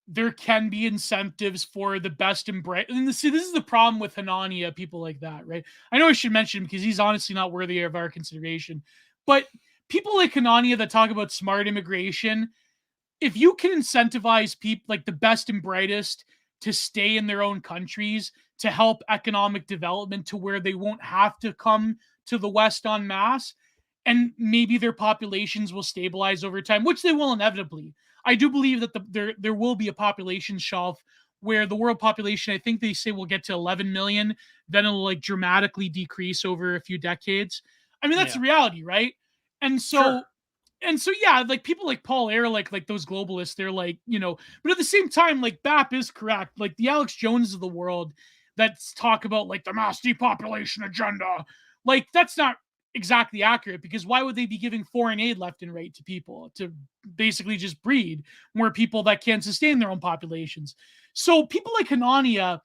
Speaker 2: there can be incentives for the best embrace. And see, this is the problem with Hanania, people like that, right? I know I should mention him because he's honestly not worthy of our consideration. But people like Hanania that talk about smart immigration, if you can incentivize people like the best and brightest to stay in their own countries to help economic development to where they won't have to come to the West en masse, and maybe their populations will stabilize over time, which they will inevitably. I do believe that there will be a population shelf where the world population, I think they say, will get to 11 million, then it'll like dramatically decrease over a few decades. I mean, that's the reality, right? And so,
Speaker 1: Sure.
Speaker 2: yeah, like people like Paul Ehrlich, like those globalists, they're like, but at the same time, like BAP is correct. Like the Alex Jones of the world that talk about like the mass depopulation agenda, like that's not exactly accurate, because why would they be giving foreign aid left and right to people to basically just breed more people that can't sustain their own populations? So people like Hanania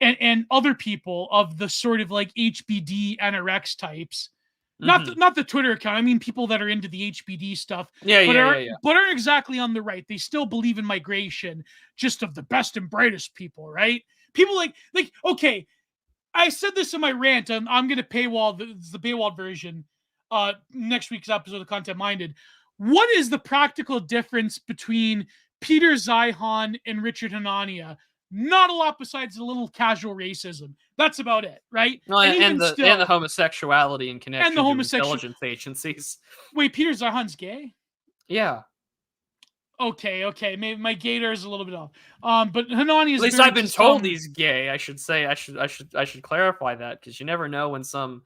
Speaker 2: and other people of the sort of like HBD NRX types, not the Twitter account, I mean people that are into the HBD stuff, but aren't exactly on the right. They still believe in migration, just of the best and brightest people, right? People like okay, I said this in my rant. I'm going to paywall the paywall version next week's episode of Content Minded. What is the practical difference between Peter Zeihan and Richard Hanania? Not a lot besides a little casual racism. That's about it, right?
Speaker 1: Well, and the homosexuality in connection to intelligence agencies.
Speaker 2: Wait, Peter Zeihan's gay?
Speaker 1: Yeah.
Speaker 2: Okay. Maybe my gator is a little bit off. But Hanani is.
Speaker 1: At least I've been told he's gay. I should clarify that, because you never know when some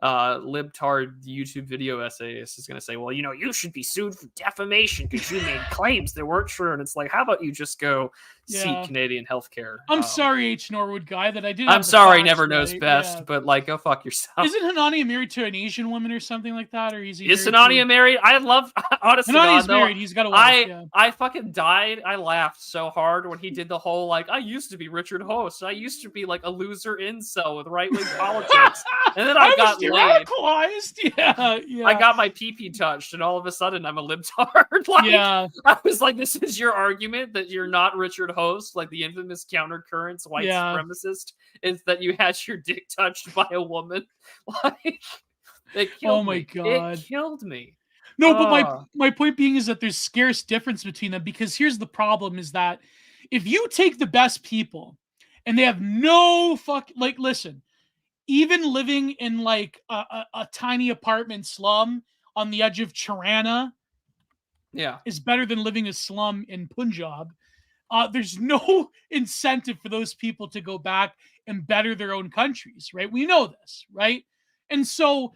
Speaker 1: libtard YouTube video essayist is going to say, well, you should be sued for defamation because you made claims that weren't true. And it's like, how about you just go seek Canadian healthcare?
Speaker 2: I'm sorry, H. Norwood guy, that I did.
Speaker 1: I'm sorry, never knows best, but like, go fuck yourself.
Speaker 2: Isn't Hanania married to an Asian woman or something like that? Or is
Speaker 1: Hanania married? I love, honestly,
Speaker 2: Hanania's married. He's got a wife.
Speaker 1: I fucking died. I laughed so hard when he did the whole like, I used to be Richard Host. I used to be like a loser incel with right wing politics, and then I got
Speaker 2: radicalized. Yeah.
Speaker 1: I got my pee touched, and all of a sudden I'm a libtard. I was like, this is your argument that you're not Richard Host, like the infamous countercurrents white supremacist, is that you had your dick touched by a woman. Like, it killed me. God, it killed me.
Speaker 2: No, but my point being is that there's scarce difference between them, because here's the problem: is that if you take the best people and they have no listen. Even living in like a tiny apartment slum on the edge of Tirana, is better than living a slum in Punjab. There's no incentive for those people to go back and better their own countries, right? We know this, right? And so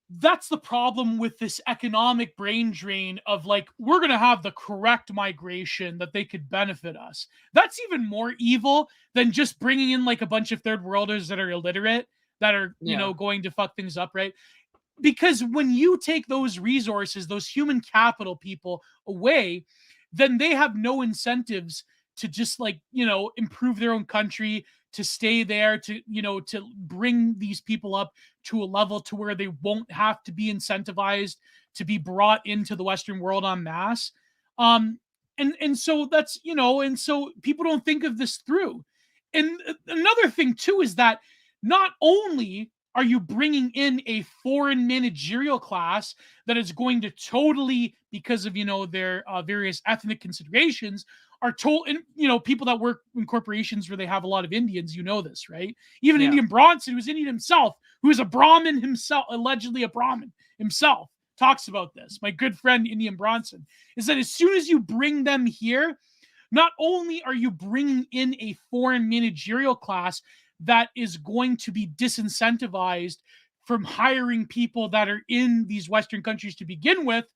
Speaker 2: that's the problem with this economic brain drain of like, we're going to have the correct migration that they could benefit us. That's even more evil than just bringing in like a bunch of third worlders that are illiterate, that are, going to fuck things up, right? because when you take those resources, those human capital people away, then they have no incentives to just like, improve their own country, to stay there, to, to bring these people up to a level to where they won't have to be incentivized to be brought into the Western world en masse. And so that's, and so people don't think of this through. And another thing too is that not only are you bringing in a foreign managerial class that is going to totally, because of, their various ethnic considerations, are told, and, people that work in corporations where they have a lot of Indians, this, right? Even Indian Bronson, who's Indian himself, who is a Brahmin himself, allegedly a Brahmin himself, talks about this. My good friend, Indian Bronson, is that as soon as you bring them here, not only are you bringing in a foreign managerial class that is going to be disincentivized from hiring people that are in these Western countries to begin with,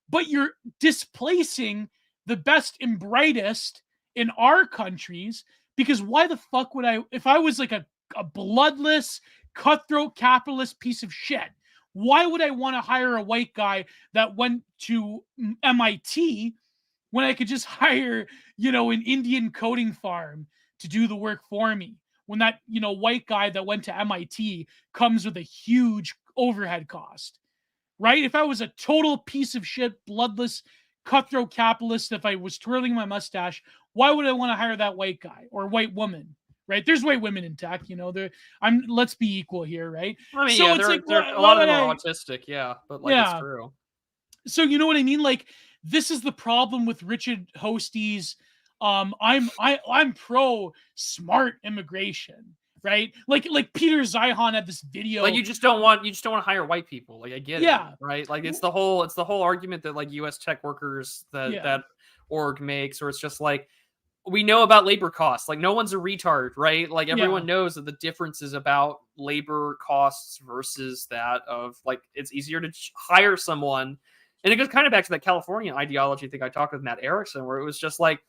Speaker 2: but you're displacing the best and brightest in our countries. Because why the fuck would I, if I was like a bloodless, cutthroat capitalist piece of shit, why would I want to hire a white guy that went to MIT when I could just hire, an Indian coding farm to do the work for me? When that, white guy that went to MIT comes with a huge overhead cost, right? If I was a total piece of shit, bloodless, cutthroat capitalist, if I was twirling my mustache, why would I want to hire that white guy or white woman, right? There's white women in tech, let's be equal here, right?
Speaker 1: I mean,
Speaker 2: so
Speaker 1: yeah,
Speaker 2: it's like,
Speaker 1: a lot of them are autistic, yeah, but like it's true.
Speaker 2: So you know what I mean? Like, this is the problem with Richard Hostie's I'm pro smart immigration, right? Like Peter Zeihan had this video.
Speaker 1: Like you just don't want to hire white people. Like I get it, right? Like it's the whole argument that like US tech workers that org makes, or it's just like, we know about labor costs. Like no one's a retard, right? Like everyone knows that the difference is about labor costs versus that of like, it's easier to hire someone. And it goes kind of back to that California ideology thing I talked with Matt Erickson, where it was just like,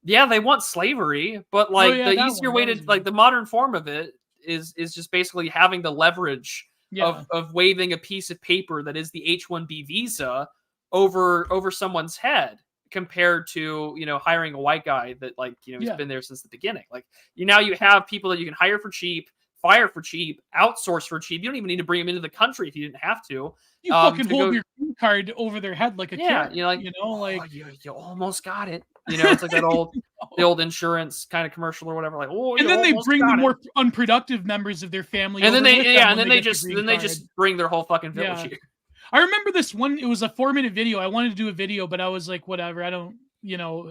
Speaker 1: yeah, they want slavery, but like the easier way to, like the modern form of it is just basically having the leverage of waving a piece of paper that is the H-1B visa over someone's head, compared to, hiring a white guy that like, he's been there since the beginning. Like now you have people that you can hire for cheap, fire for cheap, outsource for cheap. You don't even need to bring them into the country if you didn't have to.
Speaker 2: You fucking hold your green card over their head like a kid.
Speaker 1: You almost got it. It's like that the old insurance kind of commercial or whatever. Like,
Speaker 2: and then they bring the more unproductive members of their family,
Speaker 1: and then they just bring their whole fucking village here.
Speaker 2: I remember this one. It was a 4-minute video. I wanted to do a video, but I was like, whatever. I don't.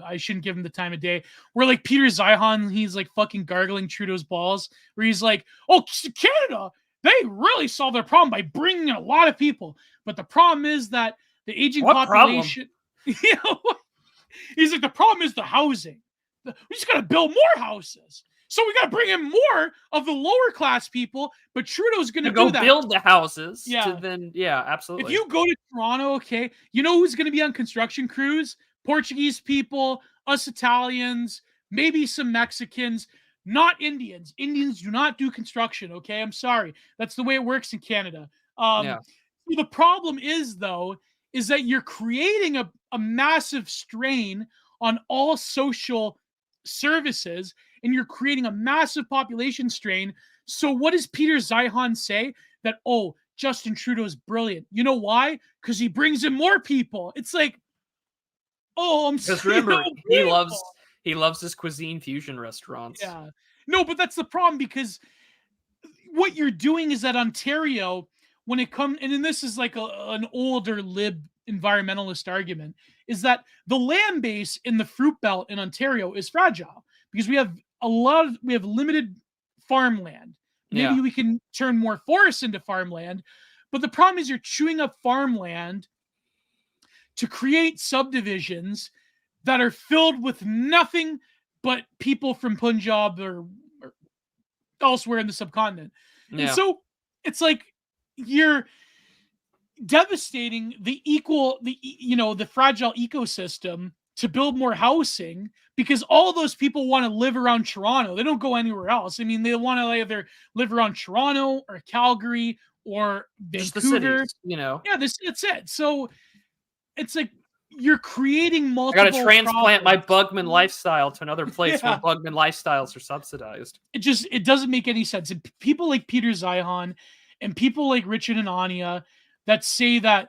Speaker 2: I shouldn't give him the time of day. Where like Peter Zeihan, he's like fucking gargling Trudeau's balls. Where he's like, "Oh, Canada, they really solved their problem by bringing in a lot of people, but the problem is that the aging population." He's like, the problem is the housing. We just got to build more houses. So we got to bring in more of the lower class people, but Trudeau's going to do that.
Speaker 1: Build the houses. Absolutely.
Speaker 2: If you go to Toronto, okay, you know who's going to be on construction crews? Portuguese people, us Italians, maybe some Mexicans, not Indians. Indians do not do construction, okay? I'm sorry. That's the way it works in Canada. The problem is, though, is that you're creating a massive strain on all social services, and you're creating a massive population strain. So what does Peter Zeihan say? That, oh, Justin Trudeau's brilliant. You know why? Because he brings in more people. It's like, oh, I'm sorry.
Speaker 1: Because remember, he loves his cuisine fusion restaurants.
Speaker 2: Yeah. No, but that's the problem, because what you're doing is that Ontario, when it comes, and this is like an older lib environmentalist argument, is that the land base in the fruit belt in Ontario is fragile because we have limited farmland. Maybe we can turn more forests into farmland, but the problem is you're chewing up farmland to create subdivisions that are filled with nothing but people from Punjab or elsewhere in the subcontinent. And so it's like you're devastating the fragile ecosystem to build more housing, because all those people want to live around Toronto. They don't go anywhere else. I mean, they want to either live around Toronto or Calgary or
Speaker 1: Just the
Speaker 2: Vancouver.
Speaker 1: cities, you know.
Speaker 2: Yeah, that's it. So it's like you're creating
Speaker 1: I gotta
Speaker 2: multiple
Speaker 1: transplant my
Speaker 2: problems.
Speaker 1: Bugman lifestyle to another place where
Speaker 2: Yeah.
Speaker 1: Bugman lifestyles are subsidized.
Speaker 2: It doesn't make any sense. And people like Peter Zihan and people like Richard and Anya that say that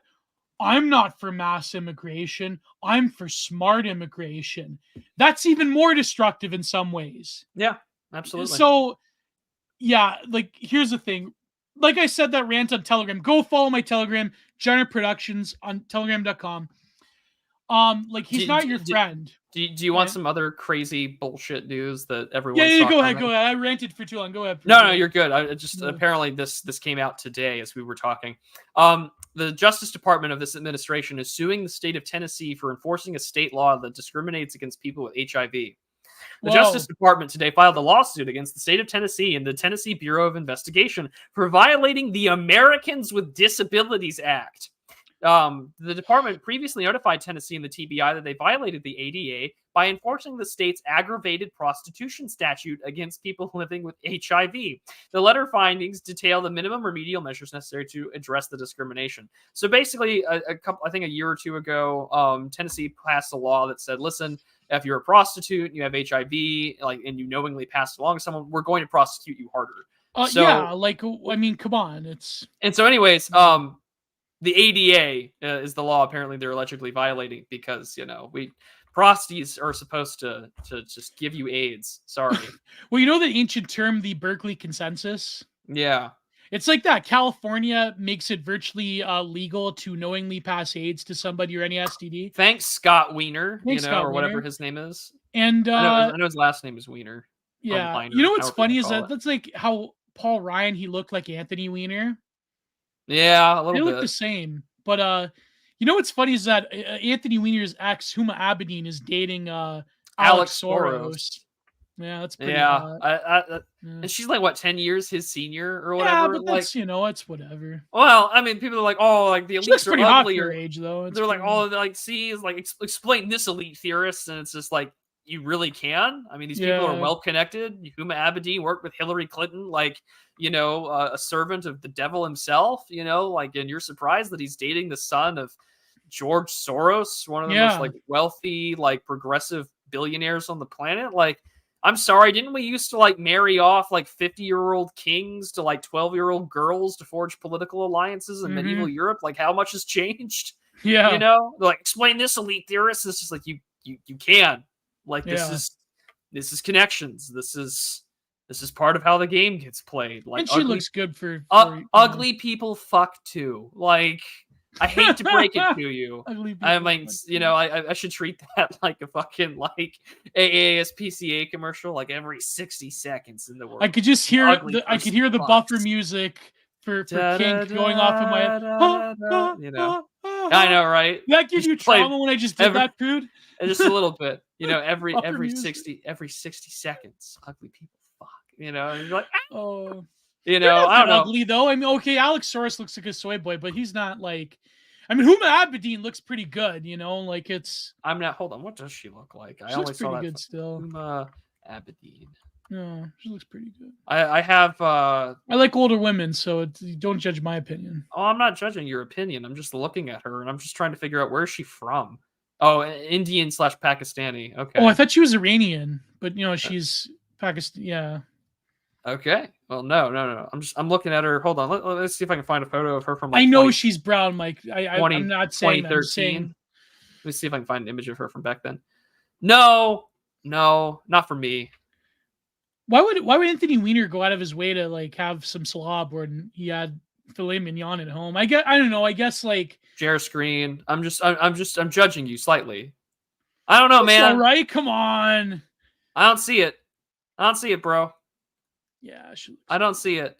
Speaker 2: I'm not for mass immigration, I'm for smart immigration. That's even more destructive in some ways.
Speaker 1: Yeah, absolutely.
Speaker 2: So yeah, like here's the thing. Like I said, that rant on Telegram. Go follow my Telegram, Giant Productions on telegram.com. Like he's not your friend.
Speaker 1: Do you want some other crazy bullshit news that everyone's
Speaker 2: Yeah,
Speaker 1: talking
Speaker 2: go ahead,
Speaker 1: about?
Speaker 2: go ahead. I ranted for too long. Go ahead.
Speaker 1: No, you're good. I just
Speaker 2: No.
Speaker 1: apparently this came out today as we were talking. The Justice Department of this administration is suing the state of Tennessee for enforcing a state law that discriminates against people with HIV. The Justice Department today filed a lawsuit against the state of Tennessee and the Tennessee Bureau of Investigation for violating the Americans with Disabilities Act. The department previously notified Tennessee and the TBI that they violated the ADA by enforcing the state's aggravated prostitution statute against people living with HIV. The letter findings detail the minimum remedial measures necessary to address the discrimination. So basically, I think a year or two ago, Tennessee passed a law that said, listen, if you're a prostitute, you have HIV, and you knowingly pass it along to someone, we're going to prosecute you harder.
Speaker 2: Yeah, like I mean, come on,
Speaker 1: anyways, the ADA is the law apparently they're allegedly violating because prosties are supposed to just give you AIDS. Sorry.
Speaker 2: Well, you know the ancient term, the Berkeley Consensus?
Speaker 1: Yeah.
Speaker 2: It's like that. California makes it virtually legal to knowingly pass AIDS to somebody or any STD.
Speaker 1: Thanks, Scott Wiener,
Speaker 2: Scott
Speaker 1: whatever
Speaker 2: Wiener.
Speaker 1: his name is.
Speaker 2: And
Speaker 1: I know his last name is Wiener.
Speaker 2: Yeah.
Speaker 1: Weiner,
Speaker 2: you know what's funny is that's like how Paul Ryan, he looked like Anthony Weiner.
Speaker 1: Yeah, a little bit.
Speaker 2: They look the same. But you know what's funny is that Anthony Weiner's ex, Huma Abedin, is dating Alex Soros. Yeah, that's pretty hot.
Speaker 1: And she's like, what, 10 years his senior or whatever?
Speaker 2: Yeah, but that's, it's whatever.
Speaker 1: Well, I mean, people are like, oh, like the elites
Speaker 2: pretty
Speaker 1: are
Speaker 2: hot
Speaker 1: ugly.
Speaker 2: For her age, though.
Speaker 1: They're like, oh, like, see, is like, explain this elite theorist. And it's just like, you really can? I mean, these people are well-connected. Huma Abedin worked with Hillary Clinton, like, a servant of the devil himself, and you're surprised that he's dating the son of George Soros, one of the most, like, wealthy, like, progressive billionaires on the planet. Like, I'm sorry, didn't we used to, like, marry off, like, 50-year-old kings to, like, 12-year-old girls to forge political alliances in medieval Europe? Like, how much has changed?
Speaker 2: Yeah.
Speaker 1: They're like, explain this, elite theorist. It's just like, you can. Like, this is connections. This is part of how the game gets played. Like,
Speaker 2: and she looks good for
Speaker 1: ugly people fuck too. Like, I hate to break it to you. I mean, I should treat that like a fucking like AASPCA commercial, like every 60 seconds in the world.
Speaker 2: I could just hear the buffer music for Kink going off in my
Speaker 1: I know, right?
Speaker 2: That gives you trauma when I just did that, dude.
Speaker 1: Just a little bit, every 60 seconds, ugly people fuck. And you're like, I don't know.
Speaker 2: Ugly though. I mean, okay, Alex Soros looks like a soy boy, but he's not like. I mean, Huma Abedin looks pretty good, like it's.
Speaker 1: I'm not. Hold on, what does she look like?
Speaker 2: She looks pretty good still.
Speaker 1: Huma Abedin.
Speaker 2: Yeah, she looks pretty good.
Speaker 1: I have.
Speaker 2: I like older women, so don't judge my opinion.
Speaker 1: Oh, I'm not judging your opinion. I'm just looking at her, and I'm just trying to figure out where is she from. Oh, Indian/Pakistani. Okay.
Speaker 2: Oh, I thought she was Iranian, but she's Pakistan. Yeah.
Speaker 1: Okay. Well, no. I'm looking at her. Hold on. Let's see if I can find a photo of her from.
Speaker 2: Like, I know she's brown, Mike. I'm not saying
Speaker 1: 2013. Let me see if I can find an image of her from back then. No, not for me.
Speaker 2: Why would Anthony Weiner go out of his way to like have some slob when he had filet mignon at home? I don't know. I guess like
Speaker 1: share screen. I'm judging you slightly. I don't know, man.
Speaker 2: All right, come on.
Speaker 1: I don't see it, bro.
Speaker 2: Yeah,
Speaker 1: I don't see it.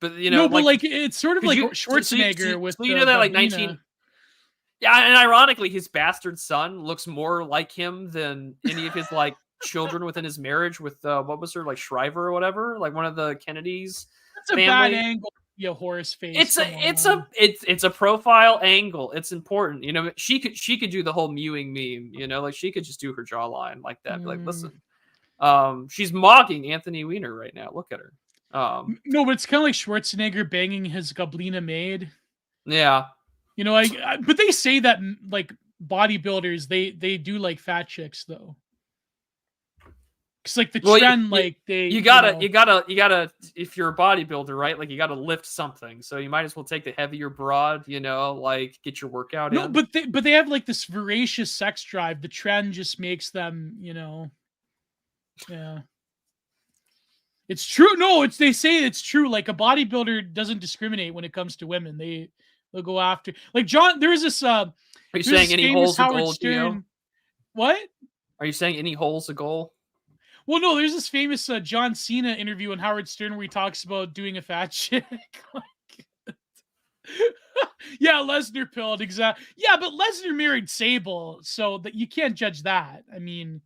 Speaker 1: But
Speaker 2: but it's sort of like Schwarzenegger with.
Speaker 1: So that like 19. Yeah, and ironically, his bastard son looks more like him than any of his like children within his marriage with what was her like Shriver or whatever, like one of the Kennedys.
Speaker 2: That's a bad angle. Horse face.
Speaker 1: It's a profile angle. It's important. She could do the whole mewing meme. Like she could just do her jawline like that. Like, listen, she's mocking Anthony Weiner right now. Look at her.
Speaker 2: No, but it's kind of like Schwarzenegger banging his Goblina maid.
Speaker 1: Yeah.
Speaker 2: You know, like, but they say that like bodybuilders, they do like fat chicks though. It's like the
Speaker 1: Well,
Speaker 2: trend, like
Speaker 1: you gotta, if you're a bodybuilder, right? Like you gotta lift something, so you might as well take the heavier broad, like get your workout
Speaker 2: no,
Speaker 1: in.
Speaker 2: but they have like this voracious sex drive. The trend just makes them, yeah. It's true. No, they say it's true. Like a bodybuilder doesn't discriminate when it comes to women. They'll go after like John. There was this
Speaker 1: Are you
Speaker 2: there's
Speaker 1: saying
Speaker 2: this
Speaker 1: any
Speaker 2: famous
Speaker 1: holes a
Speaker 2: Howard
Speaker 1: goal, Gio?
Speaker 2: Stern. What?
Speaker 1: Are you saying any holes a goal?
Speaker 2: Well, no, there's this famous John Cena interview on Howard Stern where he talks about doing a fat chick. Yeah, Lesnar pilled, exactly. Yeah, but Lesnar married Sable, so that you can't judge that. I mean,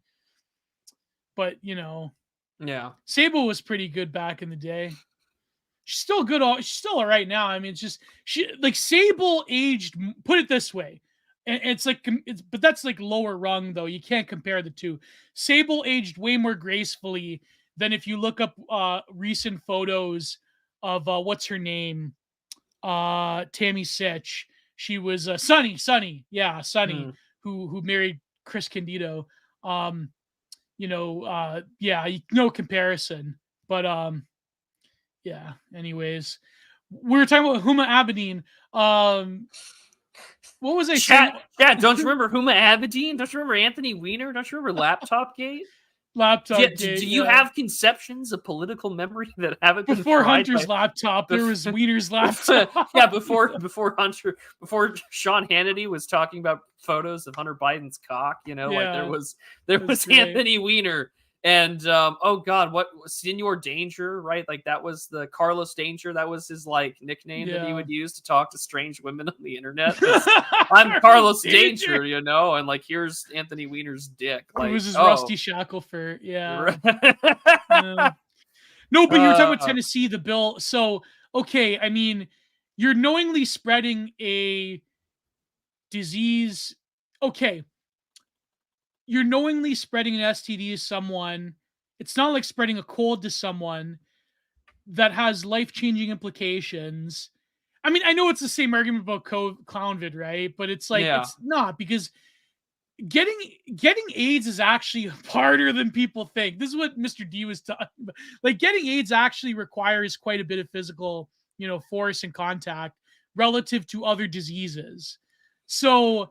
Speaker 2: but
Speaker 1: Yeah.
Speaker 2: Sable was pretty good back in the day. She's still good. She's still all right now. I mean, it's just Sable aged. Put it this way, and but that's like lower rung though. You can't compare the two. Sable aged way more gracefully than if you look up recent photos of what's her name, Tammy Sitch. She was Sunny, yeah, Sunny, who married Chris Candido. Yeah, no comparison, but yeah. Anyways, we were talking about Huma Abedin. What was I saying?
Speaker 1: Chat, don't you remember Huma Abedin? Don't you remember Anthony Weiner? Don't you remember Laptop Gate?
Speaker 2: Laptop
Speaker 1: Do
Speaker 2: Gate.
Speaker 1: you have conceptions of political memory that haven't been
Speaker 2: before
Speaker 1: fried
Speaker 2: Hunter's
Speaker 1: by...
Speaker 2: laptop? There was Weiner's laptop.
Speaker 1: Yeah, before Sean Hannity was talking about photos of Hunter Biden's cock. Like there was Anthony Weiner. And oh god, what Senor Danger, right? Like that was the Carlos Danger. That was his like nickname that he would use to talk to strange women on the internet. I'm Carlos Danger, and like here's Anthony Weiner's dick. Like
Speaker 2: it was his Rusty Shackelford. Yeah. No, but you were talking about Tennessee, the bill. So okay, I mean, you're knowingly spreading a disease. Okay. You're knowingly spreading an STD to someone. It's not like spreading a cold to someone that has life-changing implications. I mean, I know it's the same argument about clownvid, right? But it's like, It's not, because getting AIDS is actually harder than people think. This is what Mr. D was talking about. Like getting AIDS actually requires quite a bit of physical, force and contact relative to other diseases. So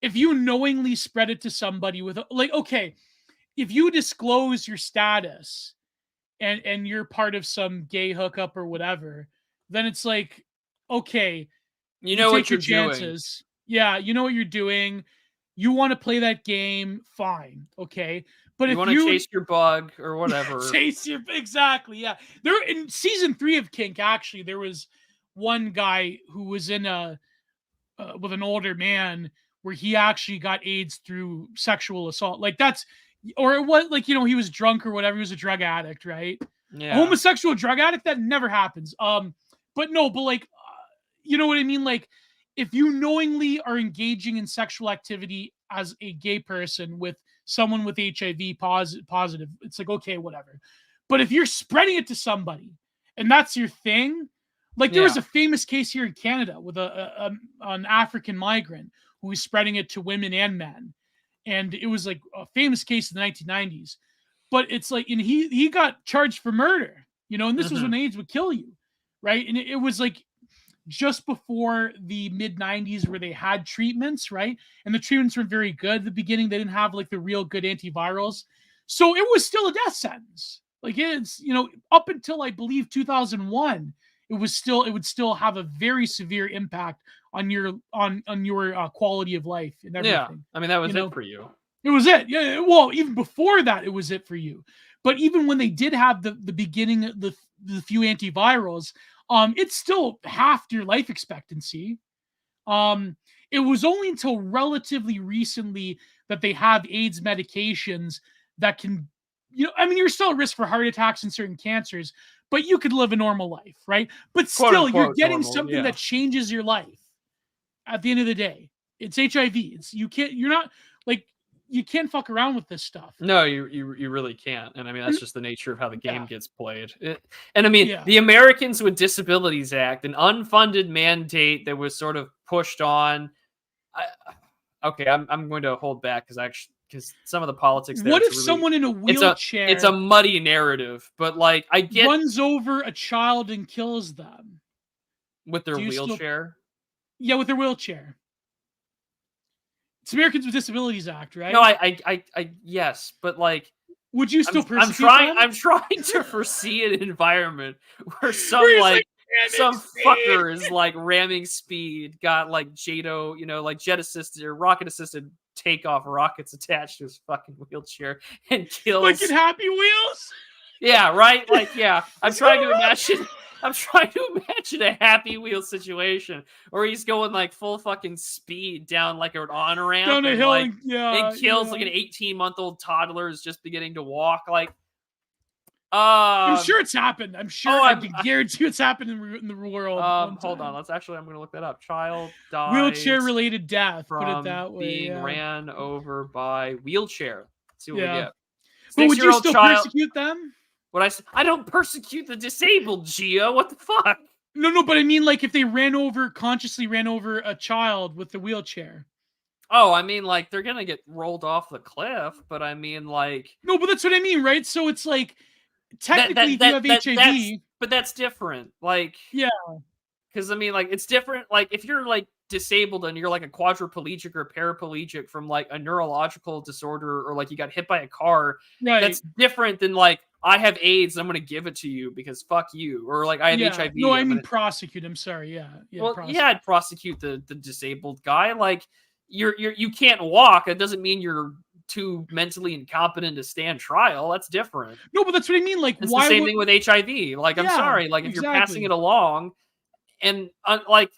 Speaker 2: if you knowingly spread it to somebody with okay, if you disclose your status and you're part of some gay hookup or whatever, then it's like, okay,
Speaker 1: you know what you're
Speaker 2: chances. Doing. Yeah, you know what you're doing. You want to play that game, fine, okay. But
Speaker 1: you
Speaker 2: if
Speaker 1: want to chase your bug or whatever,
Speaker 2: exactly, yeah. There in season 3 of Kink, actually, there was one guy who was in with an older man, where he actually got AIDS through sexual assault. Like that's, or it was like, he was drunk or whatever. He was a drug addict, right? Yeah. A homosexual drug addict, that never happens. But like, you know what I mean? Like if you knowingly are engaging in sexual activity as a gay person with someone with HIV positive, it's like, okay, whatever. But if you're spreading it to somebody and that's your thing, like there was a famous case here in Canada with an African migrant who was spreading it to women and men. And it was like a famous case in the 1990s. But it's like, and he got charged for murder, and this was when AIDS would kill you, right? And it was like just before the mid-90s where they had treatments, right? And the treatments were very good at the beginning. They didn't have like the real good antivirals. So it was still a death sentence. Like it's, up until I believe 2001, it would still have a very severe impact on your quality of life and everything.
Speaker 1: Yeah, I mean that was it for you.
Speaker 2: It was it. Yeah. Well, even before that, it was it for you. But even when they did have the beginning, the few antivirals, it's still half your life expectancy. It was only until relatively recently that they have AIDS medications that can, I mean, you're still at risk for heart attacks and certain cancers, but you could live a normal life, right? But still, you're getting something that changes your life. At the end of the day, it's HIV. You're not like, you can't fuck around with this stuff.
Speaker 1: No, you really can't. And I mean, that's just the nature of how the game
Speaker 2: Yeah.
Speaker 1: gets played. And I mean,
Speaker 2: Yeah.
Speaker 1: the Americans with Disabilities Act, an unfunded mandate that was sort of pushed on. Okay, I'm going to hold back because some of the politics there.
Speaker 2: What if
Speaker 1: Really,
Speaker 2: someone in a wheelchair
Speaker 1: it's a muddy narrative, but like I get
Speaker 2: runs over a child and kills them
Speaker 1: with their
Speaker 2: do you still-
Speaker 1: wheelchair.
Speaker 2: Yeah, with their wheelchair. It's Americans with Disabilities Act, right?
Speaker 1: No, I yes, but like
Speaker 2: would you still persecute them?
Speaker 1: I'm trying to foresee an environment where some
Speaker 2: Where he's
Speaker 1: like
Speaker 2: "Ramming
Speaker 1: some
Speaker 2: speed!"
Speaker 1: fucker is like ramming speed, got like JATO, like jet assisted or rocket assisted takeoff rockets attached to his fucking wheelchair and kills.
Speaker 2: Like in Happy Wheels.
Speaker 1: Yeah, right. Like yeah, I'm trying to imagine a Happy Wheel situation where he's going like full fucking speed down like an on ramp
Speaker 2: Down a
Speaker 1: and
Speaker 2: hill
Speaker 1: like
Speaker 2: and
Speaker 1: and kills
Speaker 2: yeah.
Speaker 1: like an 18-month-old toddler who's just beginning to walk. Like,
Speaker 2: I'm sure it's happened. I'm sure. I can guarantee it's happened in the world.
Speaker 1: Hold on. I'm going to look that up. Child dies
Speaker 2: Wheelchair-related death. Put it
Speaker 1: from
Speaker 2: that way.
Speaker 1: being
Speaker 2: Yeah.
Speaker 1: ran over by wheelchair. Let's see what we
Speaker 2: Yeah.
Speaker 1: get.
Speaker 2: But would you
Speaker 1: 6-year-old
Speaker 2: still
Speaker 1: child.
Speaker 2: persecute them?
Speaker 1: I don't persecute the disabled, Gio. What the fuck?
Speaker 2: No, but I mean, like, if they consciously ran over a child with the wheelchair.
Speaker 1: Oh, I mean, like, they're gonna get rolled off the cliff, but I mean, like...
Speaker 2: No, but that's what I mean, right? So it's like, technically, if you have HIV...
Speaker 1: But that's different. Like...
Speaker 2: Yeah.
Speaker 1: Because, I mean, like, it's different. Like, if you're, like, disabled and you're, like, a quadriplegic or paraplegic from, like, a neurological disorder or, like, you got hit by a car,
Speaker 2: right.
Speaker 1: That's different than, like, I have AIDS, I'm going to give it to you because fuck you. Or, like, I have HIV.
Speaker 2: No, I mean prosecute. I'm sorry. Yeah.
Speaker 1: Well, prosecute. I'd prosecute the disabled guy. Like, you can't walk. It doesn't mean you're too mentally incompetent to stand trial. That's different.
Speaker 2: No, but that's what I mean. Like,
Speaker 1: it's the same thing with HIV. Like, I'm sorry. Like, if you're passing it along and, like,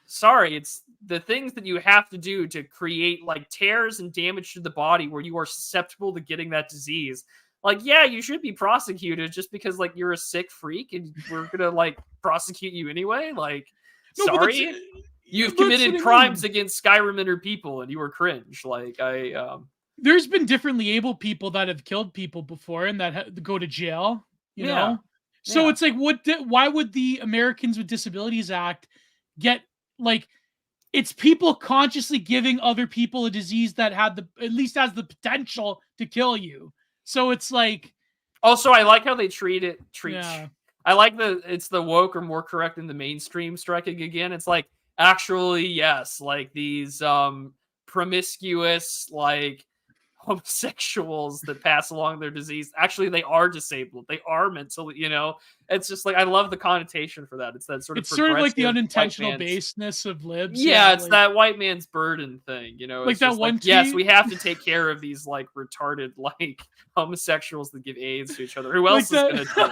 Speaker 1: sorry, it's the things that you have to do to create, like, tears and damage to the body where you are susceptible to getting that disease. Like, yeah, you should be prosecuted just because, like, you're a sick freak and we're gonna, like, prosecute you anyway. Like, no, sorry, you've committed crimes against Skyrim people and you were cringe. Like,
Speaker 2: there's been differently able people that have killed people before and that go to jail. You know, so it's like, why would the Americans with Disabilities Act get like? It's people consciously giving other people a disease that at least has the potential to kill you. So it's like,
Speaker 1: also, I like how they treat it. I like it's the woke or more correct in the mainstream striking again. It's like, actually, yes, like these promiscuous, like homosexuals that pass along their disease. Actually, they are disabled. They are mentally, it's just like, I love the connotation for that. It's that sort of,
Speaker 2: it's sort of like the unintentional baseness of libs.
Speaker 1: Yeah, it's like, that white man's burden thing,
Speaker 2: like that one tweet?
Speaker 1: Yes, we have to take care of these like retarded, like homosexuals that give AIDS to each other. Who else is going to do it?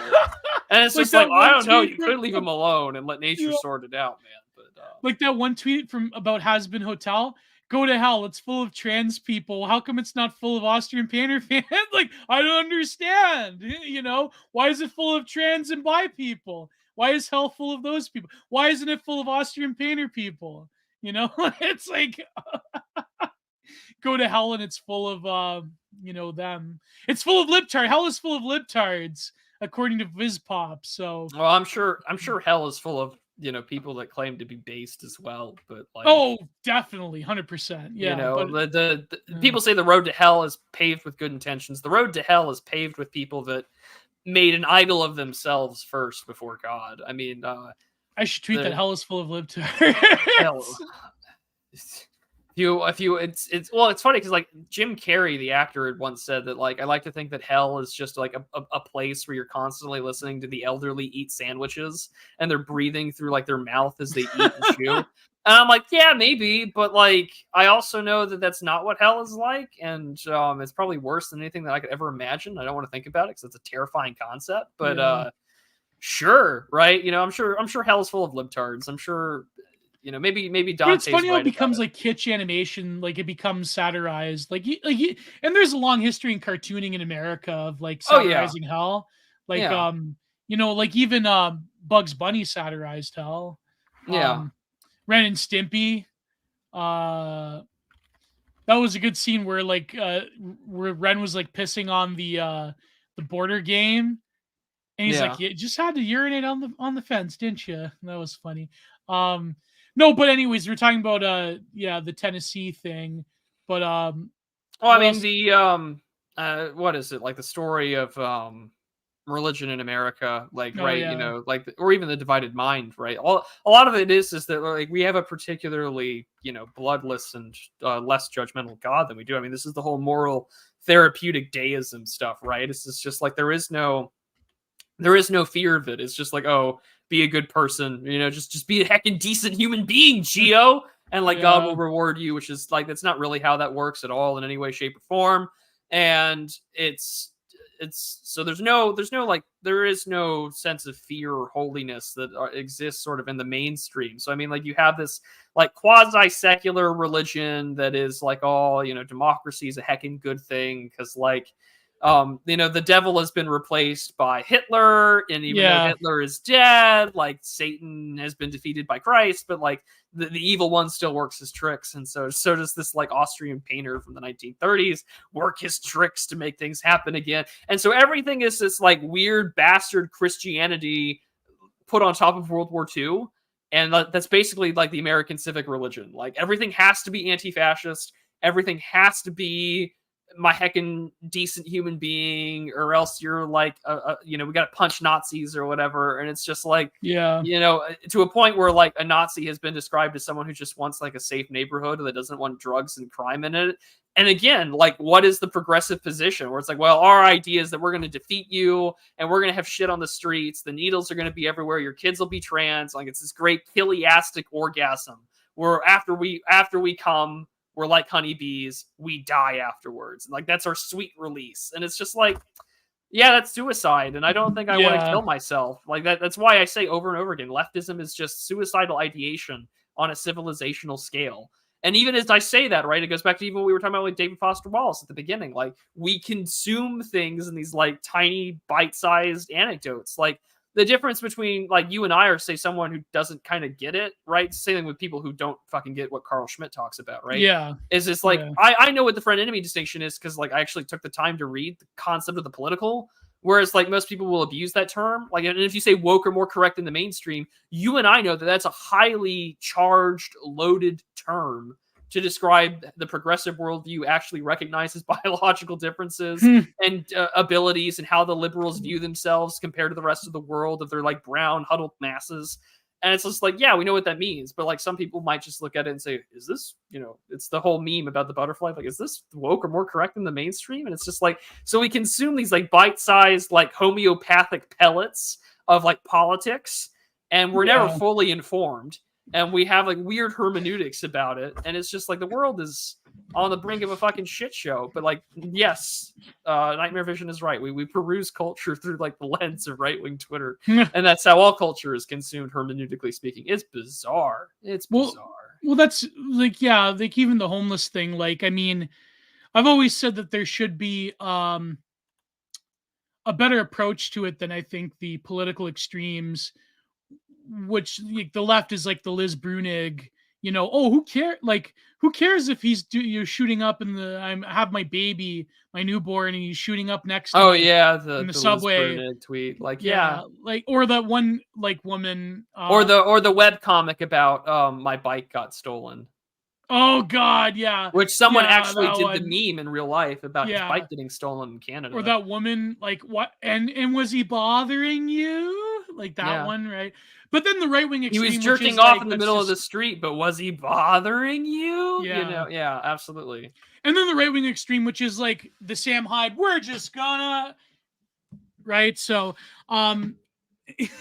Speaker 1: And it's just like, I don't know, you could leave them alone and let nature sort it out, man. But
Speaker 2: like that one tweet about Has Been Hotel. Go to hell. It's full of trans people. How come it's not full of Austrian Painter fans? Like, I don't understand. Why is it full of trans and bi people? Why is hell full of those people? Why isn't it full of Austrian Painter people? It's like, go to hell and it's full of, them. It's full of libtard. Hell is full of libtards, according to VizPop. So,
Speaker 1: well, I'm sure hell is full of people that claim to be based as well, but like,
Speaker 2: oh, definitely 100%. Yeah,
Speaker 1: the people say the road to hell is paved with good intentions. The road to hell is paved with people that made an idol of themselves first before God. I mean,
Speaker 2: I should tweet that hell is full of libtards.
Speaker 1: It's funny because like Jim Carrey, the actor, had once said that, like, I like to think that hell is just like a place where you're constantly listening to the elderly eat sandwiches and they're breathing through like their mouth as they eat and chew. And I'm like, yeah, maybe, but like I also know that that's not what hell is like, and it's probably worse than anything that I could ever imagine. I don't want to think about it because it's a terrifying concept, but sure, right? I'm sure hell is full of libtards. I'm sure. Maybe Dante's.
Speaker 2: But it's funny how it becomes like kitsch animation, like it becomes satirized, and there's a long history in cartooning in America of like satirizing hell, like like even Bugs Bunny satirized hell,
Speaker 1: Ren
Speaker 2: and Stimpy, that that was a good scene where like where Ren was like pissing on the border game, and he's
Speaker 1: Yeah.
Speaker 2: like, "You just had to urinate on the fence, didn't you?" That was funny. No, but anyways, we're talking about yeah, the Tennessee thing. But
Speaker 1: Well, I
Speaker 2: what
Speaker 1: mean
Speaker 2: else?
Speaker 1: the what is it like the story of religion in America, like
Speaker 2: Oh
Speaker 1: right, you
Speaker 2: yeah.
Speaker 1: know, like or even the divided mind, right? All a lot of it is that like we have a particularly bloodless and less judgmental God than we do. I mean, this is the whole moral therapeutic deism stuff, right? It's just like there is no fear of it. It's just like, oh, be a good person, just be a heckin' decent human being, Gio, and like God
Speaker 2: Yeah.
Speaker 1: will reward you, which is like that's not really how that works at all in any way, shape, or form. And it's so there is no sense of fear or holiness that exists sort of in the mainstream. So I mean, like you have this like quasi secular religion that is like all democracy is a heckin' good thing because like the devil has been replaced by Hitler, and even though
Speaker 2: Yeah.
Speaker 1: Hitler is dead, like Satan has been defeated by Christ, but like the evil one still works his tricks, and so does this like Austrian painter from the 1930s work his tricks to make things happen again. And so everything is this like weird bastard Christianity put on top of World War II. And that's basically like the American civic religion. Like everything has to be anti-fascist. Everything has to be my heckin' decent human being, or else you're like, we got to punch Nazis or whatever. And it's just like,
Speaker 2: Yeah.
Speaker 1: to a point where like a Nazi has been described as someone who just wants like a safe neighborhood that doesn't want drugs and crime in it. And again, like, what is the progressive position where it's like, well, our idea is that we're going to defeat you and we're going to have shit on the streets. The needles are going to be everywhere. Your kids will be trans. Like, it's this great kiliastic orgasm where after we come, we're like honeybees. We die afterwards. And like, that's our sweet release. And it's just like, yeah, that's suicide. And I don't think I want to
Speaker 2: Yeah.
Speaker 1: kill myself. Like that's why I say over and over again, leftism is just suicidal ideation on a civilizational scale. And even as I say that, right, it goes back to even what we were talking about like David Foster Wallace at the beginning. Like we consume things in these like tiny bite-sized anecdotes. Like the difference between like you and I, or say someone who doesn't kind of get it, right? Same thing with people who don't fucking get what Carl Schmitt talks about, right?
Speaker 2: Yeah.
Speaker 1: Is this like
Speaker 2: Yeah.
Speaker 1: I know what the friend enemy distinction is because like I actually took the time to read the concept of the political. Whereas like most people will abuse that term. Like, and if you say woke or more correct in the mainstream, you and I know that that's a highly charged, loaded term to describe the progressive worldview actually recognizes biological differences and abilities and how the liberals view themselves compared to the rest of the world of their like brown huddled masses. And it's just like, yeah, we know what that means. But like some people might just look at it and say, is this, it's the whole meme about the butterfly. Like, is this woke or more correct than the mainstream? And it's just like, so we consume these like bite-sized, like homeopathic pellets of like politics, and we're never
Speaker 2: Yeah.
Speaker 1: fully informed. And we have like weird hermeneutics about it. And it's just like the world is on the brink of a fucking shit show. But like, yes, Nightmare Vision is right. We peruse culture through like the lens of right-wing Twitter. And that's how all culture is consumed, hermeneutically speaking. It's bizarre. It's
Speaker 2: Well,
Speaker 1: bizarre.
Speaker 2: well, that's like, yeah, like even the homeless thing. Like, I mean, I've always said that there should be a better approach to it than I think the political extremes, which like the left is like the Liz Brunig, oh, who cares if you're shooting up in the I have my baby, my newborn, and he's shooting up next to
Speaker 1: Oh
Speaker 2: me
Speaker 1: yeah,
Speaker 2: in the
Speaker 1: the Liz
Speaker 2: subway.
Speaker 1: Brunig tweet. Like, yeah.
Speaker 2: Yeah, like, or that one like woman
Speaker 1: Or the web comic about my bike got stolen.
Speaker 2: oh god, yeah.
Speaker 1: Which someone
Speaker 2: Yeah,
Speaker 1: actually
Speaker 2: that
Speaker 1: did the
Speaker 2: one.
Speaker 1: meme in real life about his
Speaker 2: Yeah.
Speaker 1: bike getting stolen in
Speaker 2: Or
Speaker 1: Canada.
Speaker 2: that woman, like, what, and was he bothering you? Like that
Speaker 1: Yeah.
Speaker 2: one, right? But then the right wing
Speaker 1: He was
Speaker 2: extreme, which
Speaker 1: jerking
Speaker 2: is
Speaker 1: off
Speaker 2: like,
Speaker 1: in the
Speaker 2: that's
Speaker 1: middle of the
Speaker 2: just,
Speaker 1: street, but was he bothering you?
Speaker 2: yeah.
Speaker 1: Yeah, absolutely.
Speaker 2: And then the right wing extreme, which is like the Sam Hyde, we're just gonna, right? So,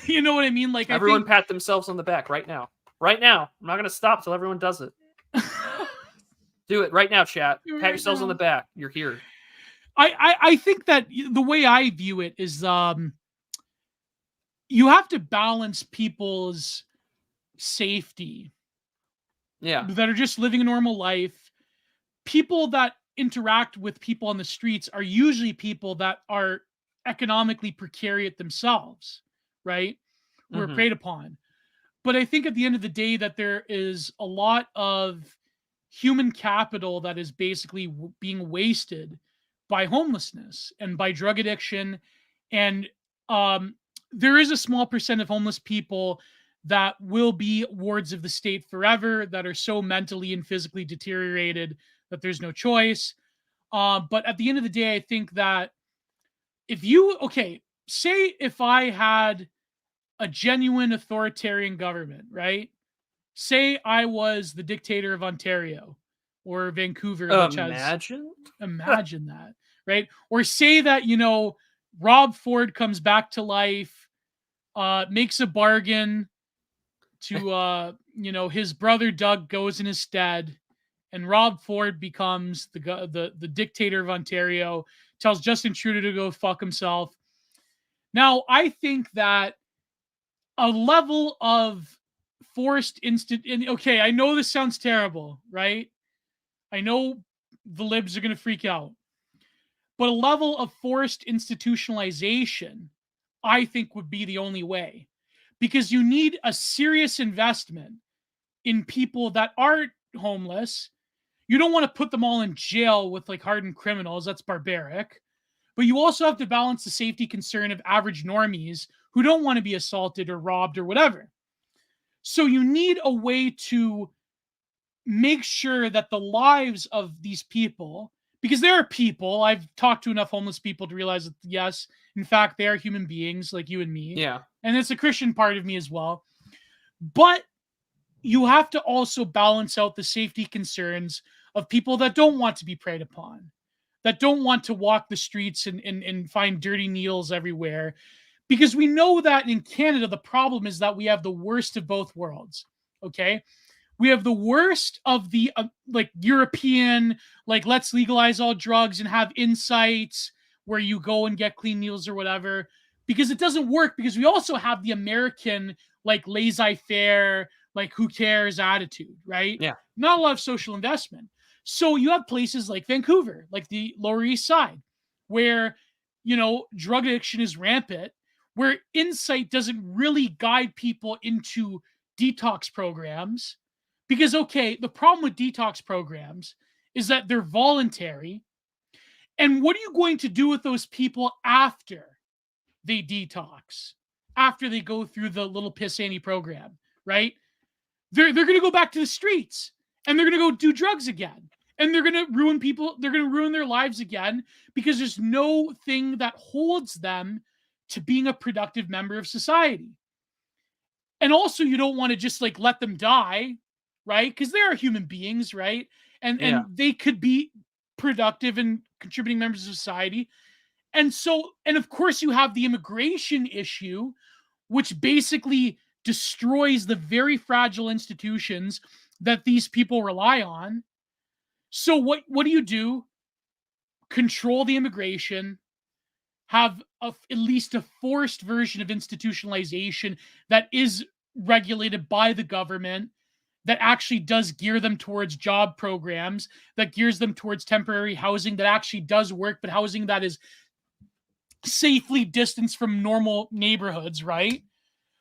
Speaker 2: you know what I mean? Like, I
Speaker 1: Everyone
Speaker 2: think,
Speaker 1: pat themselves on the back right now. Right now. I'm not going to stop till everyone does it. Do it right now, chat. Pat
Speaker 2: right
Speaker 1: yourselves on the
Speaker 2: now.
Speaker 1: back. You're here.
Speaker 2: I think that the way I view it is, you have to balance people's safety
Speaker 1: Yeah.
Speaker 2: that are just living a normal life. People that interact with people on the streets are usually people that are economically precarious themselves, right? Who are
Speaker 1: Mm-hmm.
Speaker 2: preyed upon. But I think at the end of the day that there is a lot of human capital that is basically being wasted by homelessness and by drug addiction. And there is a small percent of homeless people that will be wards of the state forever, that are so mentally and physically deteriorated that there's no choice. But at the end of the day, I think that say if I had a genuine authoritarian government, right? Say I was the dictator of Ontario or Vancouver, which has, imagine that, right? Or say that, Rob Ford comes back to life, makes a bargain to, his brother Doug goes in his stead, and Rob Ford becomes the dictator of Ontario, tells Justin Trudeau to go fuck himself. Now, I think that a level of forced okay, I know this sounds terrible, right? I know the libs are going to freak out. But a level of forced institutionalization, I think, would be the only way. Because you need a serious investment in people that aren't homeless. You don't want to put them all in jail with like hardened criminals. That's barbaric. But you also have to balance the safety concern of average normies who don't want to be assaulted or robbed or whatever. So you need a way to make sure that the lives of these people, because there are people, I've talked to enough homeless people to realize that, yes, in fact, they are human beings like you and me.
Speaker 1: Yeah.
Speaker 2: And it's a Christian part of me as well. But you have to also balance out the safety concerns of people that don't want to be preyed upon, that don't want to walk the streets and find dirty needles everywhere. Because we know that in Canada, the problem is that we have the worst of both worlds. Okay. We have the worst of the like European, like let's legalize all drugs and have insights where you go and get clean meals or whatever, because it doesn't work, because we also have the American like laissez-faire, like who cares attitude, right?
Speaker 1: Yeah.
Speaker 2: Not a lot of social investment. So you have places like Vancouver, like the Lower East Side, where, drug addiction is rampant, where insight doesn't really guide people into detox programs. Because, okay, the problem with detox programs is that they're voluntary. And what are you going to do with those people after they detox? After they go through the little piss Annie program, right? They're going to go back to the streets, and they're going to go do drugs again. And they're going to ruin people. They're going to ruin their lives again, because there's no thing that holds them to being a productive member of society. And also, you don't want to just like let them die, right? Because they are human beings, right? And they could be productive and contributing members of society. And so, and of course, you have the immigration issue, which basically destroys the very fragile institutions that these people rely on. So what do you do? Control the immigration, have at least a forced version of institutionalization that is regulated by the government, that actually does gear them towards job programs, that gears them towards temporary housing that actually does work, but housing that is safely distanced from normal neighborhoods, right?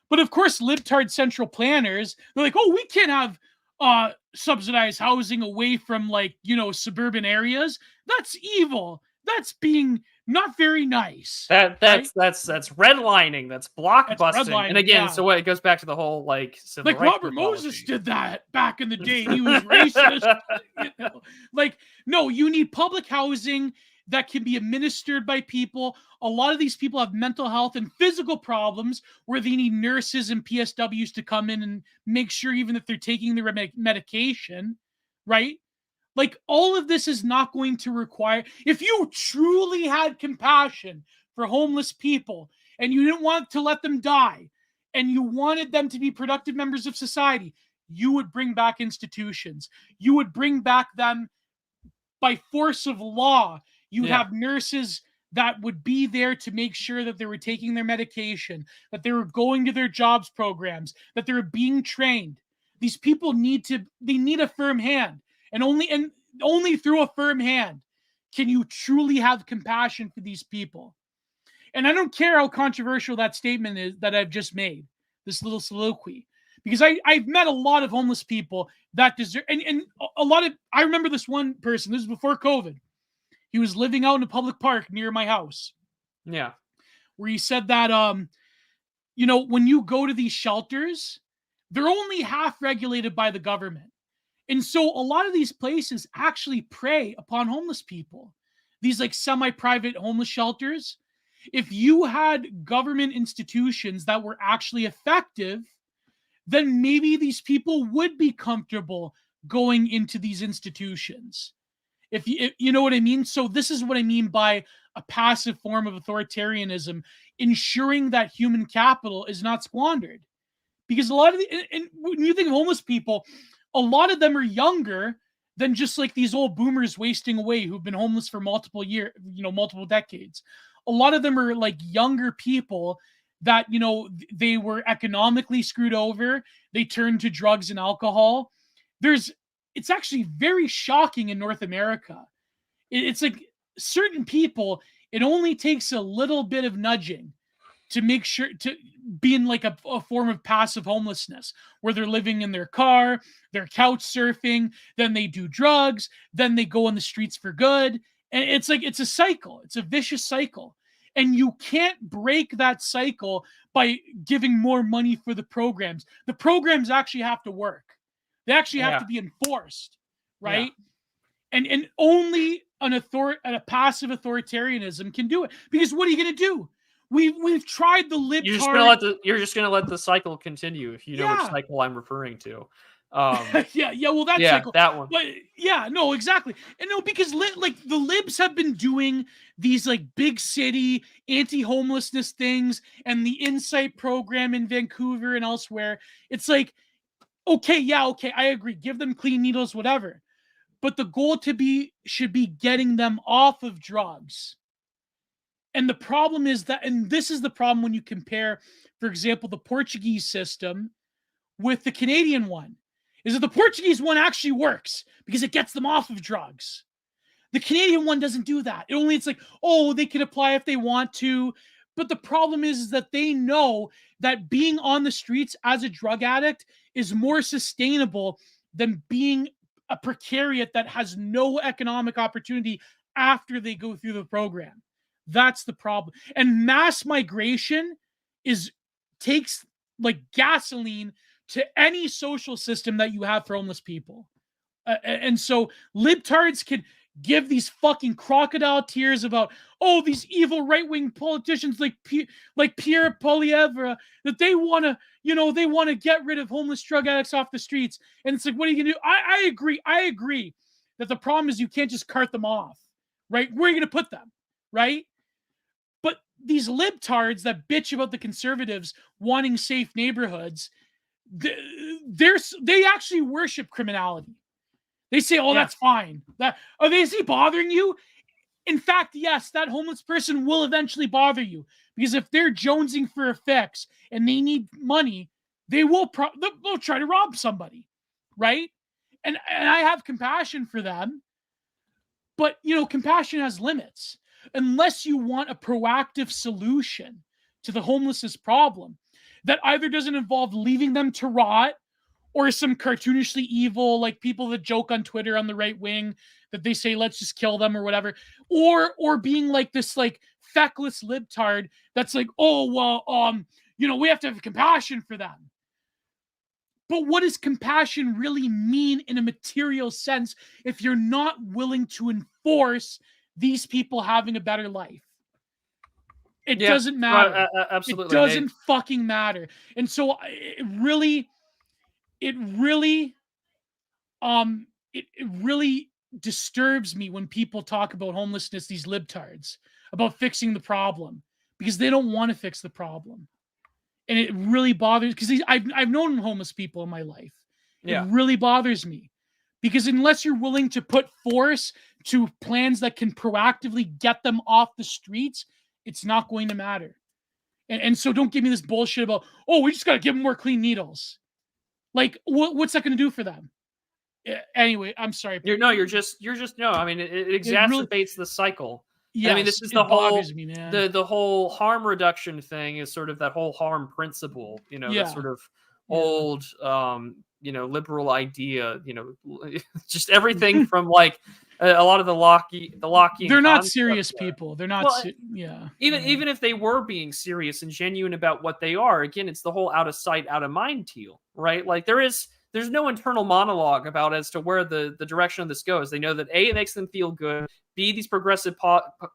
Speaker 2: But of course, libtard central planners, they're like, oh, we can't have subsidized housing away from suburban areas. That's evil. That's being not very nice.
Speaker 1: That's redlining. That's blockbusting. And again, so what? It goes back to the whole civil rights
Speaker 2: Robert Moses did that back in the day. He was racist. No, you need public housing that can be administered by people. A lot of these people have mental health and physical problems where they need nurses and PSWs to come in and make sure, even if they're taking their medication, right? All of this is not going to require, if you truly had compassion for homeless people and you didn't want to let them die and you wanted them to be productive members of society, you would bring back institutions. You would bring back them by force of law. You'd have nurses that would be there to make sure that they were taking their medication, that they were going to their jobs programs, that they were being trained. These people need a firm hand. And only through a firm hand can you truly have compassion for these people. And I don't care how controversial that statement is that I've just made, this little soliloquy, because I've met a lot of homeless people that deserve, and a lot of, I remember this one person, this is before COVID. He was living out in a public park near my house.
Speaker 1: Yeah.
Speaker 2: Where he said that, when you go to these shelters, they're only half regulated by the government. And so a lot of these places actually prey upon homeless people. These like semi-private homeless shelters. If you had government institutions that were actually effective, then maybe these people would be comfortable going into these institutions. If you know what I mean? So this is what I mean by a passive form of authoritarianism, ensuring that human capital is not squandered. Because a lot of and when you think of homeless people, a lot of them are younger than just like these old boomers wasting away who've been homeless for multiple years, multiple decades. A lot of them are like younger people that, they were economically screwed over. They turned to drugs and alcohol. It's actually very shocking in North America. It's like certain people, it only takes a little bit of nudging to make sure to be in like a form of passive homelessness where they're living in their car, they're couch surfing, then they do drugs, then they go on the streets for good. And it's like, it's a cycle. It's a vicious cycle. And you can't break that cycle by giving more money for the programs. The programs actually have to work. They actually have to be enforced, right? Yeah. And only a passive authoritarianism can do it. Because what are you going to do? We've tried the libtard.
Speaker 1: You're just gonna let the cycle continue. If you know which cycle I'm referring to.
Speaker 2: Well, that cycle,
Speaker 1: that one.
Speaker 2: But no, exactly. And no, because like the libs have been doing these like big city anti-homelessness things and the Insight program in Vancouver and elsewhere. It's like, okay, I agree. Give them clean needles, whatever. But the goal should be getting them off of drugs. And the problem is that, and this is the problem when you compare, for example, the Portuguese system with the Canadian one, is that the Portuguese one actually works because it gets them off of drugs. The Canadian one doesn't do that. It's like, they can apply if they want to. But the problem is that they know that being on the streets as a drug addict is more sustainable than being a precariat that has no economic opportunity after they go through the program. That's the problem. And mass migration takes like gasoline to any social system that you have for homeless people. And so libtards can give these fucking crocodile tears about, these evil right-wing politicians like Pierre Poilievre, that they want to get rid of homeless drug addicts off the streets. And it's like, what are you going to do? I agree that the problem is you can't just cart them off, right? Where are you going to put them, right? But these libtards that bitch about the conservatives wanting safe neighborhoods, they actually worship criminality. They say, that's fine. Is he bothering you? In fact, yes, that homeless person will eventually bother you, because if they're jonesing for a fix and they need money, they'll try to rob somebody, right? And I have compassion for them, but compassion has limits. Unless you want a proactive solution to the homelessness problem that either doesn't involve leaving them to rot, or some cartoonishly evil, like people that joke on Twitter on the right wing that they say, let's just kill them or whatever, or being like this like feckless libtard that's like, we have to have compassion for them. But what does compassion really mean in a material sense if you're not willing to enforce these people having a better life? It doesn't matter.
Speaker 1: Absolutely.
Speaker 2: It doesn't fucking matter. And so it really disturbs me when people talk about homelessness, these libtards, about fixing the problem, because they don't want to fix the problem. And it really bothers, because I've known homeless people in my life. It really bothers me, because unless you're willing to put force to plans that can proactively get them off the streets, it's not going to matter. And so don't give me this bullshit about, we just got to give them more clean needles. Like, what's that going to do for them? Anyway, I'm sorry.
Speaker 1: You're just no. I mean, it exacerbates the cycle.
Speaker 2: Yeah,
Speaker 1: I mean, this is the whole
Speaker 2: me,
Speaker 1: the whole harm reduction thing is sort of that whole harm principle. That sort of old, liberal idea, just everything from like a lot of the Lockean
Speaker 2: They're not
Speaker 1: concepts
Speaker 2: serious
Speaker 1: are.
Speaker 2: people. They're not.
Speaker 1: Well,
Speaker 2: Yeah.
Speaker 1: even if they were being serious and genuine about what they are, again, it's the whole out of sight, out of mind deal, right? Like there's no internal monologue about as to where the direction of this goes. They know that A, it makes them feel good. B, these progressive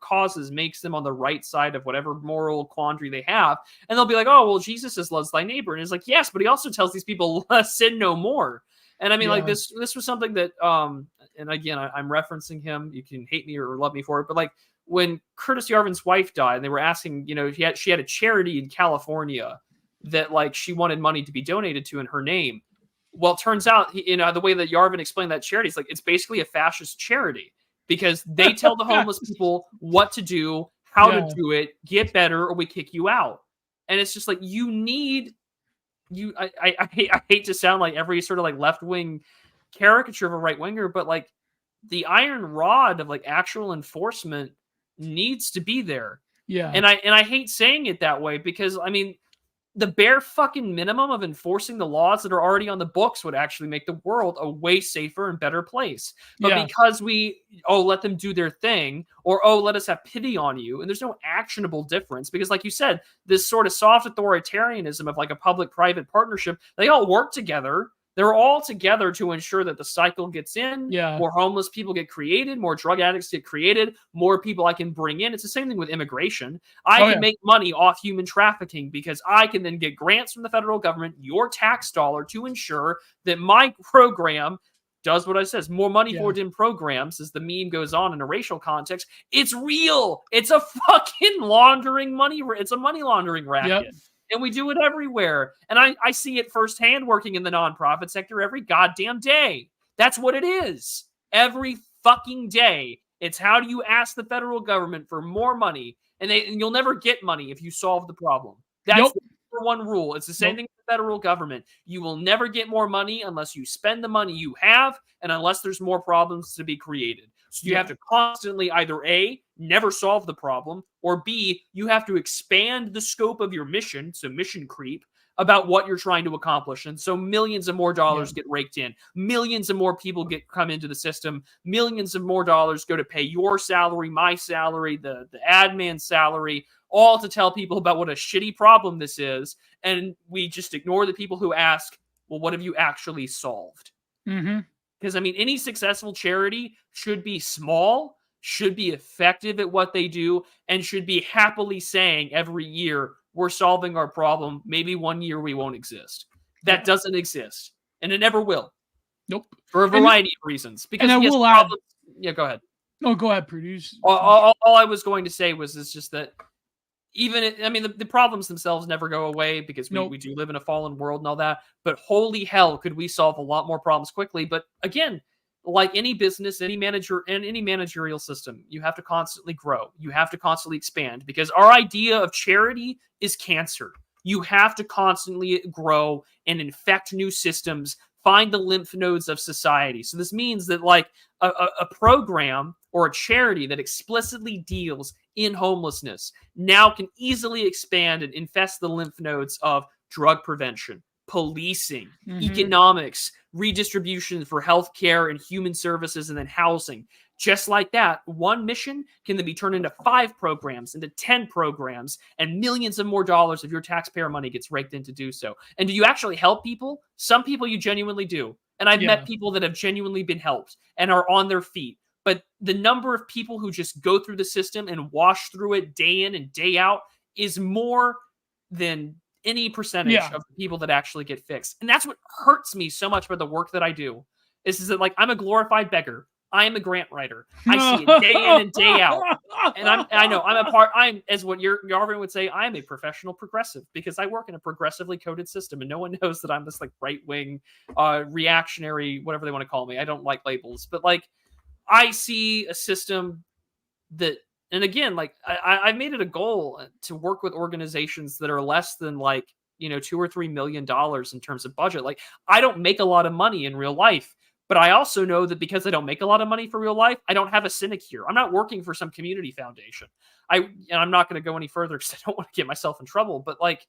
Speaker 1: causes makes them on the right side of whatever moral quandary they have. And they'll be like, oh, well, Jesus says loves thy neighbor. And it's like, yes, but he also tells these people sin no more. And I mean, like
Speaker 2: Yeah.
Speaker 1: this was something that, and again, I'm referencing him. You can hate me or love me for it, but like when Curtis Yarvin's wife died, they were asking, she had a charity in California that like she wanted money to be donated to in her name. Well, it turns out, the way that Yarvin explained that charity is like it's basically a fascist charity because they tell the homeless people what to do, how to do it, get better, or we kick you out. And it's just like I hate to sound like every sort of like left wing caricature of a right winger, but like the iron rod of like actual enforcement needs to be there.
Speaker 2: Yeah.
Speaker 1: And I hate saying it that way because I mean the bare fucking minimum of enforcing the laws that are already on the books would actually make the world a way safer and better place. But because we, let them do their thing, or, let us have pity on you, and there's no actionable difference, because like you said, this sort of soft authoritarianism of like a public-private partnership, they all work together. They're all together to ensure that the cycle gets in, more homeless people get created, more drug addicts get created, more people I can bring in. It's the same thing with immigration. I can make money off human trafficking because I can then get grants from the federal government, your tax dollar, to ensure that my program does what it says. More money forward in programs, as the meme goes on in a racial context. It's real. It's a fucking laundering money. It's a money laundering racket. Yep. And we do it everywhere. And I see it firsthand working in the nonprofit sector every goddamn day. That's what it is. Every fucking day. It's how do you ask the federal government for more money? And you'll never get money if you solve the problem. That's the number one rule. It's the same thing with the federal government. You will never get more money unless you spend the money you have and unless there's more problems to be created. So you have to constantly either A, never solve the problem, or B, you have to expand the scope of your mission, so mission creep, about what you're trying to accomplish. And so millions of more dollars get raked in. Millions of more people come into the system. Millions of more dollars go to pay your salary, my salary, the admin salary, all to tell people about what a shitty problem this is. And we just ignore the people who ask, well, what have you actually solved?
Speaker 2: Mm-hmm.
Speaker 1: Because, I mean, any successful charity should be small, should be effective at what they do, and should be happily saying every year, we're solving our problem. Maybe one year we won't exist. That doesn't exist. And it never will.
Speaker 2: Nope.
Speaker 1: For a variety of reasons. Because
Speaker 2: I will add...
Speaker 1: Yeah, go ahead.
Speaker 2: No, go ahead, produce.
Speaker 1: All I was going to say was it's just that the problems themselves never go away because we do live in a fallen world and all that. But holy hell, could we solve a lot more problems quickly? But again, like any business, any manager, and any managerial system, you have to constantly grow. You have to constantly expand because our idea of charity is cancer. You have to constantly grow and infect new systems, find the lymph nodes of society. So this means that like a program or a charity that explicitly deals in homelessness now can easily expand and infest the lymph nodes of drug prevention, policing, economics, redistribution for healthcare and human services, and then housing. Just like that, one mission can then be turned into 5 programs, into 10 programs, and millions of more dollars of your taxpayer money gets raked in to do so. And do you actually help people? Some people you genuinely do. And I've met people that have genuinely been helped and are on their feet. But the number of people who just go through the system and wash through it day in and day out is more than any percentage of the people that actually get fixed. And that's what hurts me so much about the work that I do. Is that like I'm a glorified beggar. I am a grant writer. I see it day in and day out. And I'm as what Yarvin would say, I'm a professional progressive because I work in a progressively coded system and no one knows that I'm this like right-wing, reactionary, whatever they want to call me. I don't like labels, but like I see a system that, and again, like I made it a goal to work with organizations that are less than like, $2 or $3 million in terms of budget. Like I don't make a lot of money in real life, but I also know that because I don't make a lot of money for real life, I don't have a sinecure. I'm not working for some community foundation. And I'm not going to go any further because I don't want to get myself in trouble. But like,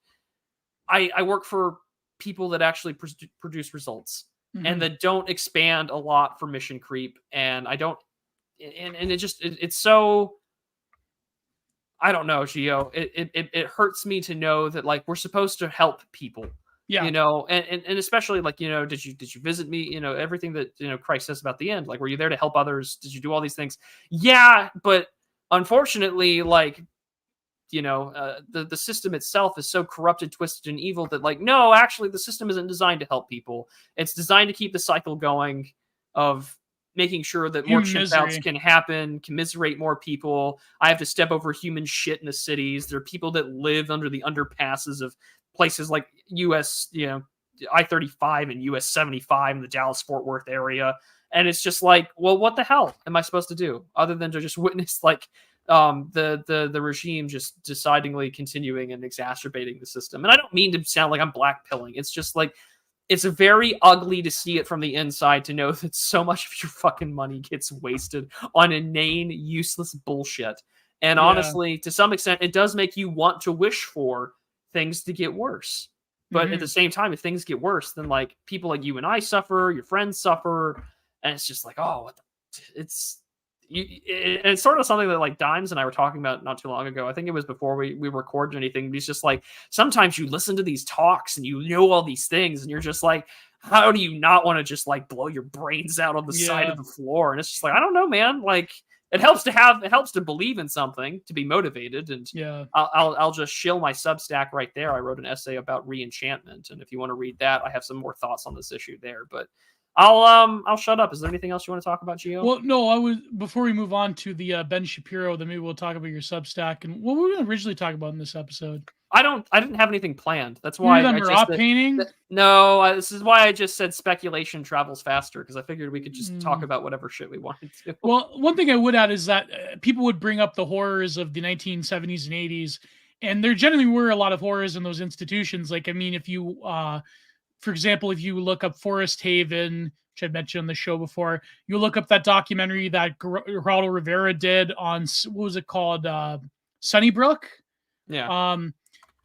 Speaker 1: I work for people that actually produce results
Speaker 2: Mhm.
Speaker 1: and that don't expand a lot for mission creep. And I don't, and it's so, I don't know, Gio. It hurts me to know that like we're supposed to help people,
Speaker 2: Yeah.
Speaker 1: and especially like, did you visit me? Everything that Christ says about the end. Like, were you there to help others? Did you do all these things? Yeah, but unfortunately, like, the system itself is so corrupted, twisted, and evil that like, no, actually, the system isn't designed to help people. It's designed to keep the cycle going of making sure that more
Speaker 2: Human
Speaker 1: chimp outs
Speaker 2: misery.
Speaker 1: can happen, commiserate more people. I have to step over human shit in the cities. There are people that live under the underpasses of places like US, I-35 and US 75 in the Dallas Fort Worth area. And it's just like, well, what the hell am I supposed to do other than to just witness like the regime just decidingly continuing and exacerbating the system? And I don't mean to sound like I'm blackpilling. It's just like, it's very ugly to see it from the inside, to know that so much of your fucking money gets wasted on inane, useless bullshit. And honestly, to some extent, it does make you want to wish for things to get worse. But at the same time, if things get worse, then like people like you and I suffer, your friends suffer, and it's just like, oh, it's sort of something that like Dimes and I were talking about not too long ago. I think it was before we recorded anything. But he's just like, sometimes you listen to these talks and you know all these things, and you're just like, how do you not want to just like blow your brains out on the side of the floor? And it's just like, I don't know, man. Like, it helps to believe in something, to be motivated. And I'll just shill my Substack right there. I wrote an essay about re-enchantment, and if you want to read that, I have some more thoughts on this issue there. But I'll shut up. Is there anything else you want to talk about, Gio?
Speaker 2: Well, no, before we move on to the Ben Shapiro, then maybe we'll talk about your Substack and what we were going to originally talk about in this episode.
Speaker 1: I didn't have anything planned. That's why
Speaker 2: I just painting.
Speaker 1: This is why I just said speculation travels faster, because I figured we could just talk about whatever shit we wanted to.
Speaker 2: Well, one thing I would add is that people would bring up the horrors of the 1970s and 80s, and there generally were a lot of horrors in those institutions. Like, I mean, if you, for example, if you look up Forest Haven, which I've mentioned on the show before, you look up that documentary that Geraldo Rivera did on, what was it called? Sunnybrook.
Speaker 1: Yeah.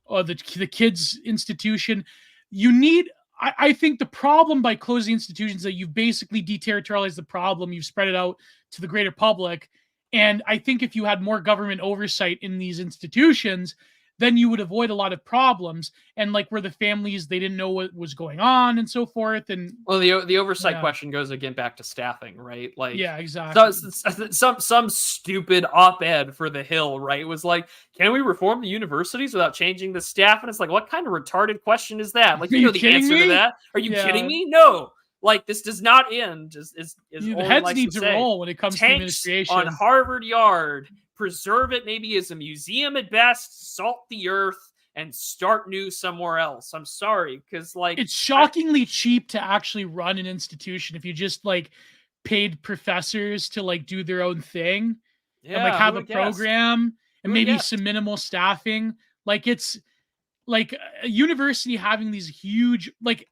Speaker 2: The kids institution. You need, I think the problem by closing institutions that you've basically deterritorialized the problem, you've spread it out to the greater public. And I think if you had more government oversight in these institutions, then you would avoid a lot of problems, and like where the families, they didn't know what was going on and so forth. And
Speaker 1: well, the oversight question goes again back to staffing, right? Like,
Speaker 2: yeah, exactly.
Speaker 1: Some stupid op-ed for The Hill, right, was like, can we reform the universities without changing the staff? And it's like, what kind of retarded question is that? Like, you know the answer to that? Are you kidding me? No. Like, this does not end.
Speaker 2: The heads need to roll when it comes to administration.
Speaker 1: On Harvard Yard. Preserve it maybe as a museum at best, salt the earth, and start new somewhere else. I'm sorry, because like,
Speaker 2: it's shockingly cheap to actually run an institution if you just like paid professors to like do their own thing, and like have a program and maybe some minimal staffing. Like, it's like a university having these huge, like,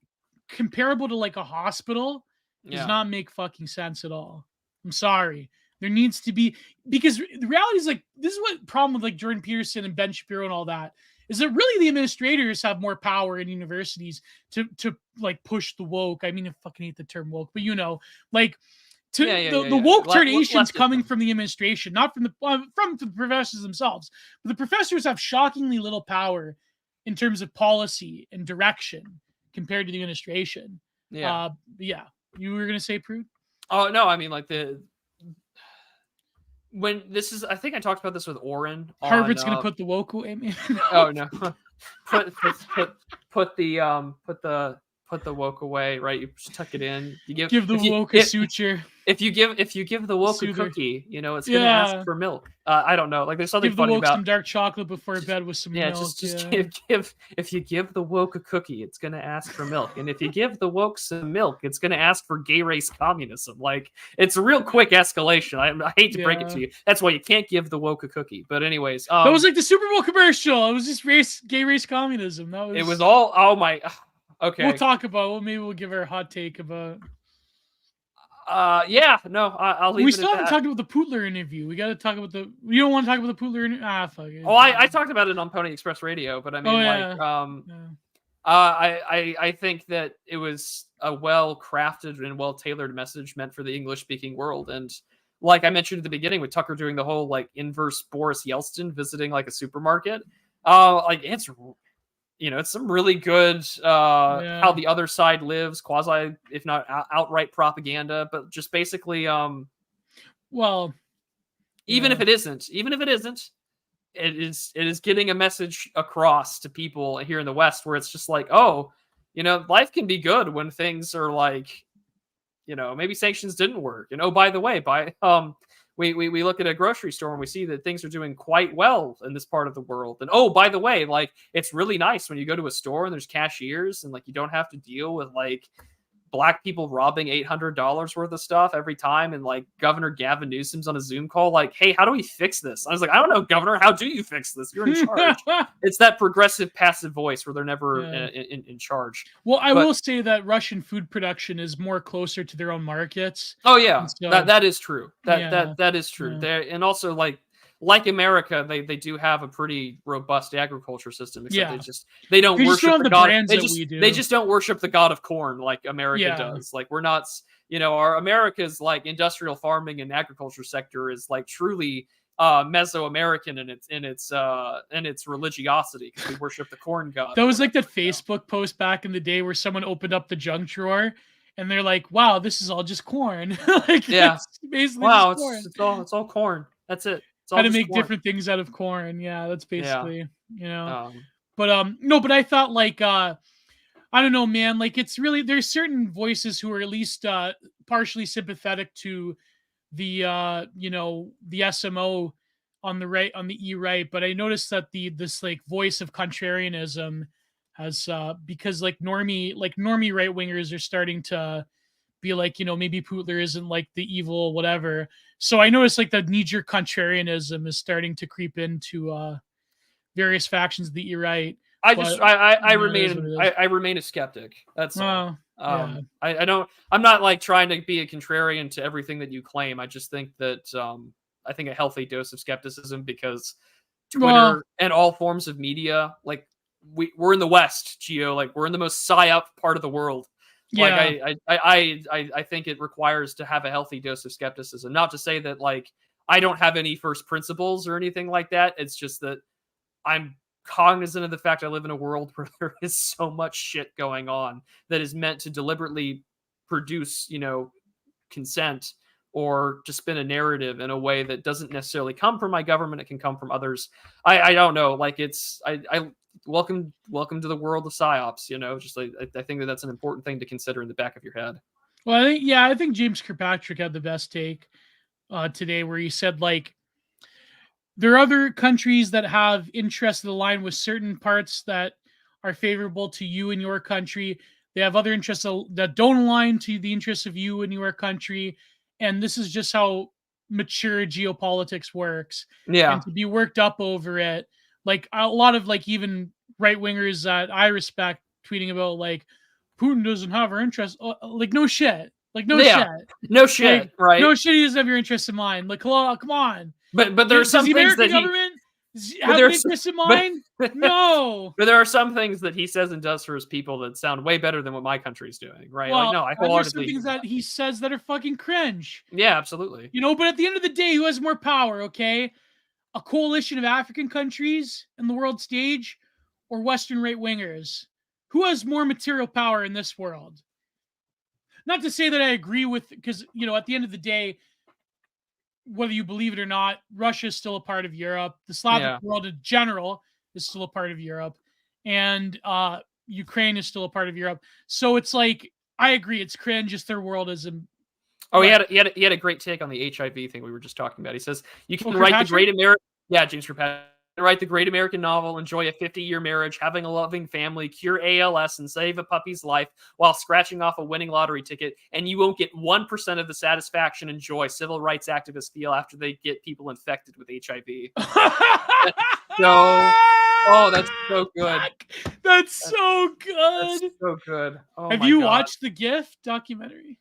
Speaker 2: comparable to like a hospital does not make fucking sense at all. I'm sorry. There needs to be, because the reality is like, this is what problem with like Jordan Peterson and Ben Shapiro and all that is, that really the administrators have more power in universities to like push the woke. I mean, I fucking hate the term woke, but like the woke turnations coming from the administration, not from the professors themselves. But the professors have shockingly little power in terms of policy and direction compared to the administration. You were gonna say, Prude?
Speaker 1: Oh no, I mean like when this is, I think I talked about this with Oren.
Speaker 2: Harvard's gonna put the woke away, man.
Speaker 1: Oh no, put the woke away, right? You tuck it in. You give
Speaker 2: the woke a suture.
Speaker 1: If you give the woke a cookie, it's gonna ask for milk. I don't know. Like, there's something funny about.
Speaker 2: Give the woke some dark chocolate before bed with some milk.
Speaker 1: Give. If you give the woke a cookie, it's gonna ask for milk, and if you give the woke some milk, it's gonna ask for gay race communism. Like, it's a real quick escalation. I hate to break it to you. That's why you can't give the woke a cookie. But anyways,
Speaker 2: that was like the Super Bowl commercial. It was just gay race communism.
Speaker 1: It was all. Oh my. Okay.
Speaker 2: We'll talk about. Well, maybe we'll give our hot take about.
Speaker 1: I'll leave
Speaker 2: we
Speaker 1: it
Speaker 2: still
Speaker 1: at
Speaker 2: haven't
Speaker 1: that.
Speaker 2: talked about the Pootler interview. We got to talk about the. You don't want to talk about the Pootler interview? Fuck it.
Speaker 1: Oh, I talked about it on Pony Express Radio, but I mean, I think that it was a well-crafted and well-tailored message meant for the English-speaking world. And like I mentioned at the beginning with Tucker doing the whole like inverse Boris Yeltsin visiting like a supermarket, like it's it's some really good how
Speaker 2: Yeah.
Speaker 1: the other side lives, quasi if not outright propaganda, but just basically
Speaker 2: Well,
Speaker 1: even
Speaker 2: yeah.
Speaker 1: if it isn't, it is getting a message across to people here in the West where it's just like, oh, life can be good when things are like, maybe sanctions didn't work. And oh, by the way, we look at a grocery store and we see that things are doing quite well in this part of the world. And oh, by the way, like it's really nice when you go to a store and there's cashiers and like you don't have to deal with like black people robbing $800 worth of stuff every time, and like Governor Gavin Newsom's on a Zoom call like, hey, how do we fix this? I was like, I don't know, Governor, how do you fix this? You're in charge. It's that progressive passive voice where they're never
Speaker 2: Yeah.
Speaker 1: in charge.
Speaker 2: Well, I
Speaker 1: But
Speaker 2: will say that Russian food production is more closer to their own markets.
Speaker 1: oh
Speaker 2: And
Speaker 1: yeah,
Speaker 2: so,
Speaker 1: that is true. That
Speaker 2: yeah,
Speaker 1: that that is true.
Speaker 2: yeah.
Speaker 1: There, and also like America, they do have a pretty robust agriculture system, except
Speaker 2: Yeah.
Speaker 1: they don't
Speaker 2: They just don't
Speaker 1: worship
Speaker 2: have
Speaker 1: the
Speaker 2: the
Speaker 1: god.
Speaker 2: brands
Speaker 1: They
Speaker 2: that
Speaker 1: just
Speaker 2: we
Speaker 1: they
Speaker 2: do.
Speaker 1: just don't worship the god of corn like America
Speaker 2: Yeah.
Speaker 1: does. Like we're not, our America's like industrial farming and agriculture sector is like truly Mesoamerican in its religiosity, because we worship the corn god
Speaker 2: That
Speaker 1: or
Speaker 2: was
Speaker 1: whatever.
Speaker 2: like that Facebook post back in the day where someone opened up the junk drawer and they're like, wow, this is all just corn. Like,
Speaker 1: Yeah.
Speaker 2: it's basically just
Speaker 1: Wow, it's
Speaker 2: corn.
Speaker 1: it's all it's all corn. That's it. It's
Speaker 2: How
Speaker 1: all
Speaker 2: to
Speaker 1: just
Speaker 2: make
Speaker 1: corn.
Speaker 2: different things out of corn. Yeah, that's
Speaker 1: Yeah.
Speaker 2: basically, you know.
Speaker 1: Um,
Speaker 2: But no, but I thought like I don't know, man, like it's really there's certain voices who are at least partially sympathetic to the the SMO on the right, on the right, but I noticed that this like voice of contrarianism has because like normie right wingers are starting to be like, maybe Putler isn't like the evil whatever. So I noticed like the knee-jerk contrarianism is starting to creep into various factions of the right.
Speaker 1: I just
Speaker 2: But
Speaker 1: I
Speaker 2: it is what
Speaker 1: remain
Speaker 2: it is.
Speaker 1: I remain a skeptic. That's all.
Speaker 2: Well, yeah.
Speaker 1: I don't, I'm not like trying to be a contrarian to everything that you claim. I just think that I think a healthy dose of skepticism, because
Speaker 2: Well,
Speaker 1: Twitter and all forms of media, like we're in the West, Gio, like we're in the most psyop part of the world. Like
Speaker 2: yeah.
Speaker 1: I think it requires to have a healthy dose of skepticism. Not to say that like I don't have any first principles or anything like that. It's just that I'm cognizant of the fact I live in a world where there is so much shit going on that is meant to deliberately produce, consent or to spin a narrative in a way that doesn't necessarily come from my government. It can come from others. I don't know. Like I welcome to the world of psyops. Just like I think that's an important thing to consider in the back of your head.
Speaker 2: Well, I think James Kirkpatrick had the best take today, where he said like there are other countries that have interests that align with certain parts that are favorable to you and your country. They have other interests that don't align to the interests of you and your country. And this is just how mature geopolitics works. And
Speaker 1: Yeah.
Speaker 2: to be worked up over it, like a lot of like even right wingers that I respect tweeting about like Putin doesn't have our interests. Like no shit. Like no
Speaker 1: Yeah.
Speaker 2: shit.
Speaker 1: No
Speaker 2: Like
Speaker 1: shit. Right.
Speaker 2: no shit. He doesn't have your interests in mind. Like hello, come on.
Speaker 1: But there are
Speaker 2: Does
Speaker 1: some
Speaker 2: the
Speaker 1: things
Speaker 2: American
Speaker 1: that he
Speaker 2: government
Speaker 1: but
Speaker 2: have an
Speaker 1: there's
Speaker 2: interest in
Speaker 1: but
Speaker 2: mind? No.
Speaker 1: but there are some things that he says and does for his people that sound way better than what my country's doing, right? Like,
Speaker 2: Well,
Speaker 1: no, I
Speaker 2: and there's some
Speaker 1: wholeheartedly
Speaker 2: things
Speaker 1: agree with
Speaker 2: that
Speaker 1: that.
Speaker 2: he says that are fucking cringe.
Speaker 1: Yeah, absolutely.
Speaker 2: But at the end of the day, who has more power, okay? A coalition of African countries in the world stage or Western right wingers? Who has more material power in this world? Not to say that I agree with, because, at the end of the day, whether you believe it or not, Russia is still a part of Europe. The Slavic
Speaker 1: Yeah.
Speaker 2: world in general is still a part of Europe. And Ukraine is still a part of Europe. So it's like, I agree, it's cringe. Just their world is in.
Speaker 1: Oh, he
Speaker 2: What?
Speaker 1: had a great take on the HIV thing we were just talking about. He says you
Speaker 2: Oh,
Speaker 1: can write the
Speaker 2: Kirkpatrick?
Speaker 1: great American, yeah, James Kirkpatrick, write the great American novel, enjoy a 50-year marriage, having a loving family, cure ALS, and save a puppy's life while scratching off a winning lottery ticket, and you won't get 1% of the satisfaction and joy civil rights activists feel after they get people infected with HIV. So, oh, that's so good.
Speaker 2: That's so
Speaker 1: That's
Speaker 2: good.
Speaker 1: so good. Oh
Speaker 2: Have
Speaker 1: my
Speaker 2: you
Speaker 1: god.
Speaker 2: watched The Gift documentary?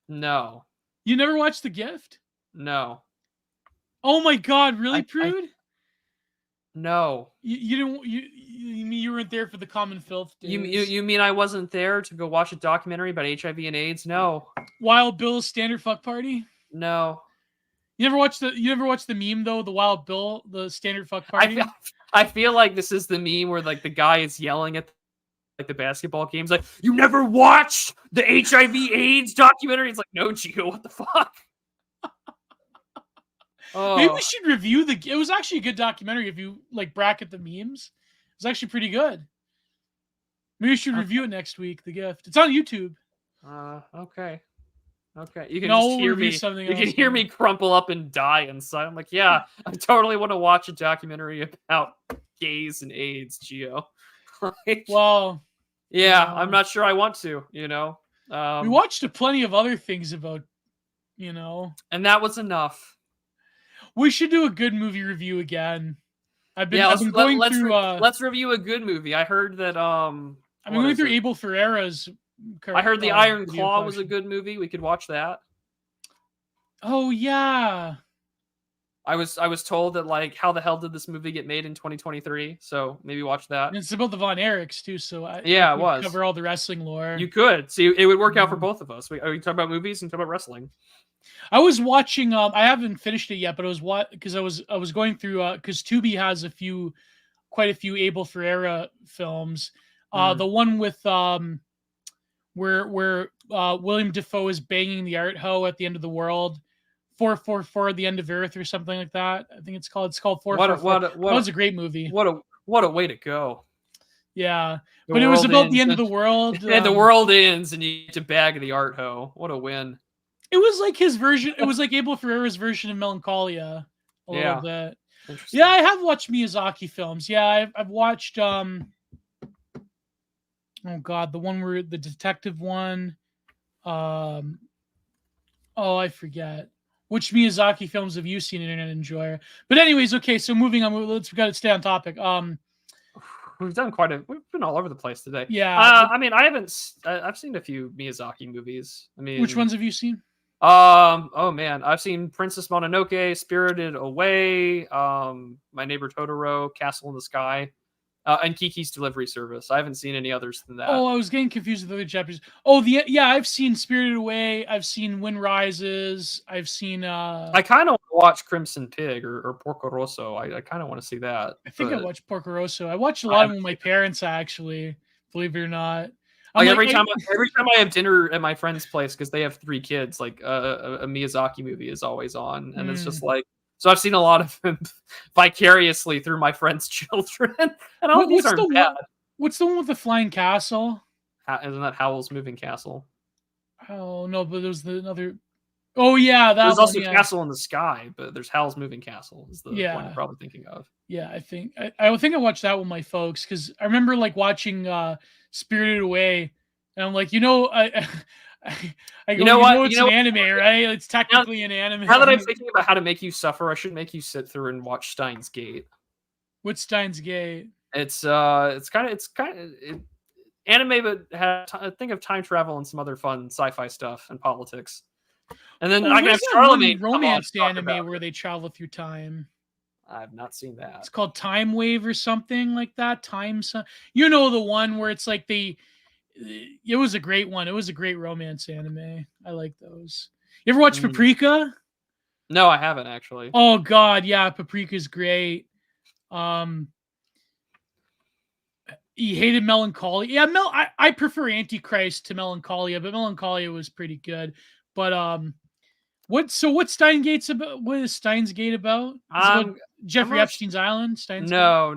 Speaker 1: No.
Speaker 2: You never watched The Gift?
Speaker 1: No.
Speaker 2: Oh my god, really,
Speaker 1: I
Speaker 2: Prude?
Speaker 1: No.
Speaker 2: You didn't. You mean you weren't there for the Common Filth days?
Speaker 1: You mean I wasn't there to go watch a documentary about HIV and AIDS? No.
Speaker 2: Wild Bill's Standard Fuck Party.
Speaker 1: No.
Speaker 2: You never watched the meme though, the Wild Bill, the Standard Fuck Party.
Speaker 1: I feel like this is the meme where like the guy is yelling at like the basketball games, like, you never watched the HIV/AIDS documentary. It's like, no, Gio, what the fuck?
Speaker 2: Maybe we should review it was actually a good documentary if you like bracket the memes. It was actually pretty good. Maybe we should review it next week. The Gift. It's on YouTube.
Speaker 1: Okay. You can just hear me. You can hear me crumple up and die inside. I'm like, yeah, I totally want to watch a documentary about gays and AIDS, Gio. Like,
Speaker 2: well,
Speaker 1: yeah, I'm not sure I want to. You know,
Speaker 2: we watched plenty of other things about, you know,
Speaker 1: and that was enough.
Speaker 2: We should do a good movie review again. I've been
Speaker 1: let's review a good movie. I heard that
Speaker 2: I've been going through Abel Ferreira's.
Speaker 1: I heard The Iron Claw was a good movie. We could watch that.
Speaker 2: Oh yeah.
Speaker 1: I was told that, like, how the hell did this movie get made in 2023? So maybe watch that.
Speaker 2: And it's about the Von Erichs too, so I
Speaker 1: it was
Speaker 2: cover all the wrestling lore.
Speaker 1: You could see it would work out for both of us. We talk about movies and talk about wrestling.
Speaker 2: I was watching. I haven't finished it yet, but because I was going through because Tubi has quite a few Abel Ferreira films. The one with where William Dafoe is banging the art hoe at the end of the world, 444 the end of Earth or something like that. I think it's called. It's called 444. That was a great movie.
Speaker 1: What a way to go.
Speaker 2: Yeah, but it was about the end of the world.
Speaker 1: And the world ends, and you get to bag the art hoe. What a win!
Speaker 2: It was like his version. It was like Abel Ferreira's version of Melancholia a little bit. Yeah, I have watched Miyazaki films. Yeah, I've watched. Oh God, the one where the detective one. Oh, I forget. Which Miyazaki films have you seen and enjoy? But anyways, okay. So moving on, we got to stay on topic.
Speaker 1: We've done we've been all over the place today.
Speaker 2: Yeah.
Speaker 1: I mean, I've seen a few Miyazaki movies. I mean,
Speaker 2: which ones have you seen?
Speaker 1: Oh man, I've seen Princess Mononoke, Spirited Away, My Neighbor Totoro, Castle in the Sky, and Kiki's Delivery Service. I haven't seen any others than that.
Speaker 2: Oh, I was getting confused with the other chapters. Oh, I've seen Spirited Away. I've seen Wind Rises. I've seen.
Speaker 1: I kind of want to watch Crimson Pig or Porco Rosso. I kind of want to see that.
Speaker 2: I think I watched Porco Rosso. I watched a lot of them with my parents, actually. Believe it or not.
Speaker 1: Like every time I have dinner at my friend's place, because they have 3 kids, like a Miyazaki movie is always on, and it's just like, so I've seen a lot of him vicariously through my friends' children, and all these aren't bad.
Speaker 2: What's the one with the flying castle?
Speaker 1: Isn't that Howl's Moving Castle?
Speaker 2: Oh no, but there's another. Oh yeah,
Speaker 1: there's also Castle in the Sky, but there's Howl's Moving Castle is the one you're probably thinking of.
Speaker 2: Yeah, I think I watched that with my folks, because I remember like watching Spirited Away, and I'm like, I go, you know what? It's an anime, right? It's technically an anime.
Speaker 1: Now that I'm thinking about how to make you suffer, I should make you sit through and watch Steins Gate.
Speaker 2: What's Steins Gate?
Speaker 1: It's kind of anime, but think of time travel and some other fun sci-fi stuff and politics. And then I can have Charlemagne
Speaker 2: romance anime where they travel through time.
Speaker 1: I've not seen that.
Speaker 2: It's called Time Wave or something like that. You know the one where it's like it was a great one. It was a great romance anime. I like those. You ever watch Paprika?
Speaker 1: No, I haven't actually.
Speaker 2: Oh God, yeah, Paprika's great. You hated Melancholia. Yeah, I prefer Antichrist to Melancholia, but Melancholia was pretty good. But what's Steins Gate about? What is Steins Gate about? Jeffrey Epstein's Island? Steins Gate?
Speaker 1: No.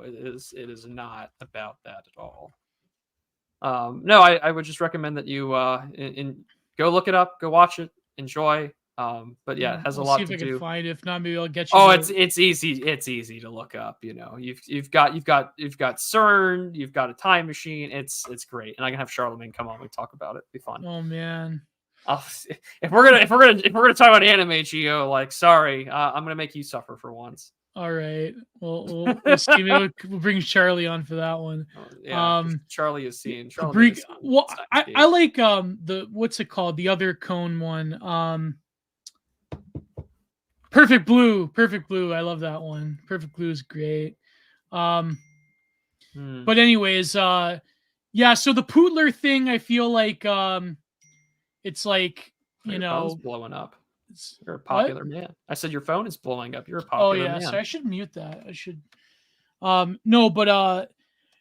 Speaker 1: It is not about that at all. No, I would just recommend that you go look it up, go watch it, enjoy. But yeah, it has a lot to do. See if I can
Speaker 2: find it. If not, maybe I'll get you.
Speaker 1: Oh, it's easy. It's easy to look up. You know, you've got CERN. You've got a time machine. It's great, and I can have Charlemagne come on and talk about it. It'd be fun.
Speaker 2: Oh man.
Speaker 1: If we're gonna talk about anime, Gio, like, sorry, I'm gonna make you suffer for once.
Speaker 2: All right. We'll see. Maybe we'll bring Charlie on for that one.
Speaker 1: Charlie is seen.
Speaker 2: Well, I like the what's it called? The other cone one. Perfect Blue. Perfect Blue. I love that one. Perfect Blue is great. Um, but anyways, yeah, so the Poodler thing, I feel like it's like,
Speaker 1: Your phone's blowing up. You're a
Speaker 2: what?
Speaker 1: popular man. I said your phone is blowing up. You're a
Speaker 2: Oh
Speaker 1: popular
Speaker 2: yeah, so
Speaker 1: man.
Speaker 2: I should mute that. I should no, but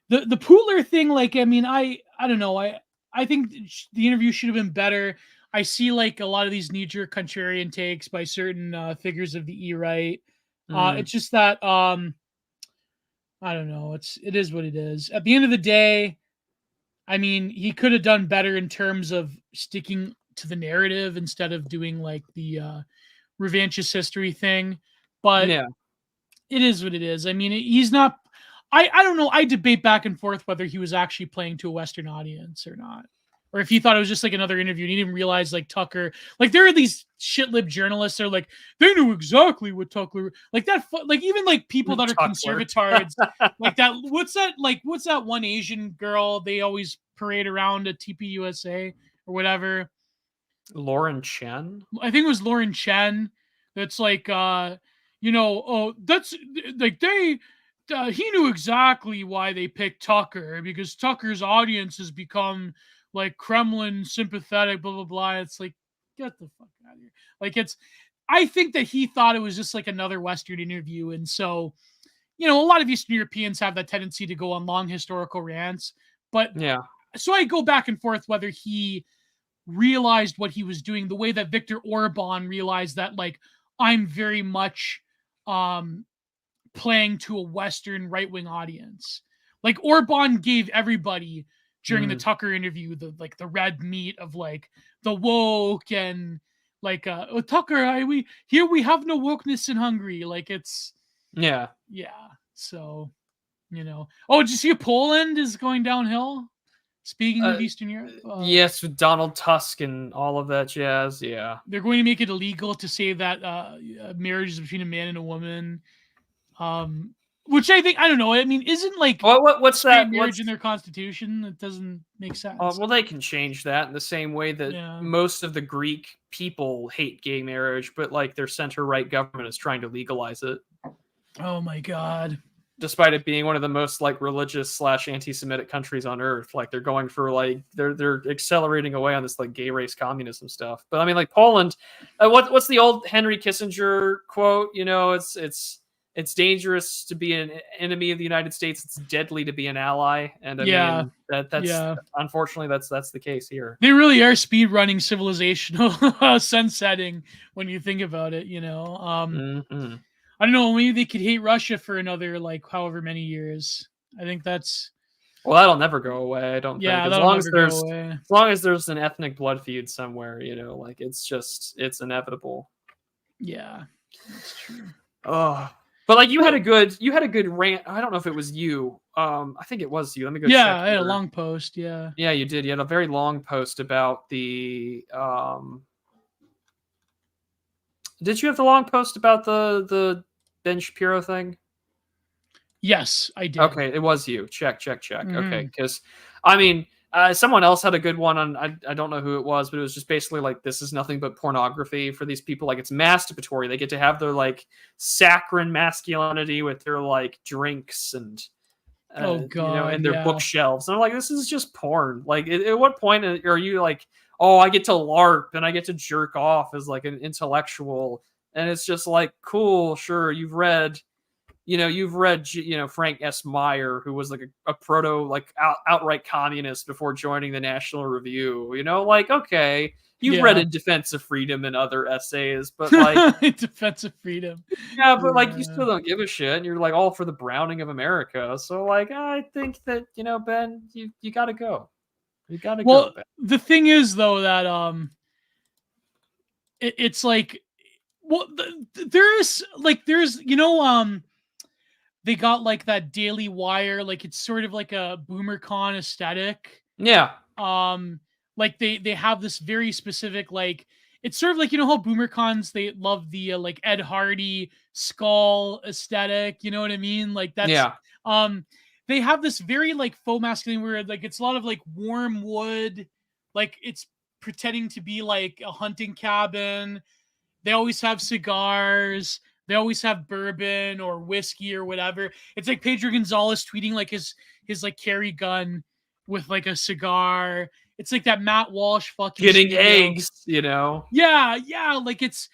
Speaker 2: the Poodler thing, like, I mean, I don't know. I think the interview should have been better. I see like a lot of these knee-jerk contrarian takes by certain figures of the E-right. It's just that I don't know. It is what it is. At the end of the day, I mean, he could have done better in terms of sticking to the narrative instead of doing like the revanchist history thing. But
Speaker 1: Yeah.
Speaker 2: it is what it is. I mean, he's not. I don't know. I debate back and forth whether he was actually playing to a Western audience or not, or if he thought it was just like another interview and he didn't realize like Tucker. Like there are these shit lib journalists that are like they knew exactly what Tucker like that. Like even like people that are
Speaker 1: Tuckler.
Speaker 2: conservatards, like that. What's that? Like what's that one Asian girl they always parade around at TPUSA or whatever?
Speaker 1: Lauren Chen.
Speaker 2: I think it was Lauren Chen. That's like, oh, that's like he knew exactly why they picked Tucker because Tucker's audience has become like Kremlin sympathetic, blah, blah, blah. It's like, get the fuck out of here. Like, I think that he thought it was just like another Western interview. And so, a lot of Eastern Europeans have that tendency to go on long historical rants. But
Speaker 1: yeah,
Speaker 2: so I go back and forth whether he realized what he was doing the way that Viktor Orban realized that like I'm very much playing to a Western right-wing audience. Like Orban gave everybody during the Tucker interview the red meat of like the woke and like Tucker, we have no wokeness in Hungary. Like it's
Speaker 1: yeah.
Speaker 2: So oh, did you see Poland is going downhill? Speaking of Eastern Europe,
Speaker 1: yes, with Donald Tusk and all of that jazz. Yeah,
Speaker 2: they're going to make it illegal to say that marriage is between a man and a woman, which I think I don't know. I mean, isn't like
Speaker 1: what's
Speaker 2: straight
Speaker 1: that?
Speaker 2: marriage in their constitution? It doesn't make sense.
Speaker 1: Well, they can change that in the same way that most of the Greek people hate gay marriage, but like their center-right government is trying to legalize it.
Speaker 2: Oh my god!
Speaker 1: Despite it being one of the most like religious / anti-Semitic countries on earth, like they're going for like they're accelerating away on this like gay race communism stuff. But I mean, like Poland, what's the old Henry Kissinger quote? It's dangerous to be an enemy of the United States. It's deadly to be an ally. And I mean that's unfortunately that's the case here.
Speaker 2: They really are speed running civilizational sunsetting when you think about it. I don't know. Maybe they could hate Russia for another like however many years. I think that's.
Speaker 1: Well, that'll never go away. I don't think. As long as there's an ethnic blood feud somewhere, like it's inevitable.
Speaker 2: Yeah, that's true.
Speaker 1: Oh, but like you had a good rant. I don't know if it was you. I think it was you. Let me go.
Speaker 2: Yeah, I had a long post. Yeah.
Speaker 1: Yeah, you did. You had a very long post about the. Did you have the long post about the Ben Shapiro thing?
Speaker 2: Yes, I did.
Speaker 1: Okay, it was you. Check. Okay, because I mean, someone else had a good one on. I don't know who it was, but it was just basically like this is nothing but pornography for these people. Like it's masturbatory. They get to have their like saccharine masculinity with their like drinks and.
Speaker 2: Oh god!
Speaker 1: And their bookshelves. And I'm like, this is just porn. Like, at what point are you like, oh, I get to LARP and I get to jerk off as like an intellectual? And it's just like, cool, sure, you've read Frank S. Meyer, who was like a proto like outright communist before joining the National Review. Like, okay, you've read In Defense of Freedom and other essays, but like
Speaker 2: Defense of Freedom.
Speaker 1: Yeah, but like you still don't give a shit, and you're like all for the browning of America. So like I think that Ben, you gotta go. You gotta go. Ben.
Speaker 2: The thing is though that it's like there's they got like that Daily Wire, like it's sort of like a BoomerCon aesthetic.
Speaker 1: Yeah.
Speaker 2: Like they have this very specific like it's sort of like how BoomerCons they love the like Ed Hardy skull aesthetic. You know what I mean? Like that's they have this very like faux masculine where like it's a lot of like warm wood, like it's pretending to be like a hunting cabin. They always have cigars. They always have bourbon or whiskey or whatever. It's like Pedro Gonzalez tweeting like his like carry gun with like a cigar. It's like that Matt Walsh fucking
Speaker 1: Getting
Speaker 2: studio.
Speaker 1: eggs, you know.
Speaker 2: Yeah, like it's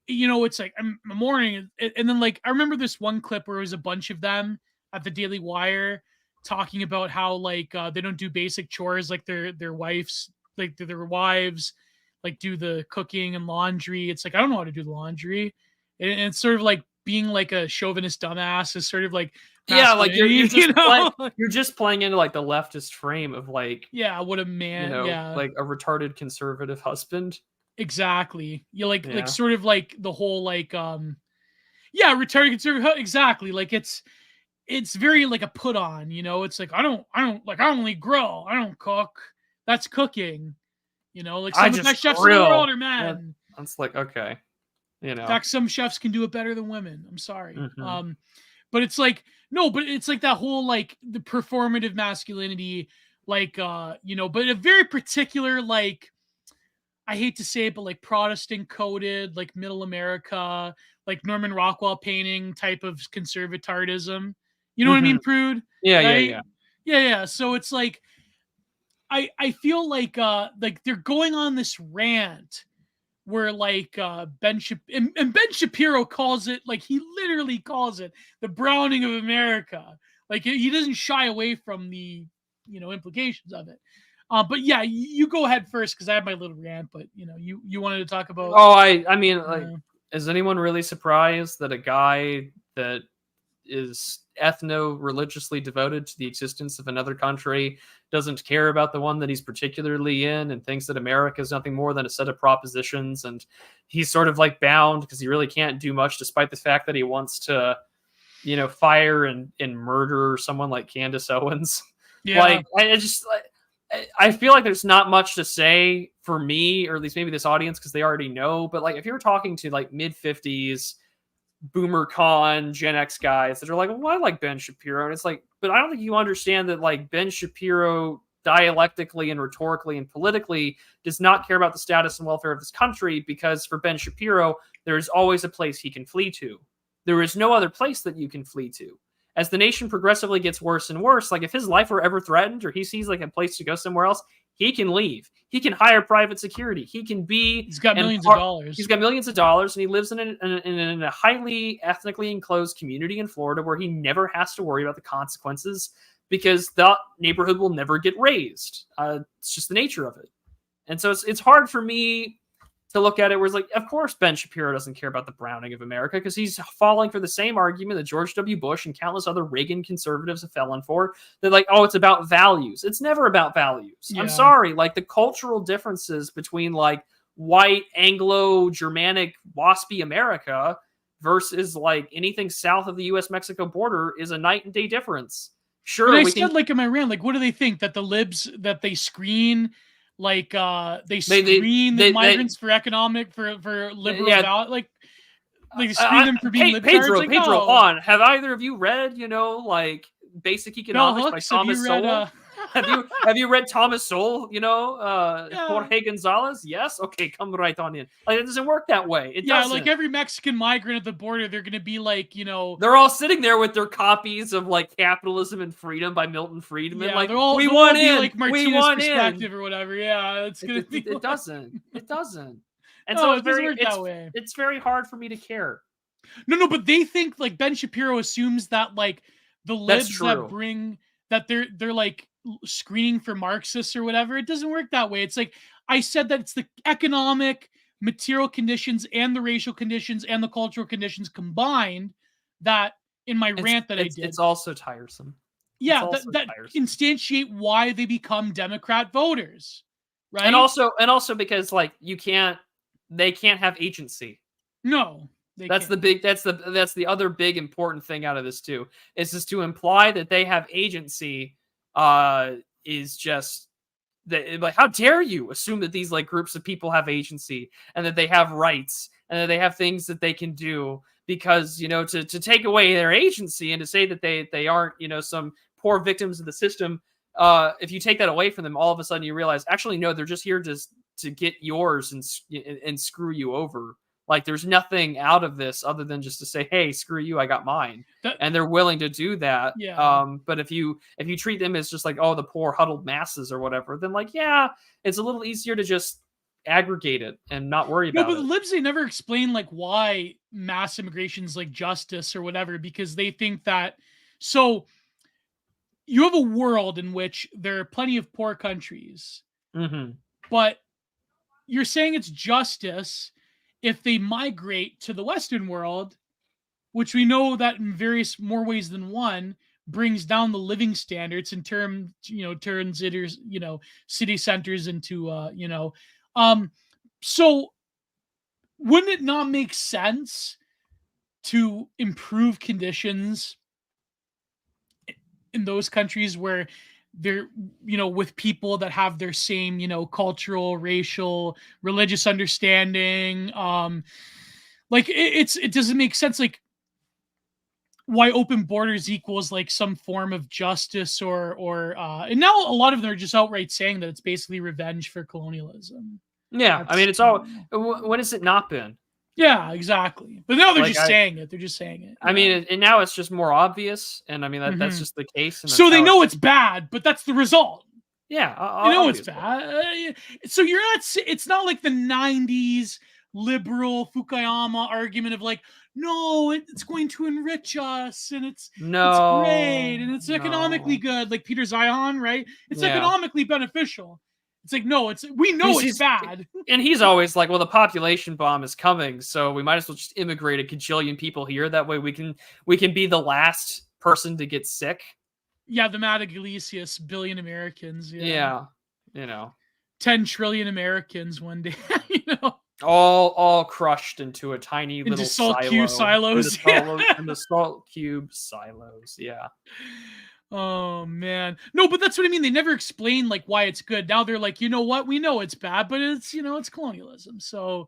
Speaker 2: it's like in the morning, and then like I remember this one clip where it was a bunch of them at the Daily Wire talking about how like they don't do basic chores like their wives, like their wives like do the cooking and laundry. It's like I don't know how to do the laundry, and it's sort of like being like a chauvinist dumbass is sort of like
Speaker 1: Yeah, like you're just
Speaker 2: know?
Speaker 1: you're just playing into like the leftist frame of like,
Speaker 2: Yeah, what a man. Yeah,
Speaker 1: like a retarded conservative husband.
Speaker 2: exactly. You like
Speaker 1: Yeah.
Speaker 2: sort of like the whole like yeah, retarded conservative. Exactly. Like it's very like a put on, it's like I don't like I only grill, I don't cook. That's cooking. Like some
Speaker 1: I
Speaker 2: of the best
Speaker 1: just
Speaker 2: chefs in the
Speaker 1: grill.
Speaker 2: world are men.
Speaker 1: That's like, okay.
Speaker 2: In fact, some chefs can do it better than women. I'm sorry.
Speaker 1: Mhm.
Speaker 2: But it's like no, but it's like that whole like the performative masculinity, like but a very particular like I hate to say it, but like Protestant coded, like middle America, like Norman Rockwell painting type of conservatardism. You know what I mean,
Speaker 1: Mhm.
Speaker 2: Prude?
Speaker 1: Yeah,
Speaker 2: Right?
Speaker 1: yeah.
Speaker 2: Yeah. So it's like I feel like they're going on this rant where like and Ben Shapiro calls it, like he literally calls it the browning of America. Like he doesn't shy away from the implications of it. But yeah, you go ahead first because I have my little rant. But you wanted to talk about.
Speaker 1: Oh, I mean, like, is anyone really surprised that a guy that is ethno-religiously devoted to the existence of another country doesn't care about the one that he's particularly in and thinks that America is nothing more than a set of propositions, and he's sort of like bound because he really can't do much despite the fact that he wants to fire and murder someone like Candace Owens?
Speaker 2: Yeah.
Speaker 1: Like, I feel like there's not much to say for me, or at least maybe this audience, because they already know. But like, if you're talking to like mid-50s boomer con Gen X guys that are like, well, I like Ben Shapiro, and it's like, but I don't think you understand that like Ben Shapiro dialectically and rhetorically and politically does not care about the status and welfare of this country, because for Ben Shapiro there is always a place he can flee to. There is no other place that you can flee to. As the nation progressively gets worse and worse, like if his life were ever threatened or he sees like a place to go somewhere else, he can leave. He can hire private security. He can be.
Speaker 2: He's got millions of dollars.
Speaker 1: He's got millions of dollars, and he lives in a highly ethnically enclosed community in Florida where he never has to worry about the consequences because the neighborhood will never get razed. It's just the nature of it. And so it's hard for me to look at it where it's like, of course Ben Shapiro doesn't care about the browning of America, because he's falling for the same argument that George W. Bush and countless other Reagan conservatives have fallen for. They're like, oh, it's about values. It's never about values. Yeah. I'm sorry. Like the cultural differences between like white, Anglo-Germanic, waspy America versus like anything south of the U.S.-Mexico border is a night and day difference. Sure.
Speaker 2: And I said, like in my rant, like, what do they think? That the libs, that they screen like they screen the migrants for economic for liberal value, like they screen them for being
Speaker 1: Pedro,
Speaker 2: like,
Speaker 1: Pedro, on. Have either of you read, like Basic Economics by Thomas Sowell? Have you read Thomas Sowell? Jorge Gonzalez? Yes. Okay, come right on in. Like, it doesn't work that way. It doesn't.
Speaker 2: Like every Mexican migrant at the border, they're gonna be like,
Speaker 1: they're all sitting there with their copies of like Capitalism and Freedom by Milton Friedman.
Speaker 2: Yeah,
Speaker 1: like,
Speaker 2: we want in, like Martinez perspective or whatever. Yeah, it's gonna be.
Speaker 1: It doesn't. It doesn't. And
Speaker 2: no,
Speaker 1: so
Speaker 2: it doesn't work that way.
Speaker 1: It's very hard for me to care.
Speaker 2: No, but they think like Ben Shapiro assumes that like the libs that bring that they're like screening for Marxists or whatever. It doesn't work that way. It's like I said that it's the economic, material conditions and the racial conditions and the cultural conditions combined that in my rant that I did.
Speaker 1: It's also tiresome.
Speaker 2: Yeah, that instantiate why they become Democrat voters, right?
Speaker 1: And also because like they can't have agency.
Speaker 2: No.
Speaker 1: That's the other big important thing out of this too. Is just to imply that they have agency is just that, like, how dare you assume that these like groups of people have agency and that they have rights and that they have things that they can do, because to take away their agency and to say that they aren't some poor victims of the system, if you take that away from them, all of a sudden you realize actually no, they're just here to get yours and screw you over. Like there's nothing out of this other than just to say, hey, screw you, I got mine. And they're willing to do that.
Speaker 2: Yeah.
Speaker 1: But if you treat them as just like, oh, the poor huddled masses or whatever, then like, yeah, it's a little easier to just aggregate it and not worry about
Speaker 2: but
Speaker 1: it.
Speaker 2: the libs, they never explain like why mass immigration is like justice or whatever, because they think that, so you have a world in which there are plenty of poor countries, but you're saying it's justice if they migrate to the Western world, which we know that in various more ways than one brings down the living standards in turns it, city centers into, so wouldn't it not make sense to improve conditions in those countries where they're, with people that have their same, cultural, racial, religious understanding? Like it doesn't make sense. Like, why open borders equals like some form of justice, or and now a lot of them are just outright saying that it's basically revenge for colonialism.
Speaker 1: Yeah, I mean, it's all. When has it not been?
Speaker 2: Yeah, exactly. But now they're
Speaker 1: Like,
Speaker 2: just saying it. They're just saying it.
Speaker 1: I mean, and now it's just more obvious, and I mean that's just the case. And
Speaker 2: so they know it's bad, but that's the result.
Speaker 1: Yeah,
Speaker 2: You know it's bad. So you're not. It's not like the '90s liberal Fukuyama argument of like, no, it's going to enrich us, and it's great, and it's economically good. Like Peter Zion, right? It's economically beneficial. It's like, no, we know it's bad.
Speaker 1: And he's always like, well, the population bomb is coming, so we might as well just immigrate a gajillion people here. That way we can be the last person to get sick.
Speaker 2: Yeah, the Matt Iglesias, billion Americans. Yeah.
Speaker 1: 10
Speaker 2: trillion Americans one day,
Speaker 1: all crushed into a tiny little
Speaker 2: salt cube silos.
Speaker 1: In the salt cube silos. Yeah.
Speaker 2: Oh man, no, but that's what I mean. They never explain like why it's good. Now they're like, you know what? We know it's bad, but it's it's colonialism. So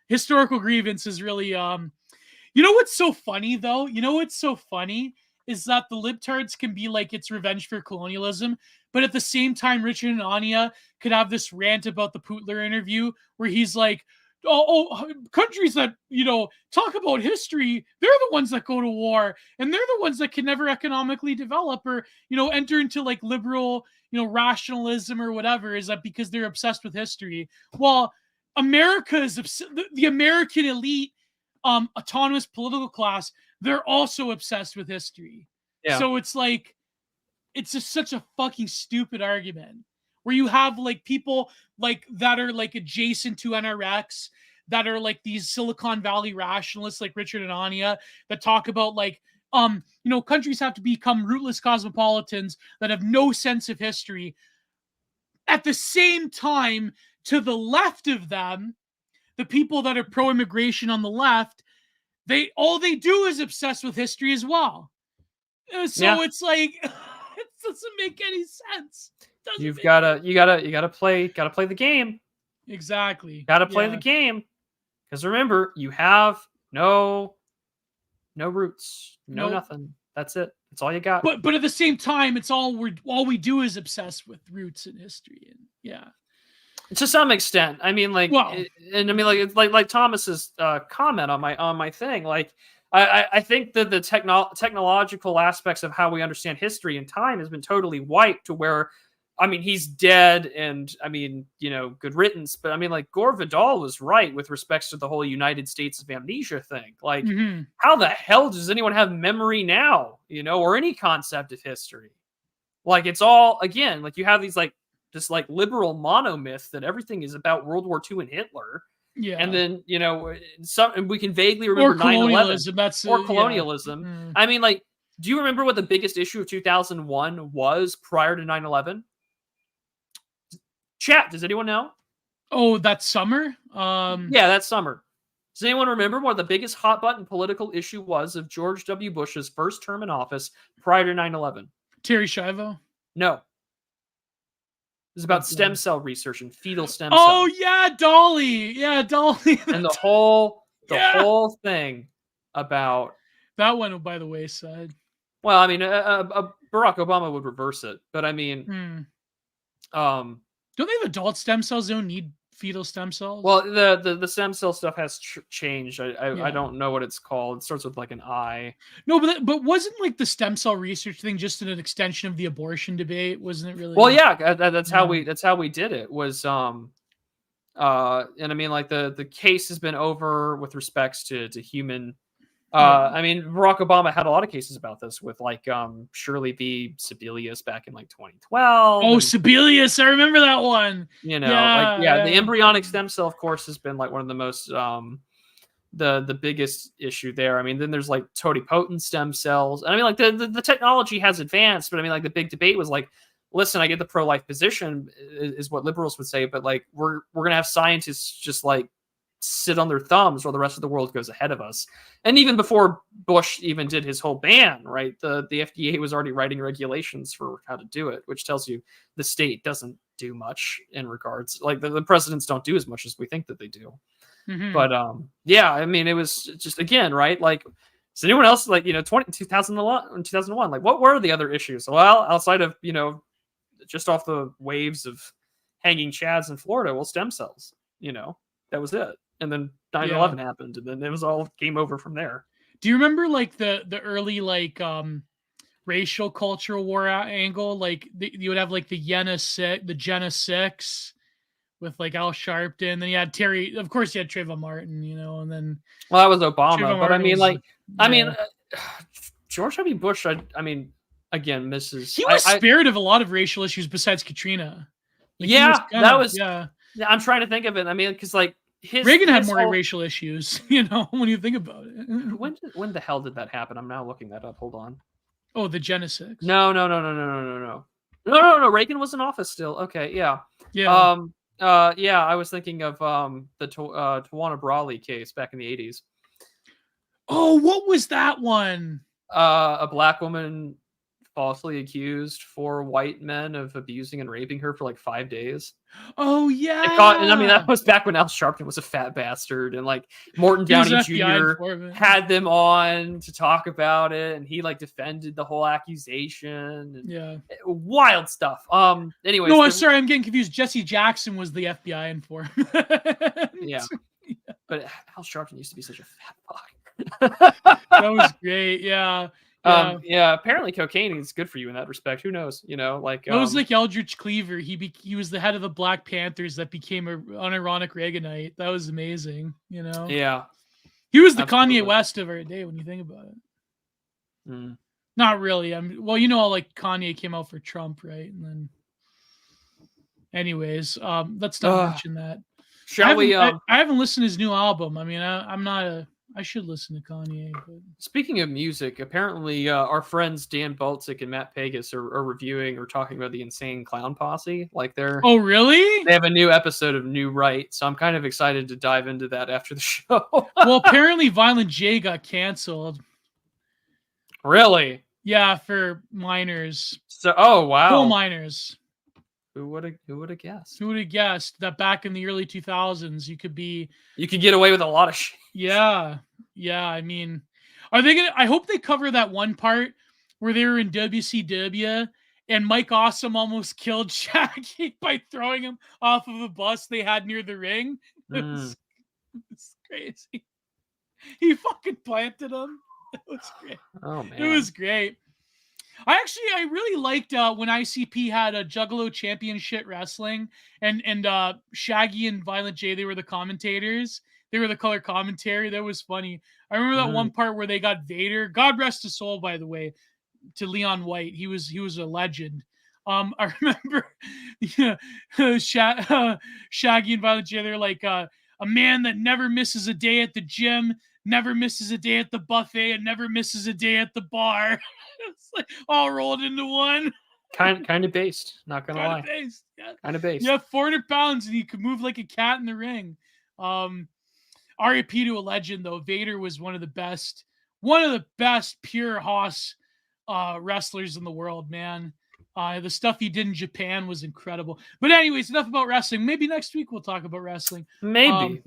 Speaker 2: historical grievance is really what's so funny though? What's so funny is that the libtards can be like it's revenge for colonialism, but at the same time, Richard and Anya could have this rant about the Putler interview where he's like, countries that talk about history, they're the ones that go to war, and they're the ones that can never economically develop or enter into like liberal rationalism or whatever. Is that because they're obsessed with history? Well, America is the American elite, autonomous political class. They're also obsessed with history.
Speaker 1: Yeah.
Speaker 2: So it's like, it's just such a fucking stupid argument where you have like people like that are like adjacent to NRX, that are like these Silicon Valley rationalists like Richard and Anya, that talk about like, countries have to become rootless cosmopolitans that have no sense of history. At the same time, to the left of them, the people that are pro-immigration on the left, all they do is obsess with history as well. So it's like, it doesn't make any sense.
Speaker 1: You gotta play the game.
Speaker 2: Exactly.
Speaker 1: Gotta play the game. Because remember, you have no roots, nothing. That's it. That's all you got.
Speaker 2: But at the same time, it's all we do is obsess with roots in history, and yeah.
Speaker 1: To some extent, I mean, like, like Thomas's comment on my thing, like, I think that the technological aspects of how we understand history and time has been totally wiped to where, I mean, he's dead, and I mean, good riddance. But I mean, like, Gore Vidal was right with respects to the whole United States of Amnesia thing. Like, how the hell does anyone have memory now, or any concept of history? Like, it's all, again, like, you have these like this like liberal monomyth that everything is about World War II and Hitler.
Speaker 2: Yeah.
Speaker 1: And then, we can vaguely remember 9/11 or colonialism.
Speaker 2: Yeah.
Speaker 1: I mean, like, do you remember what the biggest issue of 2001 was prior to 9/11? Chat, does anyone know?
Speaker 2: Oh, that summer?
Speaker 1: Yeah, that summer. Does anyone remember what the biggest hot button political issue was of George W. Bush's first term in office prior to 9/11?
Speaker 2: Terry Schiavo?
Speaker 1: No. It was about stem cell research and fetal stem
Speaker 2: cells.
Speaker 1: Oh
Speaker 2: yeah, Dolly. Yeah, Dolly.
Speaker 1: And the whole thing about
Speaker 2: that went by the wayside.
Speaker 1: Well, I mean, Barack Obama would reverse it, but I mean,
Speaker 2: don't they have adult stem cells? They don't need fetal stem cells.
Speaker 1: Well, the stem cell stuff has changed. I don't know what it's called. It starts with like an I.
Speaker 2: No, but wasn't like the stem cell research thing just an extension of the abortion debate? Wasn't it really?
Speaker 1: Well, yeah, that's how we did it. Was and I mean, like the case has been over with respects to human. I mean, Barack Obama had a lot of cases about this with like Shirley v. Sebelius back in like 2012.
Speaker 2: Oh, Sebelius, I remember that one.
Speaker 1: You know, the embryonic stem cell, of course, has been like one of the most the biggest issue there. I mean, then there's like totipotent stem cells. And I mean, like the technology has advanced, but I mean, like the big debate was like, listen, I get the pro-life position is what liberals would say, but like we're gonna have scientists just like sit on their thumbs while the rest of the world goes ahead of us. And even before Bush even did his whole ban, right, the FDA was already writing regulations for how to do it, which tells you the state doesn't do much in regards, like the presidents don't do as much as we think that they do. But yeah, I mean, it was just, again, right, like, is anyone else like, 2001, like what were the other issues? Well, outside of, just off the waves of hanging chads in Florida, well, stem cells, that was it. And then 9/11 happened, and then it was all game over from there.
Speaker 2: Do you remember like the early like racial cultural war angle? Like you would have like the Jenna 6 with like Al Sharpton. Then you had Terry, of course you had Trayvon Martin, and then
Speaker 1: that was Obama. But I mean, George W. Bush, I mean, again, Mrs.
Speaker 2: He was spared of a lot of racial issues besides Katrina.
Speaker 1: Like, I'm trying to think of it. I mean, because like
Speaker 2: Reagan had more racial issues, when you think about it.
Speaker 1: When the hell did that happen? I'm now looking that up. Hold on.
Speaker 2: Oh, the Genesis.
Speaker 1: No. Reagan was in office still. Okay, yeah.
Speaker 2: Yeah.
Speaker 1: I was thinking of the Tawana Brawley case back in the 80s.
Speaker 2: Oh, what was that one?
Speaker 1: A black woman falsely accused 4 white men of abusing and raping her for like 5 days.
Speaker 2: Oh yeah.
Speaker 1: And I mean, that was back when Al Sharpton was a fat bastard, and like Morton Downey Jr. had them on to talk about it, and he like defended the whole accusation. And wild stuff. Anyways,
Speaker 2: no, sorry, I'm getting confused. Jesse Jackson was the FBI informant.
Speaker 1: But Al Sharpton used to be such a fat
Speaker 2: fuck. That was great. Yeah.
Speaker 1: Apparently cocaine is good for you in that respect. Who knows? Like it
Speaker 2: was like Eldridge Cleaver. He was the head of the Black Panthers that became an unironic Reaganite. That was amazing.
Speaker 1: Yeah,
Speaker 2: he was the Kanye West of our day when you think about it. Not really. Like Kanye came out for Trump, right? And then, anyways, let's not mention that. I haven't listened to his new album. I mean, I should listen to Kanye. But...
Speaker 1: Speaking of music, apparently our friends Dan Baltzik and Matt Pegas are reviewing or talking about the Insane Clown Posse. Like
Speaker 2: Oh, really?
Speaker 1: They have a new episode of New Right, so I'm kind of excited to dive into that after the show.
Speaker 2: Well, apparently Violent J got canceled.
Speaker 1: Really?
Speaker 2: Yeah, for minors.
Speaker 1: So, oh wow,
Speaker 2: coal minors.
Speaker 1: Who would have guessed?
Speaker 2: Who would have guessed that back in the early 2000s you could
Speaker 1: get away with a lot of shit.
Speaker 2: Yeah. I mean, are they gonna? I hope they cover that one part where they were in WCW and Mike Awesome almost killed Shaggy by throwing him off of a bus they had near the ring. It's crazy. He fucking planted him. It was great.
Speaker 1: Oh man,
Speaker 2: it was great. I really liked when ICP had a Juggalo Championship Wrestling and Shaggy and Violent J, they were the commentators. They were the color commentary. That was funny. I remember that one part where they got Vader. God rest his soul, by the way, to Leon White. He was a legend. I remember Shaggy and Violent J, they're like a man that never misses a day at the gym, never misses a day at the buffet, and never misses a day at the bar. It's like all rolled into one.
Speaker 1: Kind of based, not gonna lie. Kind of based.
Speaker 2: Yeah, 400 pounds, and you could move like a cat in the ring. RIP to a legend, though. Vader was one of the best pure Haas wrestlers in the world, man. The stuff he did in Japan was incredible. But anyways, enough about wrestling. Maybe next week we'll talk about wrestling.
Speaker 1: Maybe.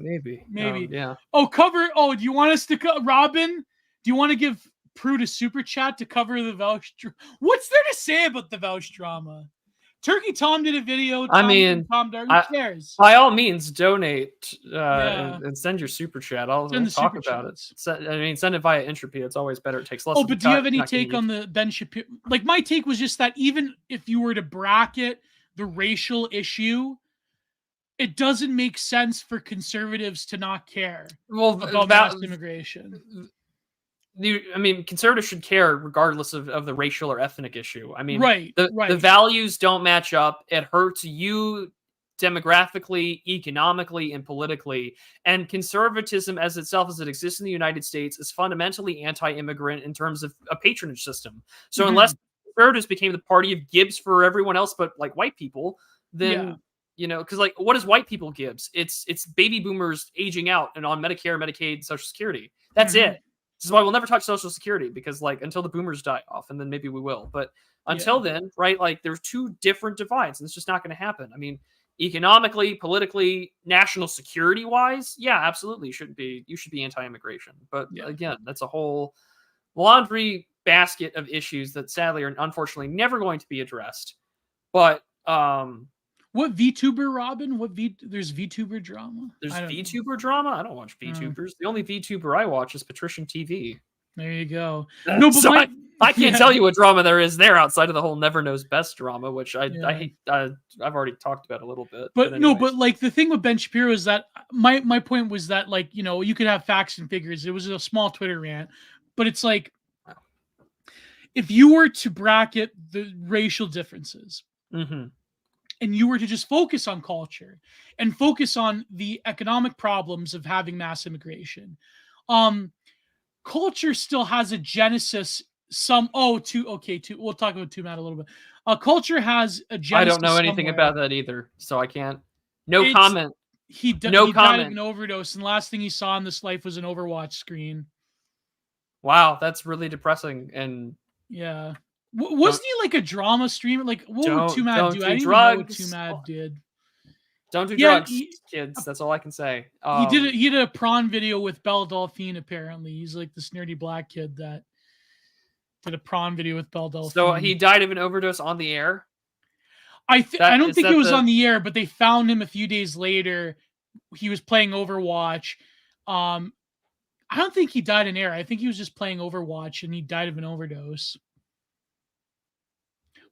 Speaker 2: Yeah. Do you want us to Robin? Do you want to give Prude a super chat to cover the Welsh drama? What's there to say about the Welsh drama? Turkey Tom did a video.
Speaker 1: I mean,
Speaker 2: Tom Dart, who cares?
Speaker 1: by all means, donate
Speaker 2: Yeah.
Speaker 1: and send your super chat. We'll
Speaker 2: the
Speaker 1: talk
Speaker 2: super
Speaker 1: about
Speaker 2: chats.
Speaker 1: it. Send it via Entropy. It's always better. It takes less.
Speaker 2: Oh,
Speaker 1: of the
Speaker 2: but do you have
Speaker 1: cut,
Speaker 2: any
Speaker 1: not
Speaker 2: take
Speaker 1: getting
Speaker 2: on the Ben Shapiro? Like, my take was just that even if you were to bracket the racial issue, it doesn't make sense for conservatives to not care about mass immigration.
Speaker 1: I mean, conservatives should care regardless of the racial or ethnic issue. I mean,
Speaker 2: Right.
Speaker 1: the values don't match up. It hurts you demographically, economically, and politically. And conservatism as itself, as it exists in the United States, is fundamentally anti-immigrant in terms of a patronage system. So unless conservatives became the party of Gibbs for everyone else but like white people, then because like what is white people Gibbs? It's baby boomers aging out and on Medicare, Medicaid, Social Security. That's it. This is why we'll never touch Social Security, because like until the boomers die off, and then maybe we will. But until then, right, like there's two different divides, and it's just not going to happen. I mean, economically, politically, national security wise, yeah, absolutely, you should be anti-immigration. But again, that's a whole laundry basket of issues that sadly are unfortunately never going to be addressed. But
Speaker 2: what VTuber, Robin? There's VTuber drama?
Speaker 1: There's VTuber drama? I don't watch VTubers. The only VTuber I watch is Patrician TV.
Speaker 2: There you go. No, but
Speaker 1: so I can't tell you what drama there is there outside of the whole Never Knows Best drama, which I hate. I've already talked about a little bit.
Speaker 2: But no, but like the thing with Ben Shapiro is that my point was that, like, you know, you could have facts and figures. It was a small Twitter rant, but it's like, if you were to bracket the racial differences, and you were to just focus on culture and focus on the economic problems of having mass immigration, culture still has a genesis. We'll talk about Matt a little bit. Culture has a genesis.
Speaker 1: I don't know anything about that either, so I can't. Comment.
Speaker 2: He died of an overdose, and the last thing he saw in this life was an Overwatch screen.
Speaker 1: Wow, that's really depressing. And
Speaker 2: yeah. Wasn't he like a drama streamer? Like, what would Two Mad do? I didn't even know what Two Mad did.
Speaker 1: Don't do drugs, kids. That's all I can say.
Speaker 2: He did a prawn video with Belle Delphine, apparently. He's like this nerdy black kid that did a prawn video with Belle Delphine.
Speaker 1: So he died of an overdose on the air?
Speaker 2: I don't think it was on the air, but they found him a few days later. He was playing Overwatch. I don't think he died in air. I think he was just playing Overwatch, and he died of an overdose.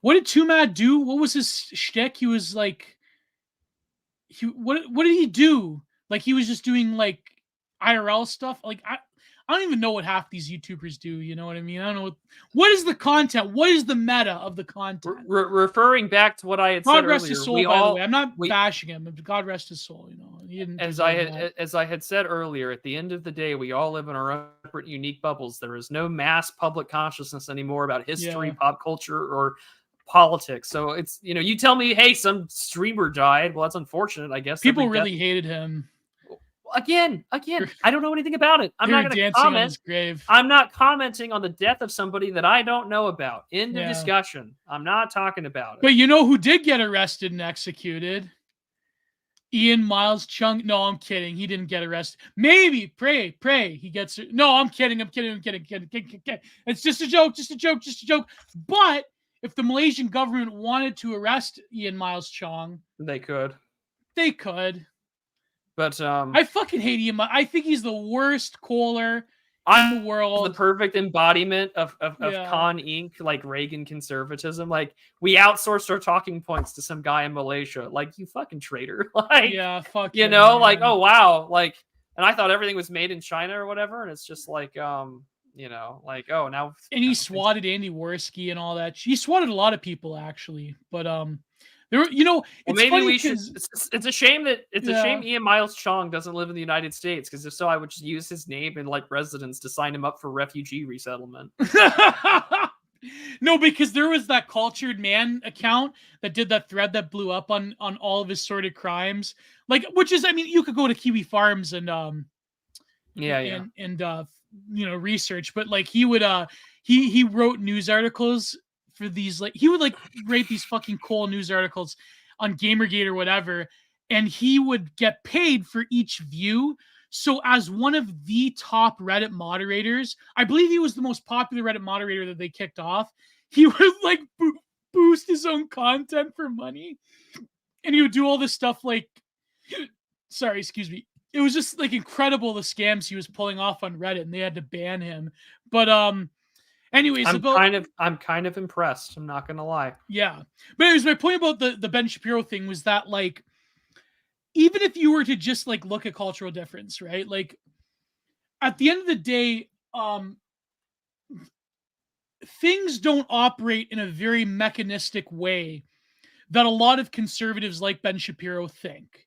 Speaker 2: What did Two Mad do? What was his shtick? He was like, what did he do? Like, he was just doing like IRL stuff. Like, I don't even know what half these YouTubers do. You know what I mean? I don't know what is the content. What is the meta of the content?
Speaker 1: Referring back to what I had said earlier.
Speaker 2: God rest his soul. By the way, I'm not bashing him. God rest his soul. You know, he didn't.
Speaker 1: As I had said earlier, at the end of the day, we all live in our own separate, unique bubbles. There is no mass public consciousness anymore about history, pop culture, or politics. So it's, you know, you tell me, hey, some streamer died. Well, that's unfortunate, I guess.
Speaker 2: People really hated him.
Speaker 1: Again, I don't know anything about it. I'm not going to comment. On his
Speaker 2: grave.
Speaker 1: I'm not commenting on the death of somebody that I don't know about. End of discussion. I'm not talking about it.
Speaker 2: But you know who did get arrested and executed? Ian Miles Chung. No, I'm kidding. He didn't get arrested. Maybe. Pray. He gets. No, I'm kidding. It's just a joke. But if the Malaysian government wanted to arrest Ian Miles Chong,
Speaker 1: they could. But
Speaker 2: I fucking hate Ian. I think he's the worst caller in the world.
Speaker 1: The perfect embodiment of Con Inc., like Reagan conservatism. Like, we outsourced our talking points to some guy in Malaysia. Like, you fucking traitor. Like,
Speaker 2: fuck.
Speaker 1: You know, like, oh wow, like, and I thought everything was made in China or whatever, and it's just like, you know, like, oh, now.
Speaker 2: And he swatted Andy Worski and all that. He swatted a lot of people, actually. But there were, you know, it's
Speaker 1: maybe
Speaker 2: funny
Speaker 1: we should. It's a shame that a shame Ian Miles Chong doesn't live in the United States, because if so, I would just use his name and like residence to sign him up for refugee resettlement.
Speaker 2: No, because there was that Cultured Man account that did that thread that blew up on all of his sordid crimes. Like, which is, I mean, you could go to Kiwi Farms and you know, research, but like he would he wrote news articles for these, like, he would like write these fucking cool news articles on Gamergate or whatever, and he would get paid for each view. So as one of the top Reddit moderators, I believe he was the most popular Reddit moderator that they kicked off, he would like boost his own content for money. And he would do all this stuff like, sorry, excuse me. It was just like incredible the scams he was pulling off on Reddit, and they had to ban him. But anyways,
Speaker 1: I'm kind of impressed. I'm not gonna lie.
Speaker 2: Yeah. But anyways, my point about the Ben Shapiro thing was that, like, even if you were to just like look at cultural difference, right? Like, at the end of the day, things don't operate in a very mechanistic way that a lot of conservatives like Ben Shapiro think,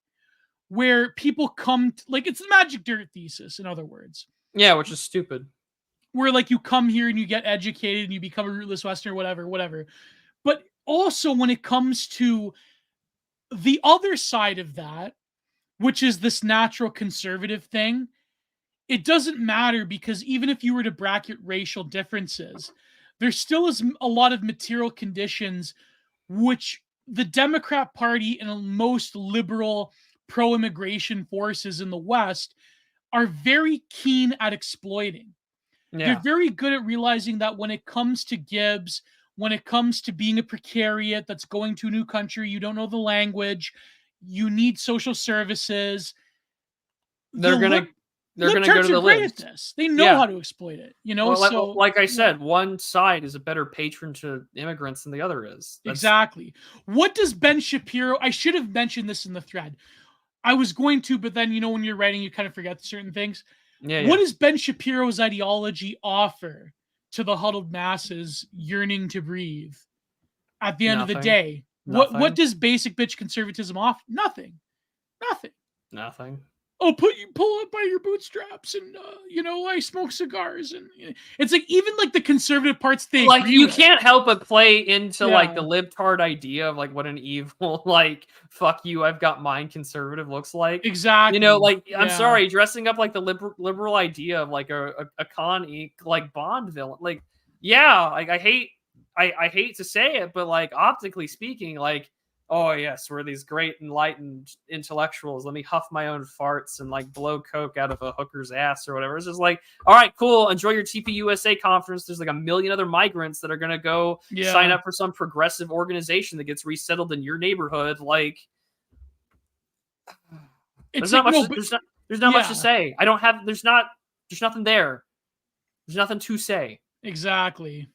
Speaker 2: where people come like, it's the magic dirt thesis, in other words.
Speaker 1: Yeah, which is stupid.
Speaker 2: Where like you come here and you get educated and you become a rootless Westerner, whatever. But also when it comes to the other side of that, which is this natural conservative thing, it doesn't matter, because even if you were to bracket racial differences, there still is a lot of material conditions which the Democrat Party and most liberal pro-immigration forces in the West are very keen at exploiting.
Speaker 1: Yeah.
Speaker 2: They're very good at realizing that when it comes to Gibbs, when it comes to being a precariat that's going to a new country, you don't know the language, you need social services.
Speaker 1: They're gonna go to the list.
Speaker 2: They know how to exploit it. You know,
Speaker 1: well, like I said, one side is a better patron to immigrants than the other is.
Speaker 2: Exactly. What does Ben Shapiro? I should have mentioned this in the thread. I was going to, but then, you know, when you're writing, you kind of forget certain things. What does Ben Shapiro's ideology offer to the huddled masses yearning to breathe? At the end of the day, what does basic bitch conservatism offer? Nothing. Oh, pull up by your bootstraps, and you know, I smoke cigars, and it's like, even like the conservative parts, they
Speaker 1: like, you
Speaker 2: with.
Speaker 1: Can't help but play into like the libtard idea of like what an evil, like, fuck you, I've got mine conservative looks like.
Speaker 2: Exactly.
Speaker 1: You know, like, I'm sorry, dressing up like the liberal idea of like a con like Bond villain. Like, yeah, like I hate to say it, but like optically speaking, like, oh yes, we're these great enlightened intellectuals. Let me huff my own farts and like blow coke out of a hooker's ass or whatever. It's just like, all right, cool. Enjoy your TPUSA conference. There's like a million other migrants that are gonna go sign up for some progressive organization that gets resettled in your neighborhood. Like, there's not much. There's not much to say. There's nothing there. There's nothing to say.
Speaker 2: Exactly.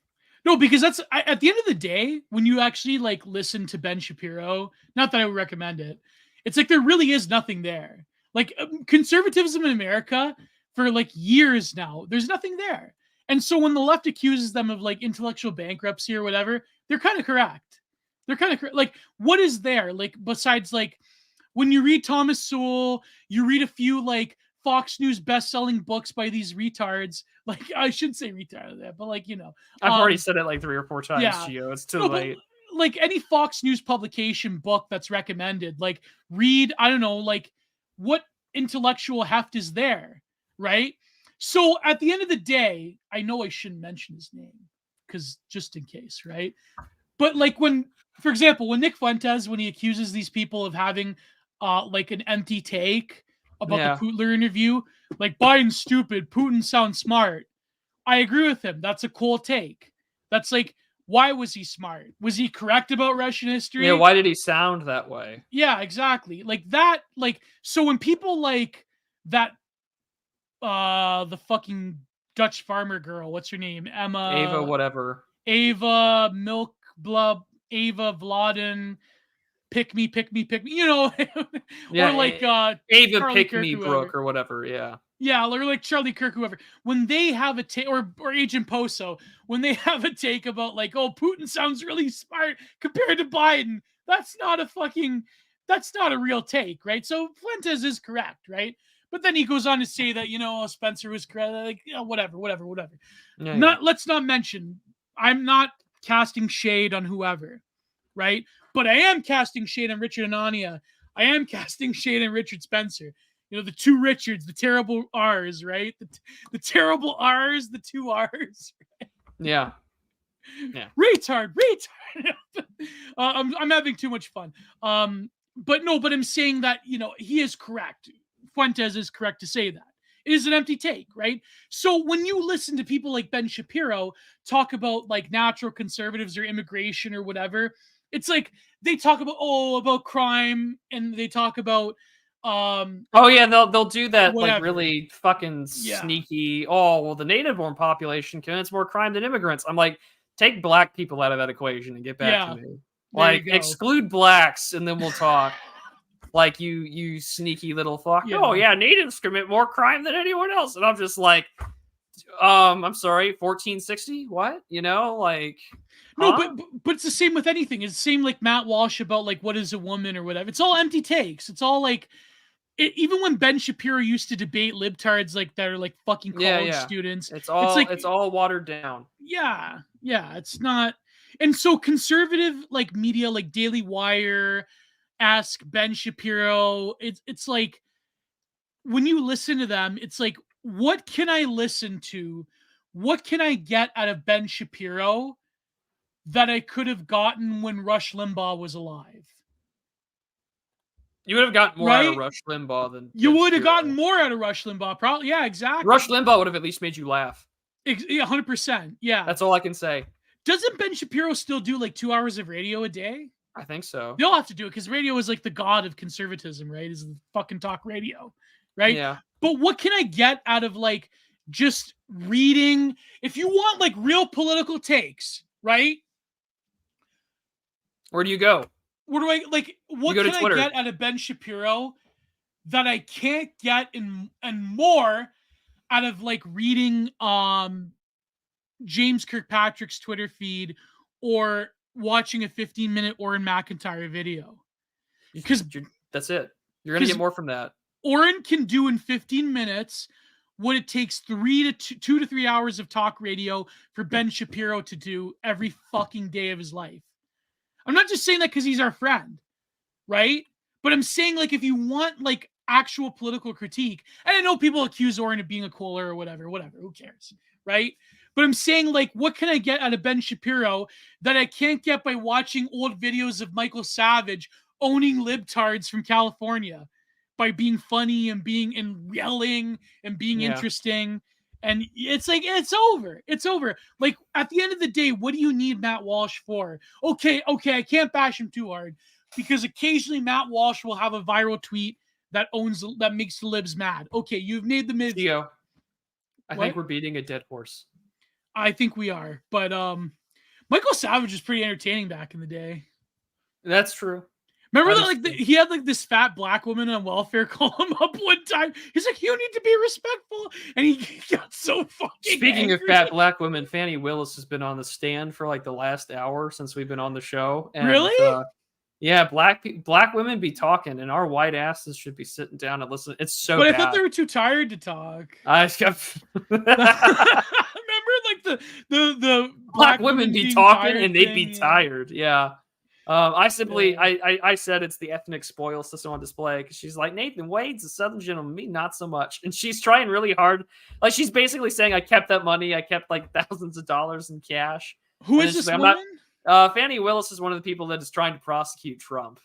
Speaker 2: No, because that's, at the end of the day, when you actually like listen to Ben Shapiro, not that I would recommend it, it's like there really is nothing there. Like, conservatism in America for like years now, there's nothing there. And so when the left accuses them of like intellectual bankruptcy or whatever, they're kind of correct. Like, what is there? Like, besides like, when you read Thomas Sowell, you read a few like Fox News best-selling books by these retards. Like, I shouldn't say retard that, but like, you know,
Speaker 1: I've already said it like 3 or 4 times, Gio. It's too late.
Speaker 2: Like, any Fox News publication book that's recommended, like, read, I don't know, like, what intellectual heft is there, right? So at the end of the day, I know I shouldn't mention his name, because just in case, right? But like, when, for example, when Nick Fuentes, when he accuses these people of having like an empty take about the Putler interview, like, Biden's stupid, Putin sounds smart. I agree with him. That's a cool take. That's like, why was he smart? Was he correct about Russian history?
Speaker 1: Yeah, why did he sound that way?
Speaker 2: Yeah, exactly. Like that, like, so when people like that, the fucking Dutch farmer girl, what's her name?
Speaker 1: Ava whatever.
Speaker 2: Ava Milk Blub, Ava Vladen, pick me, you know. Or like
Speaker 1: Ava
Speaker 2: Charlie
Speaker 1: Pick
Speaker 2: Kirk,
Speaker 1: Me
Speaker 2: whoever.
Speaker 1: Brooke or whatever,
Speaker 2: yeah, or like Charlie Kirk, whoever, when they have a take, or Agent Poso, when they have a take about like, oh, Putin sounds really smart compared to Biden, that's not a real take, right? So Fuentes is correct, right? But then he goes on to say that, you know, Spencer was correct, like, you know, whatever. Let's not mention, I'm not casting shade on whoever, right? But I am casting shade on Richard Anania. I am casting shade on Richard Spencer. You know, the two Richards, the terrible R's, right? The terrible R's, the two R's. Right?
Speaker 1: Yeah.
Speaker 2: Retard. I'm having too much fun. But I'm saying that, you know, he is correct. Fuentes is correct to say that. It is an empty take, right? So when you listen to people like Ben Shapiro talk about like natural conservatives or immigration or whatever, it's like they talk about crime, and they talk about
Speaker 1: Oh yeah, they'll do that like
Speaker 2: whatever.
Speaker 1: really fucking
Speaker 2: Yeah.
Speaker 1: sneaky. Oh well, the native-born population commits more crime than immigrants. I'm like, take black people out of that equation and get back to
Speaker 2: Yeah.
Speaker 1: me.
Speaker 2: There you
Speaker 1: Like
Speaker 2: go.
Speaker 1: exclude blacks and then we'll talk. Like you sneaky little fuck.
Speaker 2: Yeah.
Speaker 1: Oh yeah, natives commit more crime than anyone else, and I'm just like, I'm sorry, 1460. What? You know, like,
Speaker 2: No,
Speaker 1: huh?
Speaker 2: but it's the same with anything. It's the same like Matt Walsh about like what is a woman or whatever. It's all empty takes. It's all like even when Ben Shapiro used to debate libtards like that are like fucking
Speaker 1: Yeah,
Speaker 2: college
Speaker 1: yeah.
Speaker 2: students,
Speaker 1: It's
Speaker 2: it's
Speaker 1: all
Speaker 2: like
Speaker 1: it's all watered down.
Speaker 2: yeah, it's not. And so conservative like media like Daily Wire, Ask Ben Shapiro, it's like when you listen to them, it's like, what can I listen to? What can I get out of Ben Shapiro that I could have gotten when Rush Limbaugh was alive?
Speaker 1: You would have gotten more out of
Speaker 2: Right?
Speaker 1: Rush Limbaugh than
Speaker 2: You
Speaker 1: Ben
Speaker 2: would have gotten
Speaker 1: Shapiro.
Speaker 2: more out of Rush Limbaugh, probably. Yeah,
Speaker 1: Rush
Speaker 2: exactly.
Speaker 1: Limbaugh would have at least made you laugh.
Speaker 2: 100%. Yeah.
Speaker 1: That's all I can say.
Speaker 2: Doesn't Ben Shapiro still do like 2 hours of radio a day?
Speaker 1: I think so.
Speaker 2: They'll have to do it because radio is like the god of conservatism, right? Is the fucking talk radio, right?
Speaker 1: Yeah.
Speaker 2: But what can I get out of like just reading? If you want like real political takes, right?
Speaker 1: Where do you go?
Speaker 2: What do I like? What
Speaker 1: go to
Speaker 2: can I
Speaker 1: Twitter.
Speaker 2: get out of Ben Shapiro that I can't get in and more out of like reading James Kirkpatrick's Twitter feed or watching a 15-minute Oren McIntyre video? Because
Speaker 1: that's it. You're gonna get more from that.
Speaker 2: Oren can do in 15 minutes what it takes 2 to 3 hours of talk radio for Ben Shapiro to do every fucking day of his life. I'm not just saying that because he's our friend, right? But I'm saying like if you want like actual political critique, and I know people accuse Oren of being a cooler or whatever, who cares, right? But I'm saying like, what can I get out of Ben Shapiro that I can't get by watching old videos of Michael Savage owning libtards from California by being funny and being and yelling and being interesting? And it's like, it's over. Like at the end of the day, what do you need Matt Walsh for? Okay, I can't bash him too hard because occasionally Matt Walsh will have a viral tweet that makes the libs mad. Okay, you've made the mid.
Speaker 1: Gio, I think we're beating a dead horse.
Speaker 2: I think we are, but Michael Savage was pretty entertaining back in the day.
Speaker 1: That's true.
Speaker 2: Remember that like he had like this fat black woman on welfare call him up one time. He's like, "You need to be respectful," and he got so fucking.
Speaker 1: Speaking
Speaker 2: angry.
Speaker 1: of fat black women, Fannie Willis has been on the stand for like the last hour since we've been on the show. And,
Speaker 2: really?
Speaker 1: Yeah, black women be talking, and our white asses should be sitting down and listening. It's so.
Speaker 2: But
Speaker 1: bad.
Speaker 2: I thought they were too tired to talk.
Speaker 1: I kept.
Speaker 2: Remember, like the
Speaker 1: black women be talking and they'd be
Speaker 2: thing,
Speaker 1: tired. Yeah. I simply I said it's the ethnic spoil system on display because she's like, Nathan Wade's a Southern gentleman, me not so much, and she's trying really hard. Like she's basically saying, I kept that money, I kept like thousands of dollars in cash.
Speaker 2: Who is this woman?
Speaker 1: Fannie Willis is one of the people that is trying to prosecute Trump.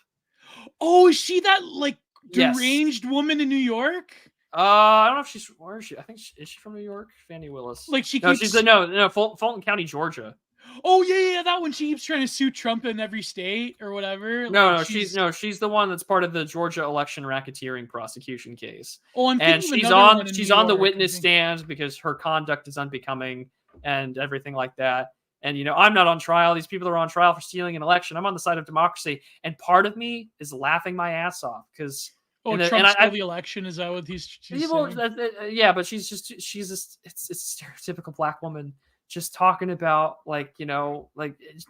Speaker 2: Oh, is she that like deranged woman in New York?
Speaker 1: I don't know if she's where is she? I think is she from New York? Fannie Willis.
Speaker 2: Like she
Speaker 1: no, she's no Fulton County, Georgia.
Speaker 2: Oh yeah, that one. She keeps trying to sue Trump in every state or whatever.
Speaker 1: No, like, she's the one that's part of the Georgia election racketeering prosecution case.
Speaker 2: Oh,
Speaker 1: and she's on the witness stand because her conduct is unbecoming and everything like that. And I'm not on trial. These people are on trial for stealing an election. I'm on the side of democracy, and part of me is laughing my ass off because.
Speaker 2: Trump stole the election. Is that what she's saying?
Speaker 1: Yeah, but she's it's a stereotypical black woman just talking about like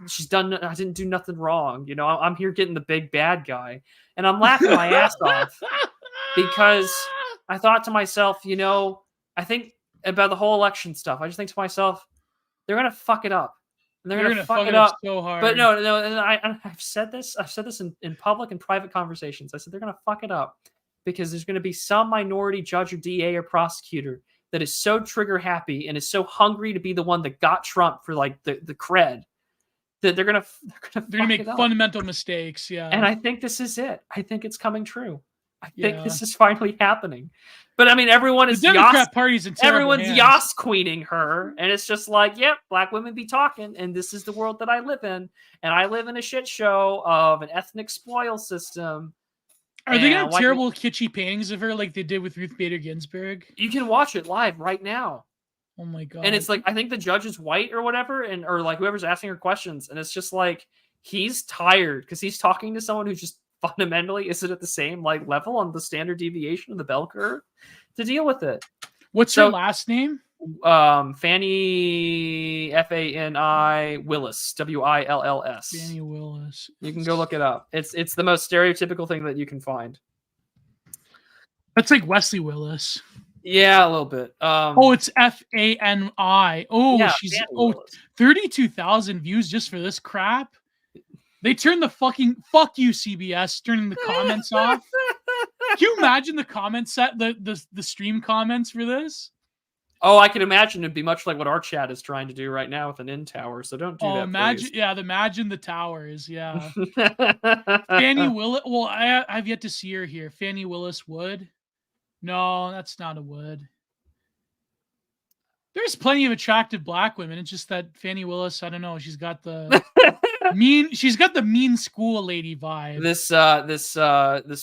Speaker 1: she's done. I didn't do nothing wrong. I'm here getting the big bad guy, and I'm laughing my ass off because I thought to myself, I think about the whole election stuff. I just think to myself, they're gonna fuck it up. And they're gonna fuck it up
Speaker 2: so hard.
Speaker 1: But no, and I've said this. I've said this in public and private conversations. I said they're gonna fuck it up because there's gonna be some minority judge or DA or prosecutor that is so trigger happy and is so hungry to be the one that got Trump for like the cred that they're gonna make
Speaker 2: fundamental mistakes. Yeah,
Speaker 1: and I think this is it. I think it's coming true. I think this is finally happening. But I mean, everyone is
Speaker 2: the Democrat Party's in terrible
Speaker 1: everyone's
Speaker 2: hands.
Speaker 1: yas queening her, and it's just like, yep, black women be talking, and this is the world that I live in, and I live in a shit show of an ethnic spoil system.
Speaker 2: Are they gonna have terrible kitschy paintings of her like they did with Ruth Bader Ginsburg?
Speaker 1: You can watch it live right now.
Speaker 2: Oh my god!
Speaker 1: And it's like, I think the judge is white or whatever, and or like whoever's asking her questions, and it's just like he's tired because he's talking to someone who just fundamentally isn't at the same like level on the standard deviation of the bell curve to deal with it.
Speaker 2: What's her last name?
Speaker 1: Fannie Fani Willis, Wills.
Speaker 2: Fannie Willis.
Speaker 1: You can go look it up. It's the most stereotypical thing that you can find.
Speaker 2: That's like Wesley Willis.
Speaker 1: Yeah, a little bit.
Speaker 2: It's Fani. Oh, yeah, she's 32,000 views just for this crap. They turned the fucking fuck you CBS, turning the comments off. Can you imagine the comments set the stream comments for this?
Speaker 1: Oh, I can imagine it'd be much like what our chat is trying to do right now with an in tower. So don't do that.
Speaker 2: Imagine,
Speaker 1: please.
Speaker 2: Imagine the towers. Yeah. Fannie Willis. Well, I've yet to see her here. Fannie Willis Wood. No, that's not a Wood. There's plenty of attractive black women. It's just that Fannie Willis, I don't know. She's got the she's got the mean school lady vibe.
Speaker 1: This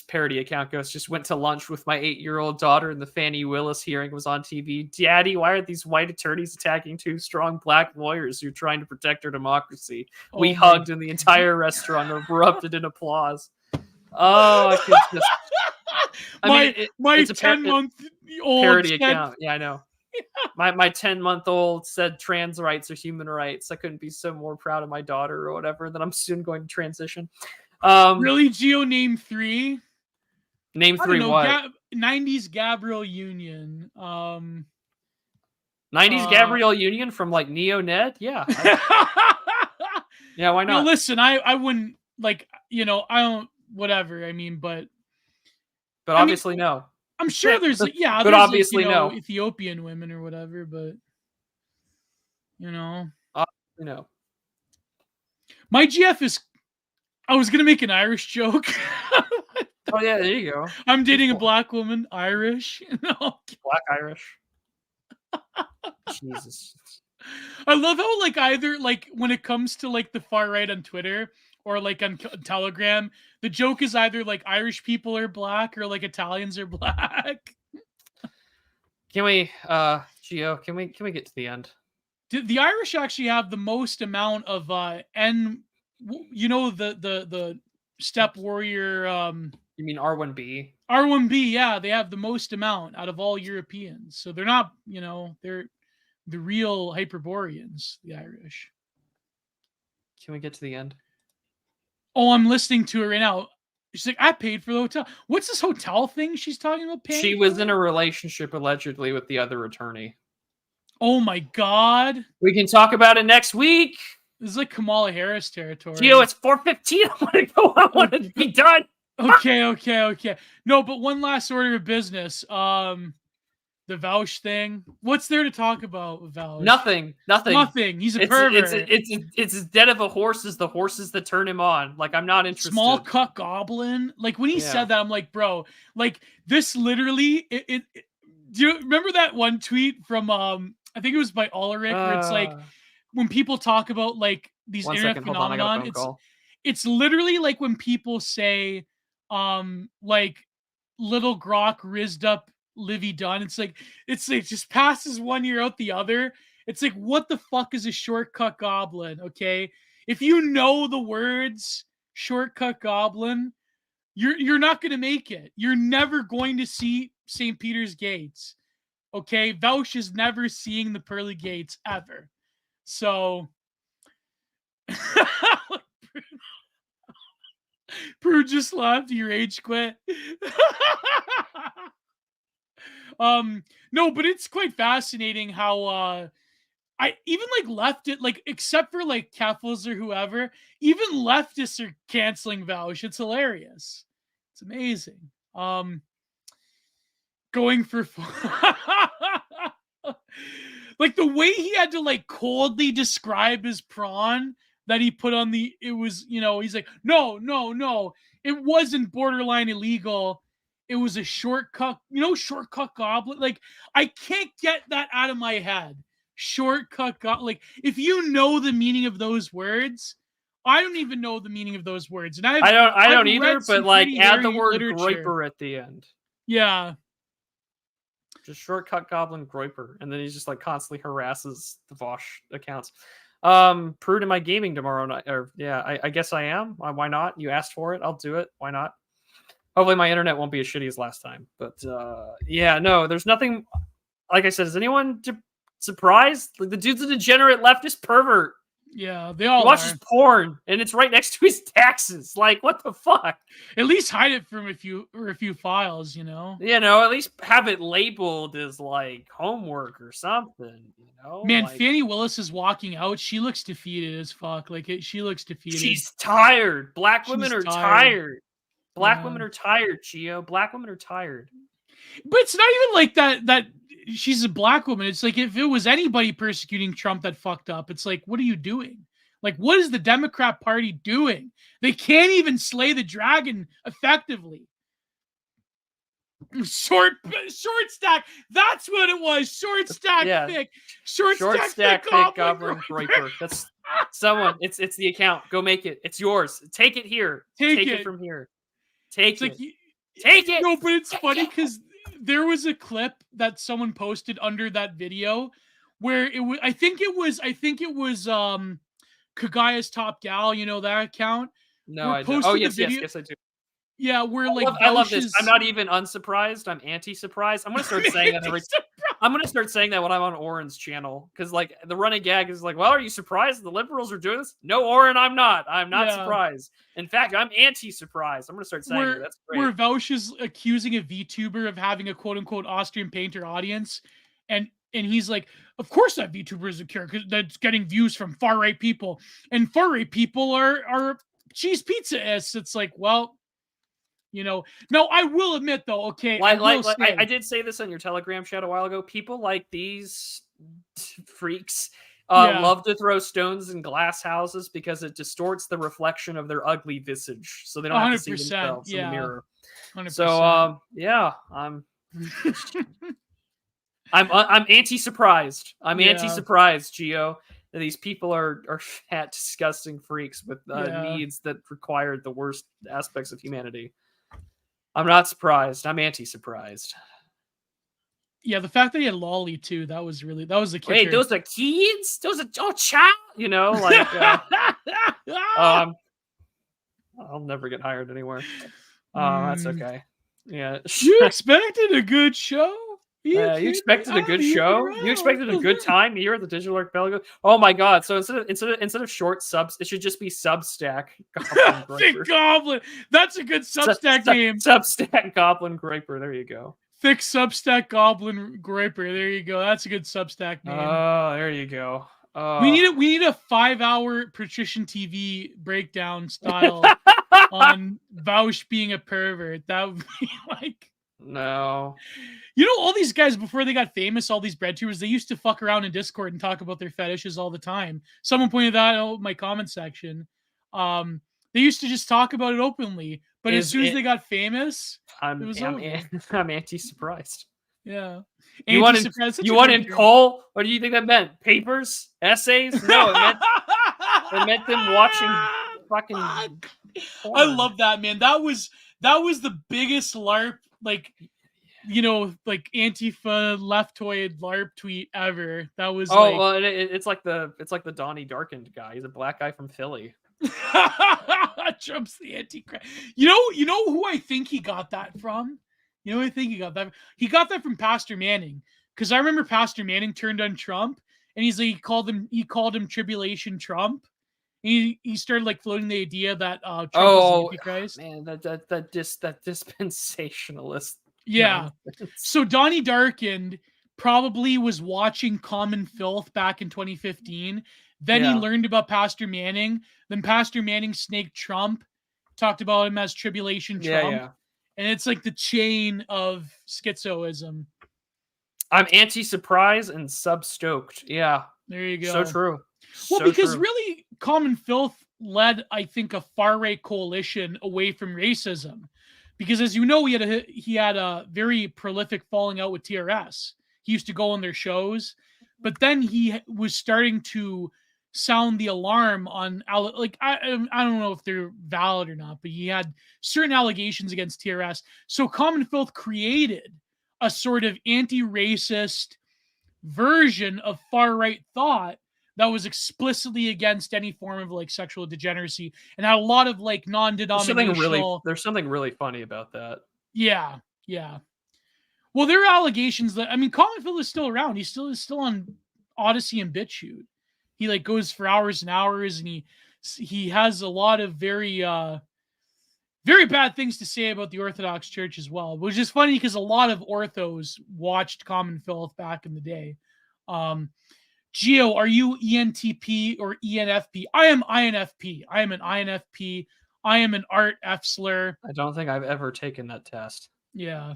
Speaker 1: parody account goes, just went to lunch with my 8-year-old daughter and the Fannie Willis hearing was on TV. Daddy, why are these white attorneys attacking 2 strong black lawyers who are trying to protect our democracy? We hugged and the entire restaurant erupted in applause. Oh, I could just
Speaker 2: my 10-month-old
Speaker 1: parody account. Yeah, I know. My 10-month-old said trans rights are human rights. I couldn't be so more proud of my daughter or whatever. That I'm soon going to transition.
Speaker 2: Really, Gio? Name 3.
Speaker 1: Name 3 what?
Speaker 2: 90s Gabrielle Union.
Speaker 1: 90s Gabrielle Union from like Neo Ned. Yeah. Yeah. Why not?
Speaker 2: No, listen, I wouldn't like. I don't. Whatever. I mean, but
Speaker 1: obviously no.
Speaker 2: I'm sure there's but there's
Speaker 1: obviously no
Speaker 2: Ethiopian women or whatever, but my GF is. I was gonna make an Irish joke.
Speaker 1: Oh yeah, there you go.
Speaker 2: I'm dating a black woman, Irish.
Speaker 1: Black Irish. Jesus.
Speaker 2: I love how either when it comes to the far right on Twitter or on Telegram, the joke is either Irish people are black or Italians are black.
Speaker 1: Can we, Gio? Can we get to the end?
Speaker 2: The Irish actually have the most amount of the step warrior.
Speaker 1: You mean R1B?
Speaker 2: R1B, yeah, they have the most amount out of all Europeans. So they're not, they're the real Hyperboreans, the Irish.
Speaker 1: Can we get to the end?
Speaker 2: Oh, I'm listening to her right now. She's like, I paid for the hotel. What's this hotel thing she's talking about paying?
Speaker 1: She was in a relationship allegedly with the other attorney.
Speaker 2: Oh my God.
Speaker 1: We can talk about it next week.
Speaker 2: This is like Kamala Harris territory.
Speaker 1: Gio, it's 4:15. I want to go. I want it to be done.
Speaker 2: Okay. No, but one last order of business. The Vouch thing. What's there to talk about with Vouch?
Speaker 1: Nothing.
Speaker 2: He's a pervert.
Speaker 1: It's as dead of a horse as the horses that turn him on. I'm not interested.
Speaker 2: Small cuck goblin. When he said that, I'm like, bro, this literally. Do you remember that one tweet from I think it was by Ulrich, where it's when people talk about these internet phenomenon, it's literally when people say little Grok rizzed up Livy Dunn. It's just passes one year out the other. It's what the fuck is a shortcut goblin? Okay, if you know the words shortcut goblin, you're not gonna make it. You're never going to see St. Peter's Gates. Okay, Vouch is never seeing the pearly gates ever. So Prue just laughed. Your age quit. No, but it's quite fascinating how I even left it except for Keffels or whoever, even leftists are canceling Vouch. It's hilarious. It's amazing. Going for the way he had to coldly describe his prawn that he put on it was, he's like, no, it wasn't borderline illegal. It was a shortcut, shortcut goblin. Like, I can't get that out of my head. Shortcut goblin. Like, if you know the meaning of those words, I don't even know the meaning of those words. And
Speaker 1: I don't either,
Speaker 2: read
Speaker 1: but
Speaker 2: some
Speaker 1: like
Speaker 2: pretty
Speaker 1: add the
Speaker 2: hairy
Speaker 1: word
Speaker 2: literature.
Speaker 1: Groiper at the end.
Speaker 2: Yeah.
Speaker 1: Just shortcut goblin Groiper. And then he's just like constantly harasses the Vosh accounts. Prude, am I gaming tomorrow night? Or yeah, I guess I am. Why not? You asked for it. I'll do it. Why not? Hopefully my internet won't be as shitty as last time. But yeah, no, there's nothing. Like I said, is anyone surprised? Like, the dude's a degenerate leftist pervert.
Speaker 2: Yeah, they
Speaker 1: He
Speaker 2: all
Speaker 1: watches
Speaker 2: are.
Speaker 1: porn, and it's right next to his taxes. Like, what the fuck?
Speaker 2: At least hide it from a few files,
Speaker 1: You know, at least have it labeled as like homework or something. You know,
Speaker 2: Man,
Speaker 1: like,
Speaker 2: Fannie Willis is walking out. She looks defeated as fuck. Like, she looks defeated.
Speaker 1: she's tired. Black women are tired. Black
Speaker 2: Yeah.
Speaker 1: women are tired, Gio. Black women are tired.
Speaker 2: But it's not even like that she's a black woman. It's like, if it was anybody persecuting Trump that fucked up, it's like, what are you doing? Like, what is the Democrat Party doing? They can't even slay the dragon effectively. Short stack. That's what it was. Short stack thick. Short stack thick
Speaker 1: goblin Groiper. That's someone. It's the account. Go make it. It's yours. Take it here. Take it from here. Take it. Take it.
Speaker 2: No, but it's funny because there was a clip that someone posted under that video where it was. I think it was Kagaya's Top Gal. You know that account?
Speaker 1: No, I don't. Oh yes, I do.
Speaker 2: Yeah, we're like,
Speaker 1: I love this. I'm not even unsurprised. I'm anti-surprised. I'm gonna start saying that I'm gonna start saying that when I'm on Oren's channel, because like the running gag is like, well, are you surprised the liberals are doing this? No, Oren, I'm not. I'm not surprised. In fact, I'm anti-surprised. I'm gonna start saying that. That's great.
Speaker 2: Where Vaush is accusing a VTuber of having a quote unquote Austrian painter audience, and he's like, of course that VTuber is a character that's getting views from far right people, and far right people are cheese pizza-ists. It's like, well. No, I will admit though. Okay,
Speaker 1: I did say this on your Telegram chat a while ago. People like these freaks love to throw stones in glass houses because it distorts the reflection of their ugly visage, so they don't have to see themselves in the mirror. 100%. So yeah, I'm anti-surprised. I'm anti-surprised, Gio. That these people are fat, disgusting freaks with needs that require the worst aspects of humanity. I'm not surprised. I'm anti-surprised.
Speaker 2: Yeah, the fact that he had Lolly too, that was the kicker.
Speaker 1: Wait, those are kids? Those are child? Like I'll never get hired anywhere. That's okay. Yeah.
Speaker 2: You expected a good show?
Speaker 1: You expected a good show? You expected a good time here at the Digital Archipelago? Oh my god. So instead of short subs, it should just be Substack
Speaker 2: Thick Goblin. That's a good Substack name.
Speaker 1: Substack Goblin Groiper. There you go.
Speaker 2: Thick Substack Goblin Groiper. There you go. That's a good Substack name.
Speaker 1: Oh, there you go.
Speaker 2: We need a 5-hour Patrician TV breakdown style on Vaush being a pervert. That would be like...
Speaker 1: No.
Speaker 2: All these guys, before they got famous, all these bread tubers, they used to fuck around in Discord and talk about their fetishes all the time. Someone pointed that out in my comment section. They used to just talk about it openly, but as soon as they got famous, it was over.
Speaker 1: I'm anti-surprised.
Speaker 2: Yeah.
Speaker 1: You want in coal? What do you think that meant? Papers? Essays? No, it meant them watching fucking porn.
Speaker 2: I love that, man. That was the biggest LARP, like Antifa leftoid LARP tweet ever. That was
Speaker 1: it's like the Donnie Darkened guy. He's a black guy from Philly.
Speaker 2: Trump's the anti-Christ. You know who I think he got that from? He got that from Pastor Manning, because I remember Pastor Manning turned on Trump, and he called him Tribulation Trump. He started like floating the idea that Trump was the Antichrist.
Speaker 1: Man, that dispensationalist.
Speaker 2: Yeah. So Donnie Darkened probably was watching Common Filth back in 2015. Then he learned about Pastor Manning. Then Pastor Manning snaked Trump, talked about him as Tribulation Trump. Yeah. And it's like the chain of schizoism.
Speaker 1: I'm anti-surprise and sub-stoked. Yeah.
Speaker 2: There you go.
Speaker 1: So true.
Speaker 2: Well, because really, Common Filth led, I think, a far-right coalition away from racism. because as you know, he had a very prolific falling out with TRS. He used to go on their shows, but then he was starting to sound the alarm on like I don't know if they're valid or not, but he had certain allegations against TRS. So Common Filth created a sort of anti-racist version of far-right thought that was explicitly against any form of like sexual degeneracy and had a lot of like non-denominational.
Speaker 1: There's something really funny about that.
Speaker 2: Yeah. Well, there are allegations that Common Filth is still around. He's still on Odyssey and BitChute. He like goes for hours and hours, and he has a lot of very very bad things to say about the Orthodox Church as well, which is funny because a lot of orthos watched Common Filth back in the day. Gio, are you ENTP or ENFP? I am INFP. I am an INFP. I am an Art Fsler.
Speaker 1: I don't think I've ever taken that test.
Speaker 2: Yeah.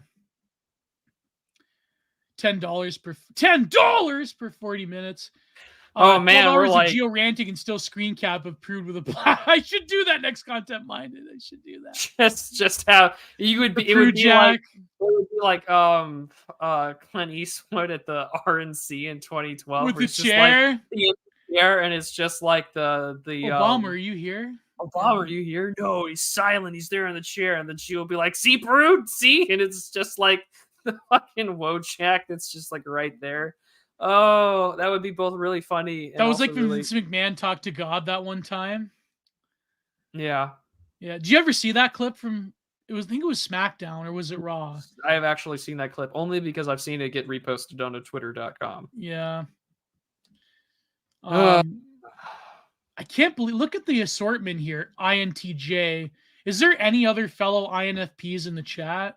Speaker 2: $10 per 40 minutes.
Speaker 1: Oh man, we're like
Speaker 2: Geo ranting and still screen cap of Prude with a black. I should do that next Content Minded. I should do that.
Speaker 1: Just how you would be. It would be like Clint Eastwood at the RNC in 2012
Speaker 2: with the chair.
Speaker 1: Like, the chair, and it's just like the
Speaker 2: Obama, are you here?
Speaker 1: Obama, are you here? No, he's silent. He's there in the chair, and then she will be like, "See, Prude, see," and it's just like the fucking Wojak that's just like right there. Oh, that would be both really funny.
Speaker 2: That was like when Vince McMahon talked to God that one time.
Speaker 1: Yeah.
Speaker 2: Did you ever see that clip from? I think it was SmackDown, or was it Raw?
Speaker 1: I have actually seen that clip only because I've seen it get reposted on Twitter.com.
Speaker 2: Yeah. I can't believe. Look at the assortment here. INTJ. Is there any other fellow INFPs in the chat?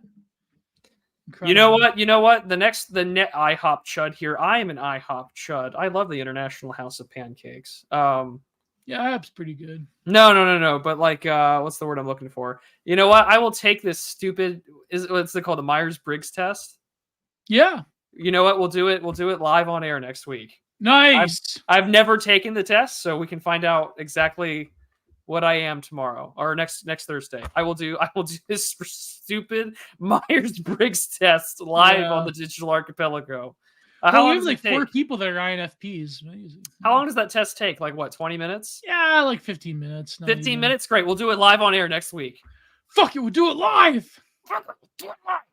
Speaker 1: Incredible. You know what? The net IHOP chud here. I am an IHOP chud. I love the International House of Pancakes.
Speaker 2: Yeah, that's pretty good.
Speaker 1: No. But like, what's the word I'm looking for? You know what? I will take this stupid. What's it called? The Myers-Briggs test.
Speaker 2: Yeah.
Speaker 1: You know what? We'll do it. We'll do it live on air next week.
Speaker 2: Nice.
Speaker 1: I've never taken the test, so we can find out exactly what I am tomorrow or next Thursday. I will do this stupid Myers-Briggs test live on the Digital Archipelago.
Speaker 2: How long? We have like 4 people that are INFPs.
Speaker 1: How long does that test take? Like what? 20 minutes?
Speaker 2: Yeah, like 15 minutes.
Speaker 1: 15 minutes? Great. We'll do it live on air next week.
Speaker 2: Fuck it, we'll do it live.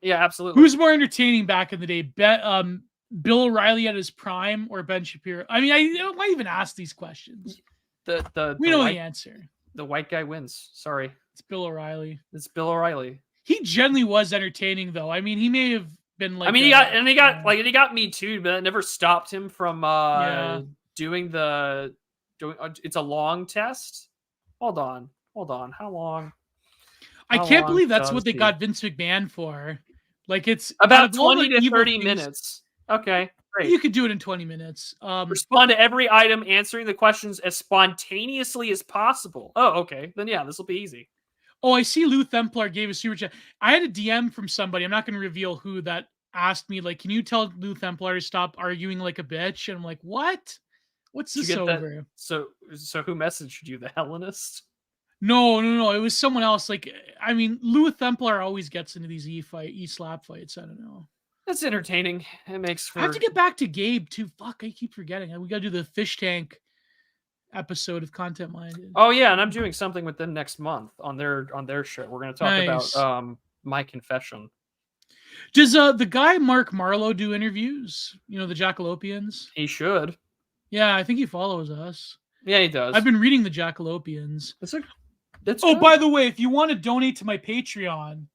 Speaker 1: Yeah, absolutely.
Speaker 2: Who's more entertaining back in the day? Bill O'Reilly at his prime or Ben Shapiro? I might even ask these questions. We know the answer.
Speaker 1: The white guy wins. Sorry.
Speaker 2: It's Bill O'Reilly.
Speaker 1: It's Bill O'Reilly.
Speaker 2: He generally was entertaining, though. I mean, he may have been like.
Speaker 1: He got me too, but it never stopped him from doing. It's a long test. Hold on. How long?
Speaker 2: I can't believe that's what they got Vince McMahon for. Like it's
Speaker 1: about 20 to 30 minutes. Okay. Great.
Speaker 2: You could do it in 20 minutes.
Speaker 1: Respond to every item, answering the questions as spontaneously as possible. Oh, okay. Then yeah, this will be easy.
Speaker 2: Oh, I see Lou Templar gave a super chat. I had a DM from somebody, I'm not going to reveal who, that asked me, like, can you tell Lou Templar to stop arguing like a bitch? And I'm like, what? What's this over?
Speaker 1: So who messaged you? The Hellenist?
Speaker 2: No. It was someone else. Like, Lou Templar always gets into these E-slap fights. I don't know.
Speaker 1: That's entertaining. It makes for.
Speaker 2: I have to get back to Gabe too. Fuck, I keep forgetting. We gotta do the fish tank episode of Content Minded.
Speaker 1: Oh yeah, and I'm doing something with them next month on their show. We're gonna talk about my confession.
Speaker 2: Does the guy Mark Marlowe do interviews? You know, the Jackalopians?
Speaker 1: He should.
Speaker 2: Yeah, I think he follows us.
Speaker 1: Yeah, he does.
Speaker 2: I've been reading the Jackalopians.
Speaker 1: That's
Speaker 2: good. By the way, if you want to donate to my Patreon,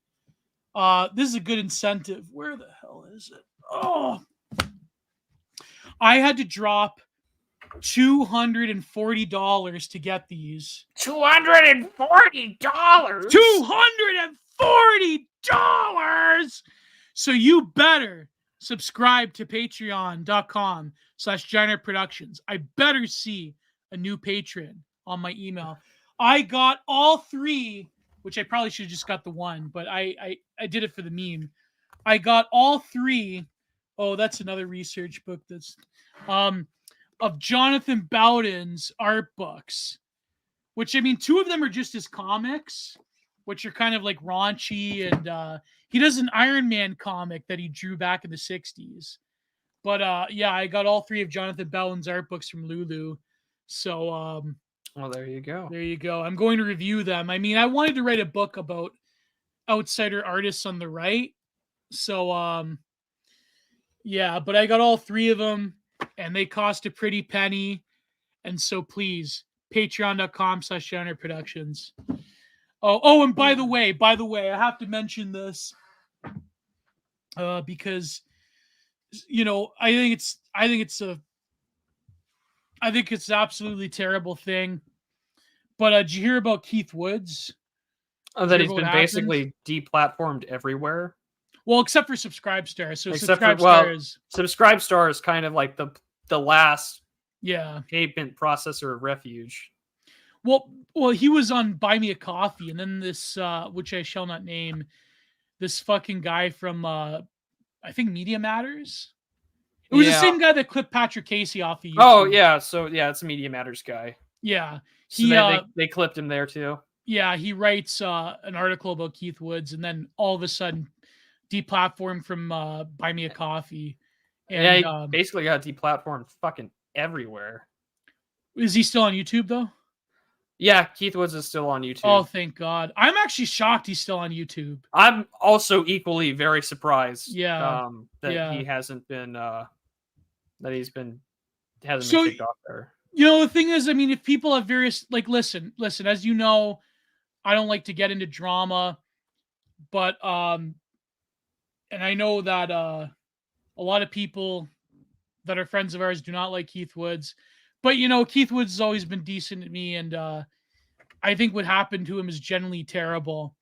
Speaker 2: this is a good incentive. Where the hell is it? Oh, I had to drop $240 to get these.
Speaker 1: $240.
Speaker 2: $240. So you better subscribe to patreon.com/Giant Productions. I better see a new patron on my email. I got all 3, which I probably should have just got the 1, but I did it for the meme. I got all 3. Oh, that's another research book that's of Jonathan Bowden's art books, which 2 of them are just his comics, which are kind of like raunchy, and he does an Iron Man comic that he drew back in the 60s. But yeah, I got all 3 of Jonathan Bellin's art books from Lulu. So
Speaker 1: Well, there you go.
Speaker 2: there you go. I'm going to review them. I mean, I wanted to write a book about outsider artists on the right. So yeah, but I got all 3 of them and they cost a pretty penny. And so please, patreon.com/Genre Productions. Oh, and by the way, I have to mention this because I think it's an absolutely terrible thing. But did you hear about Keith Woods?
Speaker 1: Oh, that he's been basically deplatformed everywhere.
Speaker 2: Well, except for Subscribestar. So
Speaker 1: Subscribestar is kind of like the last payment processor of refuge.
Speaker 2: Well, he was on Buy Me a Coffee, and then this, which I shall not name, this fucking guy from I think Media Matters. It was the same guy that clipped Patrick Casey off of YouTube.
Speaker 1: Oh yeah, so yeah, it's a Media Matters guy.
Speaker 2: Yeah,
Speaker 1: they clipped him there too.
Speaker 2: Yeah, he writes an article about Keith Woods, and then all of a sudden, deplatformed from Buy Me a Coffee. And,
Speaker 1: he basically got deplatformed fucking everywhere.
Speaker 2: Is he still on YouTube though?
Speaker 1: Yeah, Keith Woods is still on YouTube.
Speaker 2: Oh, thank God! I'm actually shocked he's still on YouTube.
Speaker 1: I'm also equally very surprised. He hasn't been hasn't been kicked off there.
Speaker 2: The thing is, I mean, if people have various listen, as you know, I don't like to get into drama, but and I know that a lot of people that are friends of ours do not like Keith Woods, but Keith Woods has always been decent to me, and I think what happened to him is generally terrible.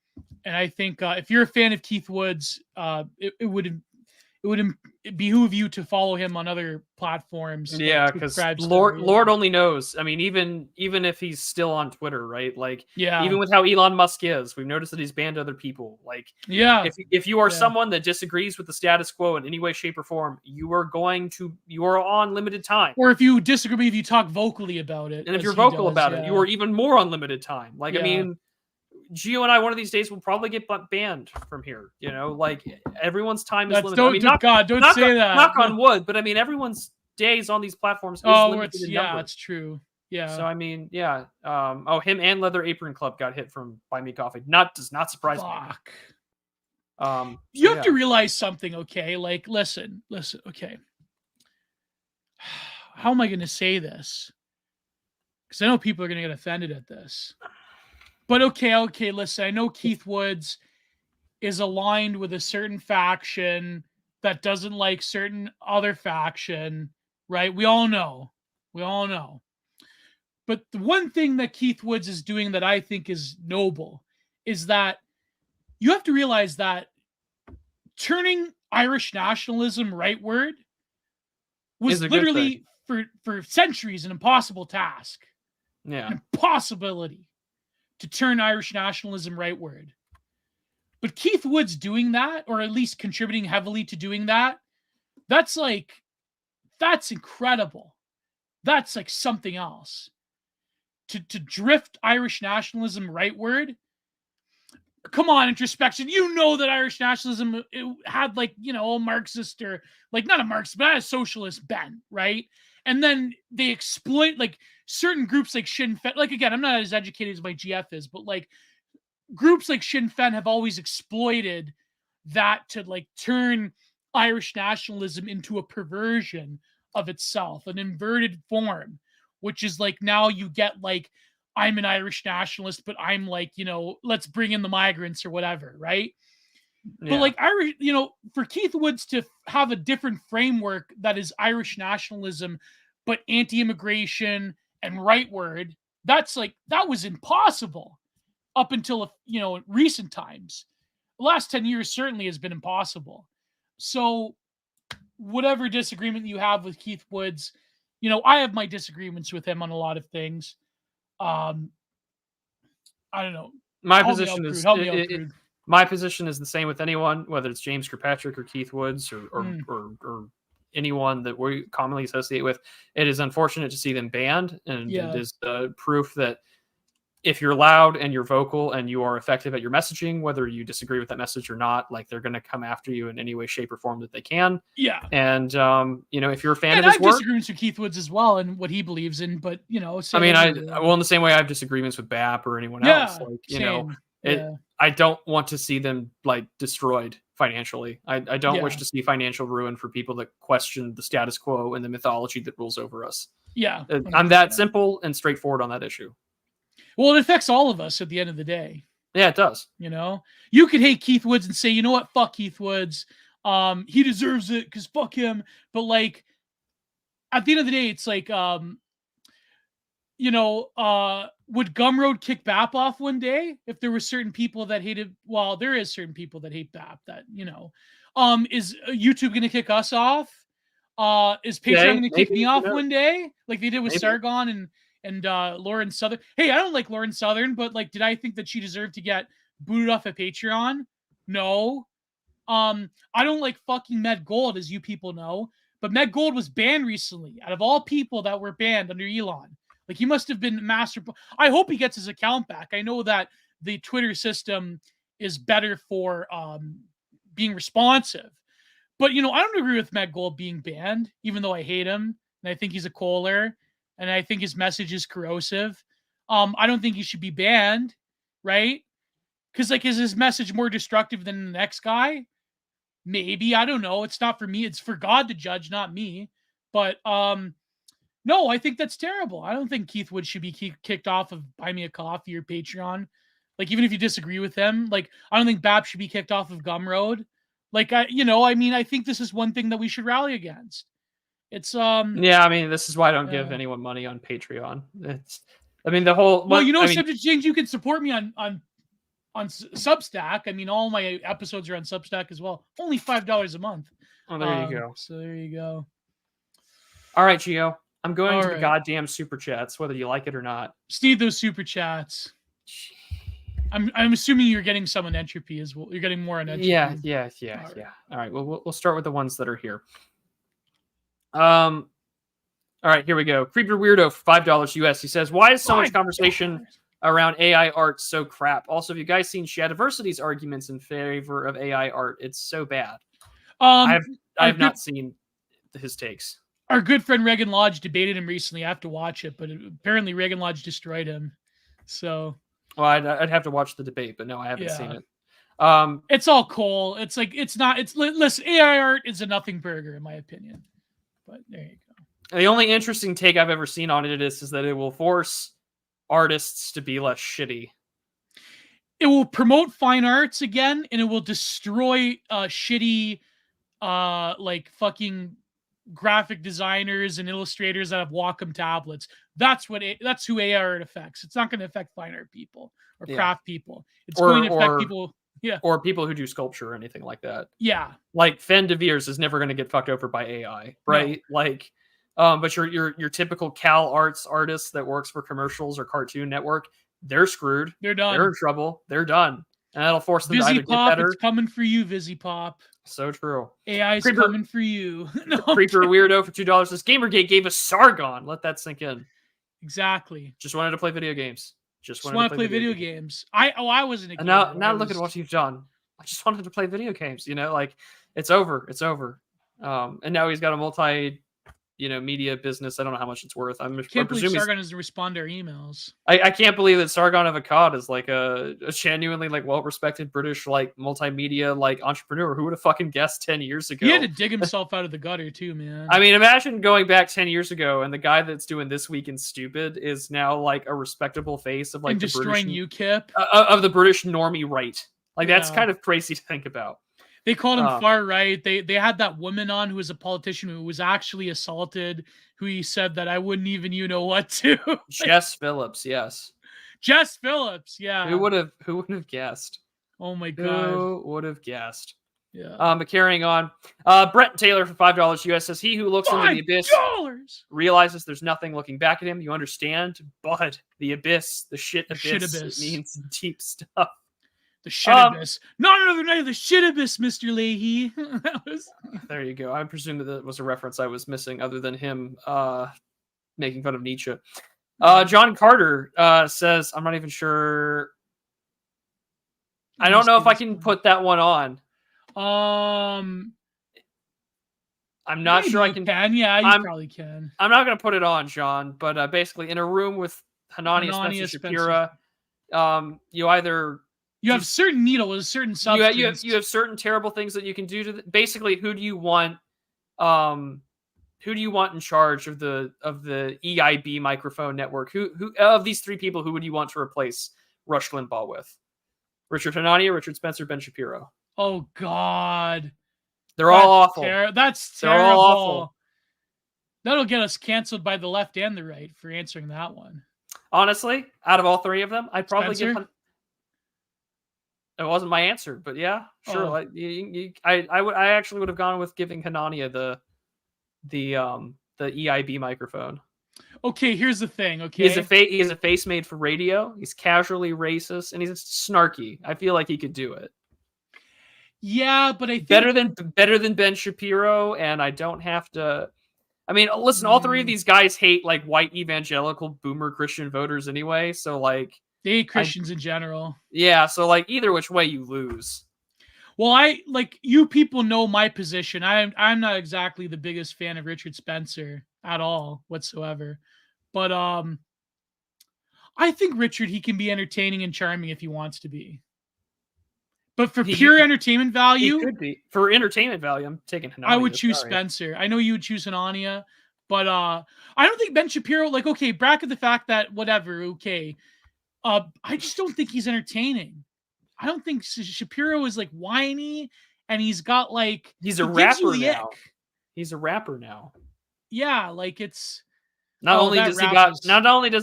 Speaker 2: And I think if you're a fan of Keith Woods, it would behoove you to follow him on other platforms.
Speaker 1: Yeah, because Lord only knows. I mean, even if he's still on Twitter, right? Even with how Elon Musk is, we've noticed that he's banned other people. If you are someone that disagrees with the status quo in any way, shape, or form, you are on limited time.
Speaker 2: Or if you disagree, if you talk vocally about it,
Speaker 1: and if you're vocal about it, you are even more on limited time. I mean, Gio and I, one of these days, will probably get banned from here. Everyone's time is limited.
Speaker 2: Don't say that.
Speaker 1: Knock on wood, but I mean, everyone's days on these platforms is limited in number.
Speaker 2: It's true. Yeah.
Speaker 1: So I mean, yeah. Him and Leather Apron Club got hit from Buy Me Coffee. Does not surprise me.
Speaker 2: You have to realize something, okay? Listen, okay. How am I going to say this? Because I know people are going to get offended at this. But okay, listen, I know Keith Woods is aligned with a certain faction that doesn't like certain other faction, right? We all know. But the one thing that Keith Woods is doing that I think is noble is that you have to realize that turning Irish nationalism rightward was literally for centuries an impossible task.
Speaker 1: Yeah.
Speaker 2: An impossibility to turn Irish nationalism rightward. But Keith Woods doing that, or at least contributing heavily to doing that, that's incredible. That's something else. To drift Irish nationalism rightward. Come on, introspection. You know that Irish nationalism had a Marxist or not a Marxist, but a socialist bent, right? And then they exploit certain groups like Sinn Féin. Again, I'm not as educated as my GF is, but groups like Sinn Féin have always exploited that to turn Irish nationalism into a perversion of itself, an inverted form, which is now you get I'm an Irish nationalist, but I'm let's bring in the migrants or whatever, right? Yeah. But Irish, for Keith Woods to have a different framework that is Irish nationalism, but anti-immigration and rightward, that was impossible up until recent times. The last 10 years certainly has been impossible. So whatever disagreement you have with Keith Woods, I have my disagreements with him on a lot of things. I don't know.
Speaker 1: My position is the same with anyone, whether it's James Kirkpatrick or Keith Woods or anyone that we commonly associate with. It is unfortunate to see them banned, and it is proof that if you're loud and you're vocal and you are effective at your messaging, whether you disagree with that message or not, like they're going to come after you in any way, shape, or form that they can.
Speaker 2: Yeah.
Speaker 1: And if you're a fan
Speaker 2: and
Speaker 1: of his
Speaker 2: I have
Speaker 1: work,
Speaker 2: disagreements with Keith Woods as well and what he believes in, but
Speaker 1: I mean, in the same way I have disagreements with BAP or anyone else. Like,
Speaker 2: same.
Speaker 1: I don't want to see them like destroyed financially. I don't wish to see financial ruin for people that question the status quo and the mythology that rules over us.
Speaker 2: Yeah. 100%.
Speaker 1: I'm that simple and straightforward on that issue.
Speaker 2: Well, it affects all of us at the end of the day.
Speaker 1: Yeah, it does.
Speaker 2: You could hate Keith Woods and say, you know what, fuck Keith Woods. He deserves it because fuck him. But like, at the end of the day, it's like, would Gumroad kick BAP off one day if there were certain people that hated? Well, there is certain people that hate BAP. That is YouTube going to kick us off? Is Patreon going to kick me off one day, like they did with Sargon and Lauren Southern? Hey, I don't like Lauren Southern, but like, did I think that she deserved to get booted off of Patreon? No. I don't like fucking Med Gold, as you people know, but Med Gold was banned recently. Out of all people that were banned under Elon, like he must have been master. I hope he gets his account back. I know that the Twitter system is better for being responsive, but I don't agree with Med Gold being banned, even though I hate him and I think he's a Kohler and I think his message is corrosive. I don't think he should be banned, right? Because like, is his message more destructive than the next guy? Maybe. I don't know. It's not for me. It's for God to judge, not me. But no, I think that's terrible. I don't think Keith Wood should be kicked off of Buy Me a Coffee or Patreon. Like, even if you disagree with them, like, I don't think BAP should be kicked off of Gumroad. Like, I think this is one thing that we should rally against. It's
Speaker 1: yeah, I mean, this is why I don't give anyone money on Patreon. The whole
Speaker 2: subject change, you can support me on Substack. I mean, all my episodes are on Substack as well. Only $5 a month.
Speaker 1: Oh, there you go.
Speaker 2: So there you go.
Speaker 1: All right, Gio. I'm going to the goddamn super chats, whether you like it or not.
Speaker 2: Just need those super chats. I'm assuming you're getting some on Entropy as well. You're getting more on Entropy.
Speaker 1: Yeah. All right. Well, we'll start with the ones that are here. All right, here we go. Creeper Weirdo for $5 US. He says, "Why is so much conversation around AI art so crap? Also, have you guys seen Shadiversity's arguments in favor of AI art? It's so bad." I have not seen his takes.
Speaker 2: Our good friend Reagan Lodge debated him recently. I have to watch it, but apparently Reagan Lodge destroyed him. So,
Speaker 1: well, I'd have to watch the debate, but no, I haven't seen it.
Speaker 2: It's all coal. It's like listen, AI art is a nothing burger in my opinion. But there you go.
Speaker 1: The only interesting take I've ever seen on it is that it will force artists to be less shitty.
Speaker 2: It will promote fine arts again, and it will destroy shitty like fucking graphic designers and illustrators that have Wacom tablets. That's who AI art affects. It's not going to affect fine art people or craft people. It's going to affect people. Yeah.
Speaker 1: Or people who do sculpture or anything like that.
Speaker 2: Yeah.
Speaker 1: Like Fen de Beers is never going to get fucked over by AI, right? No. Like, but your typical Cal Arts artist that works for commercials or Cartoon Network, they're screwed.
Speaker 2: They're done.
Speaker 1: They're in trouble. They're done. And that'll force them to either get better.
Speaker 2: It's coming for you, VisiPop.
Speaker 1: So true.
Speaker 2: AI is coming for you.
Speaker 1: Creeper Weirdo for $2 says, "Gamergate gave us Sargon." Let that sink in.
Speaker 2: Exactly.
Speaker 1: Just wanted to play video games. Just wanted to play video games.
Speaker 2: I wasn't a gamer.
Speaker 1: Now look at what you've done. I just wanted to play video games. Like it's over. It's over. And now he's got a multi, media business. I don't know how much it's worth.
Speaker 2: I can't believe Sargon doesn't respond to our emails.
Speaker 1: I can't believe that Sargon of Akkad is like a genuinely like well-respected British like multimedia like entrepreneur. Who would have fucking guessed 10 years ago?
Speaker 2: He had to dig himself out of the gutter too, man.
Speaker 1: I mean, imagine going back 10 years ago and the guy that's doing This Week in Stupid is now like a respectable face of like
Speaker 2: the destroying UKIP
Speaker 1: of the British normie right. Like that's kind of crazy to think about.
Speaker 2: They called him far right. They had that woman on who was a politician who was actually assaulted, who he said that I wouldn't even what to.
Speaker 1: Jess Phillips, yes.
Speaker 2: Jess Phillips, yeah.
Speaker 1: Who would have guessed?
Speaker 2: Oh my god.
Speaker 1: Who would have guessed?
Speaker 2: Yeah.
Speaker 1: But carrying on. Brett Taylor for $5 US says, "He who looks into the abyss realizes there's nothing looking back at him. You understand? But the abyss, the shit abyss. It means deep stuff.
Speaker 2: The shit abyss. Not another night of the shit abyss, Mr. Leahy."
Speaker 1: There you go. I presume that was a reference I was missing other than him making fun of Nietzsche. John Carter says, I'm not even sure. I don't know if I can put that one on. I'm not sure I can.
Speaker 2: Yeah, you probably can.
Speaker 1: I'm not going to put it on, Sean, but basically in a room with Hanania, Spencer, Shapira, you either...
Speaker 2: You have certain needles, a certain substance.
Speaker 1: You have certain terrible things that you can do to... Basically, who do you want in charge of the EIB microphone network? Who of these three people, who would you want to replace Rush Limbaugh with? Richard Hanania, Richard Spencer, Ben Shapiro.
Speaker 2: Oh, God.
Speaker 1: They're all awful.
Speaker 2: That's terrible. They're all awful. That'll get us canceled by the left and the right for answering that one.
Speaker 1: Honestly, out of all three of them, I'd probably
Speaker 2: Spencer?
Speaker 1: give... It wasn't my answer, but yeah, sure. Like I actually would have gone with giving Hanania the EIB microphone.
Speaker 2: Okay, here's the thing. Okay,
Speaker 1: he has a face made for radio. He's casually racist and he's snarky. I feel like he could do it.
Speaker 2: Yeah, but I think
Speaker 1: better than Ben Shapiro, and I don't have to. I mean, listen, all three of these guys hate like white evangelical boomer Christian voters anyway, so like
Speaker 2: they hate Christians in general.
Speaker 1: Yeah, so like either which way you lose.
Speaker 2: Well, you people know my position. I'm not exactly the biggest fan of Richard Spencer at all whatsoever. But I think Richard, he can be entertaining and charming if he wants to be. But for pure entertainment value,
Speaker 1: he could be. For entertainment value, I'm taking Hanania.
Speaker 2: I would choose Spencer. I know you would choose Hanania, but I don't think Ben Shapiro, like, okay, bracket the fact that whatever, okay. I just don't think he's entertaining. I don't think Shapiro is like whiny, and he's got like
Speaker 1: he's a rapper now. He's a rapper now.
Speaker 2: Yeah, like it's
Speaker 1: not only does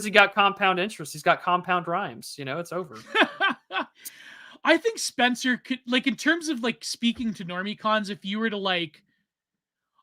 Speaker 1: he got compound interest, he's got compound rhymes. You know, it's over.
Speaker 2: I think Spencer could, like, in terms of like speaking to normie cons, if you were to like,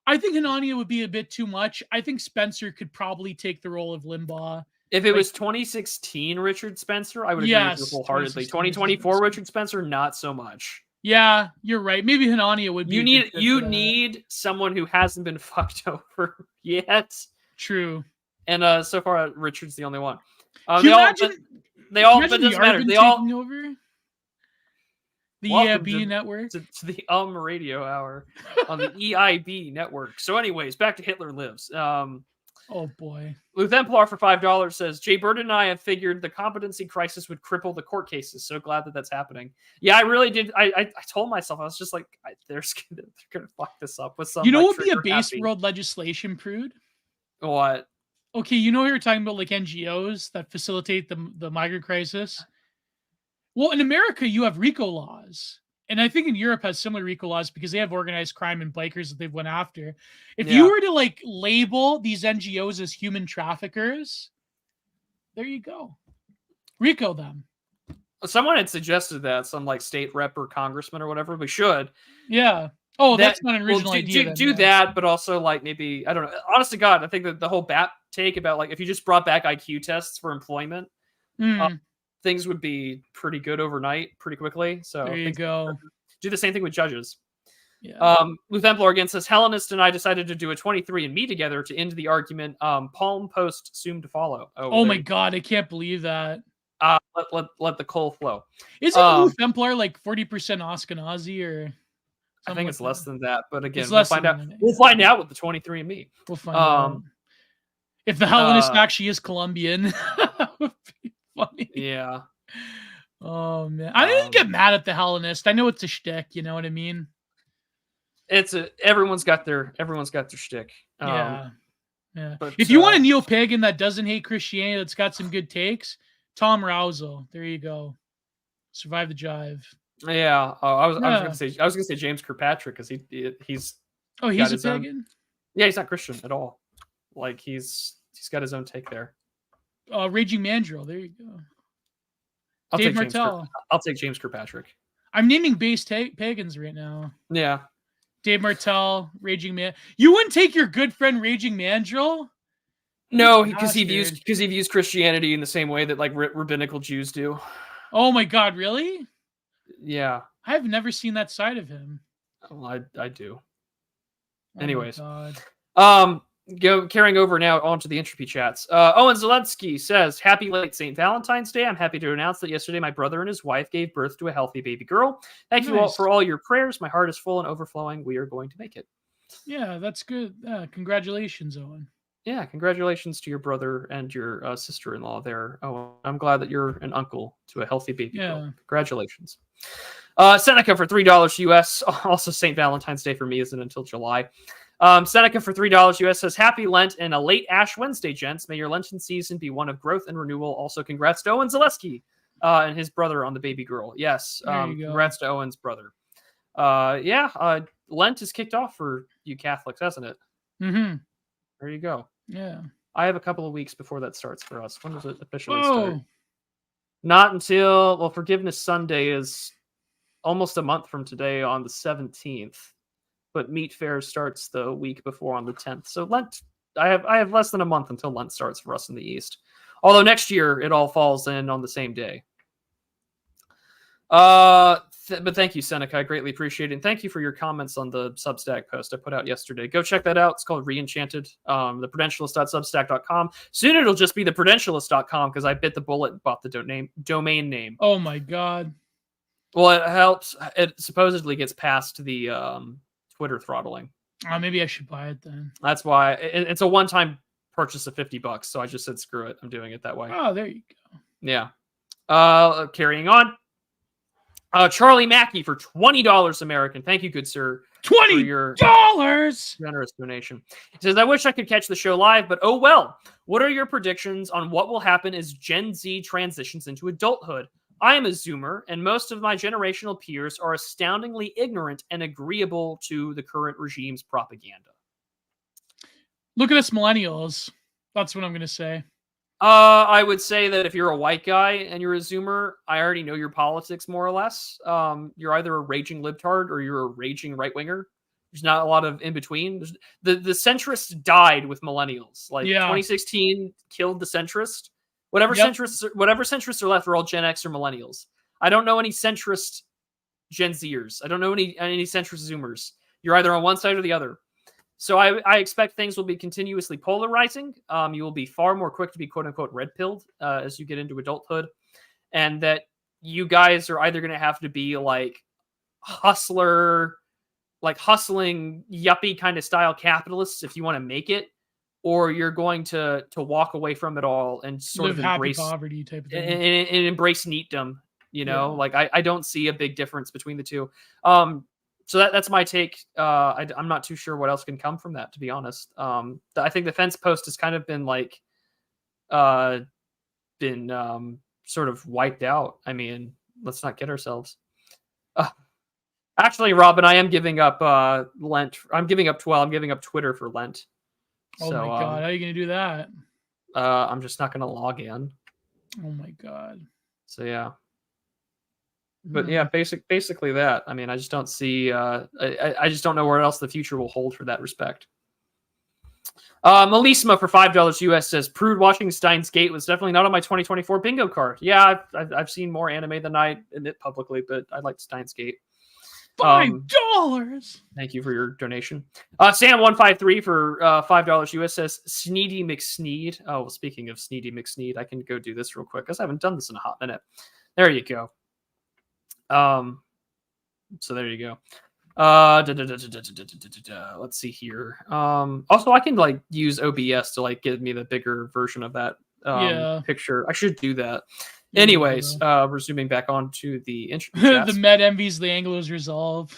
Speaker 2: I think Hanania would be a bit too much. I think Spencer could probably take the role of Limbaugh.
Speaker 1: If it was 2016 Richard Spencer, I would agree with you wholeheartedly. 2024 Richard Spencer, not so much.
Speaker 2: Yeah, you're right. Maybe Hanania would be.
Speaker 1: You need someone who hasn't been fucked over yet.
Speaker 2: True.
Speaker 1: And so far, Richard's the only one.
Speaker 2: Can you imagine?
Speaker 1: But it doesn't matter. They all
Speaker 2: taking over the EIB network
Speaker 1: to the radio hour on the EIB network. So, anyways, back to Hitler Lives.
Speaker 2: Oh boy.
Speaker 1: Luthemplar for $5 says, Jay Bird and I have figured the competency crisis would cripple the court cases. So glad that that's happening. Yeah, I really did. I told myself, I was just like, they're going to fuck this up with some.
Speaker 2: You know what would be a base world legislation, Prude?
Speaker 1: What?
Speaker 2: Okay, you know we were talking about like NGOs that facilitate the migrant crisis? Well, in America, you have RICO laws. And I think in Europe has similar RICO laws because they have organized crime and bikers that they've went after. If you were to like label these NGOs as human traffickers, there you go. RICO them.
Speaker 1: Someone had suggested that, some like state rep or congressman or whatever. We should.
Speaker 2: Yeah. Oh, that's not an original idea.
Speaker 1: Do that, but also like maybe, I don't know. Honest to God, I think that the whole BAP take about like if you just brought back IQ tests for employment, things would be pretty good overnight, pretty quickly. So
Speaker 2: there you go.
Speaker 1: Do the same thing with judges.
Speaker 2: Yeah.
Speaker 1: Luthemplar again says, Hellenist and I decided to do a 23andMe together to end the argument. Palm post soon to follow.
Speaker 2: Oh my God, I can't believe that.
Speaker 1: Let the coal flow.
Speaker 2: Isn't Luthemplar like 40% Ashkenazi or?
Speaker 1: I think it's less than that, but again,
Speaker 2: we'll find out.
Speaker 1: We'll find out with the 23andMe.
Speaker 2: We'll find out if the Hellenist actually is Colombian. That would be funny.
Speaker 1: Yeah.
Speaker 2: Oh man, I didn't get mad at the Hellenist. I know it's a shtick. You know what I mean?
Speaker 1: Everyone's got their shtick.
Speaker 2: Yeah.
Speaker 1: But
Speaker 2: if you want a neo-pagan that doesn't hate Christianity, that's got some good takes, Tom Rousel. There you go. Survive the Jive.
Speaker 1: Yeah. I was gonna say James Kirkpatrick because he's.
Speaker 2: Oh, he's a pagan.
Speaker 1: Yeah, he's not Christian at all. Like he's got his own take there.
Speaker 2: Raging Mandrill. There you go.
Speaker 1: Dave Martell. I'll take James Kirkpatrick.
Speaker 2: I'm naming base pagans right now.
Speaker 1: Yeah.
Speaker 2: Dave Martell, Raging Man. You wouldn't take your good friend Raging Mandrill?
Speaker 1: No, because he views Christianity in the same way that like rabbinical Jews do.
Speaker 2: Oh my God, really?
Speaker 1: Yeah.
Speaker 2: I've never seen that side of him.
Speaker 1: Well, I do.
Speaker 2: Oh
Speaker 1: anyways.
Speaker 2: God.
Speaker 1: Carrying over now onto the entropy chats. Owen Zelensky says, "Happy late St. Valentine's Day. I'm happy to announce that yesterday my brother and his wife gave birth to a healthy baby girl. Thank you all for all your prayers. My heart is full and overflowing. We are going to make it."
Speaker 2: Yeah, that's good. Congratulations, Owen.
Speaker 1: Yeah, congratulations to your brother and your sister-in-law there. Oh, I'm glad that you're an uncle to a healthy baby girl. Congratulations. Seneca for $3 US. Also, St. Valentine's Day for me isn't until July. Seneca for $3 US says, "Happy Lent and a late Ash Wednesday, gents. May your Lenten season be one of growth and renewal. Also, congrats to Owen Zaleski and his brother on the baby girl." Yes, congrats to Owen's brother. Lent is kicked off for you Catholics, hasn't it?
Speaker 2: Mm-hmm.
Speaker 1: There you go.
Speaker 2: Yeah.
Speaker 1: I have a couple of weeks before that starts for us. When does it officially start? Not until, Forgiveness Sunday is almost a month from today on the 17th. But Meat Fair starts the week before on the 10th. So Lent, I have less than a month until Lent starts for us in the East. Although next year it all falls in on the same day. But thank you, Seneca. I greatly appreciate it. And thank you for your comments on the Substack post I put out yesterday. Go check that out. It's called Reenchanted. The Prudentialist.substack.com. Soon it'll just be the Prudentialist.com because I bit the bullet and bought the domain name.
Speaker 2: Oh my God.
Speaker 1: Well, it helps. It supposedly gets past the Twitter throttling.
Speaker 2: Maybe I should buy it then.
Speaker 1: That's why it's a one-time purchase of $50. So I just said, screw it. I'm doing it that way.
Speaker 2: Oh, there you go.
Speaker 1: Yeah. Carrying on. Charlie Mackey for $20 American. Thank you, good sir.
Speaker 2: $20
Speaker 1: your generous donation. He says, "I wish I could catch the show live, but oh well. What are your predictions on what will happen as Gen Z transitions into adulthood? I am a Zoomer, and most of my generational peers are astoundingly ignorant and agreeable to the current regime's propaganda."
Speaker 2: Look at us millennials. That's what I'm going to say.
Speaker 1: I would say that if you're a white guy and you're a Zoomer, I already know your politics more or less. You're either a raging libtard or you're a raging right-winger. There's not a lot of in between. The centrists died with millennials. 2016 killed the centrist. Whatever centrists are left are all Gen X or millennials. I don't know any centrist Gen Zers. I don't know any centrist Zoomers. You're either on one side or the other. So I expect things will be continuously polarizing. You will be far more quick to be quote unquote red pilled as you get into adulthood, and that you guys are either going to have to be like hustling yuppie kind of style capitalists if you want to make it, or you're going to walk away from it all and sort of embrace
Speaker 2: poverty type of thing
Speaker 1: and embrace neatdom. I don't see a big difference between the two. So that's my take. I'm not too sure what else can come from that, to be honest. I think the fence post has kind of been sort of wiped out. I mean, let's not kid ourselves. Actually, Robin, I am giving up Lent. I'm giving up Twitter for Lent.
Speaker 2: Oh my God, how are you going to do that?
Speaker 1: I'm just not going to log in.
Speaker 2: Oh my God.
Speaker 1: So yeah. But yeah, basically that. I mean, I just don't see. I just don't know where else the future will hold for that respect. Melisma for $5 US says, "Prude watching Steins Gate was definitely not on my 2024 bingo card." Yeah, I've seen more anime than I admit publicly, but I liked Steins Gate.
Speaker 2: $5.
Speaker 1: Thank you for your donation. Sam153 for $5 US says, "Sneedy McSneed." Oh, well, speaking of Sneedy McSneed, I can go do this real quick because I haven't done this in a hot minute. There you go. So there you go. Let's see here. Also I can use OBS to give me the bigger version of that picture. I should do that. Anyways, we're zooming back on to the
Speaker 2: the Med envies the Anglos resolve.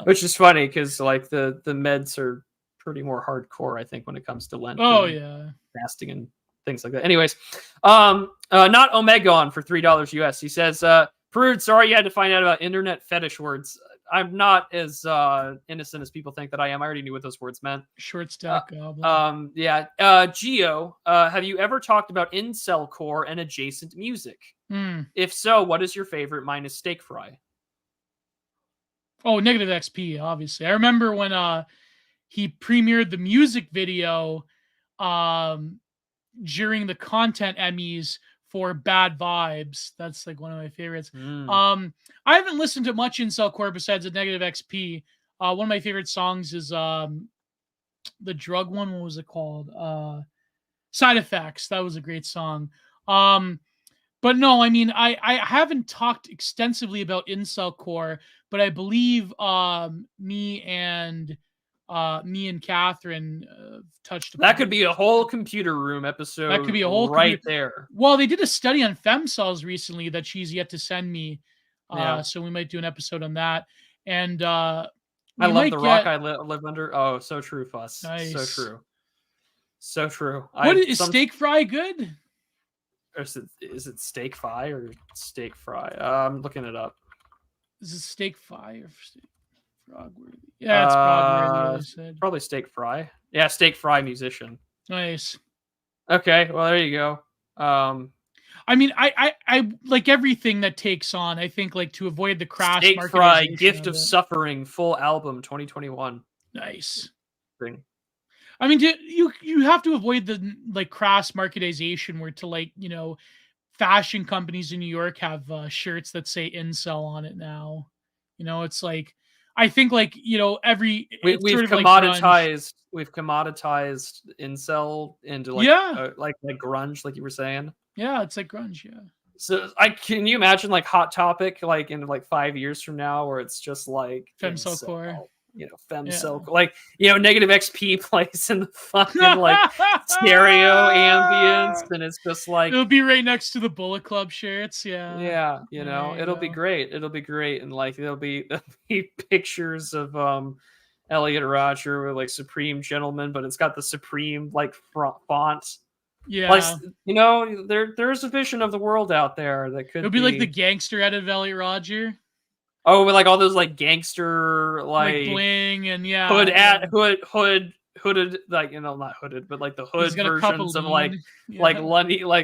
Speaker 1: Which is funny because the Meds are pretty more hardcore, I think, when it comes to Lent.
Speaker 2: Oh yeah.
Speaker 1: Fasting and things like that. Anyways, not Omegon for $3 US. He says, "Prude, sorry you had to find out about internet fetish words. I'm not as innocent as people think that I am. I already knew what those words meant."
Speaker 2: Short stack goblin.
Speaker 1: Yeah. Gio, have you ever talked about incel core and adjacent music? If so, what is your favorite minus steak fry?
Speaker 2: Oh, Negative XP, obviously. I remember when he premiered the music video during the content Emmys for Bad Vibes. That's one of my favorites. I haven't listened to much Incel Core besides the Negative XP. One of my favorite songs is the drug one. What was it called? Side Effects. That was a great song. But no, I mean, I haven't talked extensively about incel core, but I believe me and Catherine touched upon
Speaker 1: That could be a whole computer room episode.
Speaker 2: that could be a whole
Speaker 1: right there.
Speaker 2: Well, they did a study on femcells recently that she's yet to send me.
Speaker 1: Yeah.
Speaker 2: So we might do an episode on that. And
Speaker 1: I
Speaker 2: we
Speaker 1: love
Speaker 2: might
Speaker 1: the
Speaker 2: get
Speaker 1: rock I live under. Oh, so true, Fuss. So
Speaker 2: nice.
Speaker 1: true. So true.
Speaker 2: What is steak fry good?
Speaker 1: Or is it steak fry or steak fry? I'm looking it up.
Speaker 2: Is it steak fry or steak frogworthy? Yeah, it's frogworthy. I said.
Speaker 1: Probably steak fry. Yeah, steak fry musician.
Speaker 2: Nice.
Speaker 1: Okay, well there you go.
Speaker 2: I mean, I like everything that takes on. I think like to avoid the crash.
Speaker 1: Steak fry, gift of suffering, full album, 2021.
Speaker 2: Nice.
Speaker 1: Thing.
Speaker 2: I mean, you have to avoid the like crass marketization where to like, you know, fashion companies in New York have shirts that say incel on it now. You know, it's like I think like, you know,
Speaker 1: we've
Speaker 2: sort of
Speaker 1: commoditized incel into like
Speaker 2: yeah.
Speaker 1: Like grunge, like you were saying.
Speaker 2: Yeah, it's like grunge, yeah.
Speaker 1: So can you imagine like Hot Topic like in like 5 years from now where it's just like
Speaker 2: femcel core.
Speaker 1: You know, femcel, like, you know, negative XP plays in the fucking like stereo ambience, and it's just like
Speaker 2: it'll be right next to the Bullet Club shirts.
Speaker 1: Yeah, you know, it'll be great. It'll be great, and like there'll be pictures of Elliot Rodger with like Supreme Gentleman, but it's got the Supreme like font.
Speaker 2: Yeah,
Speaker 1: like, you know, there's a vision of the world out there that could
Speaker 2: it'll be like the gangster edit of Elliot Rodger.
Speaker 1: Oh, with like all those like gangster like
Speaker 2: bling and
Speaker 1: hooded, like, you know, not hooded, but like the hood versions of like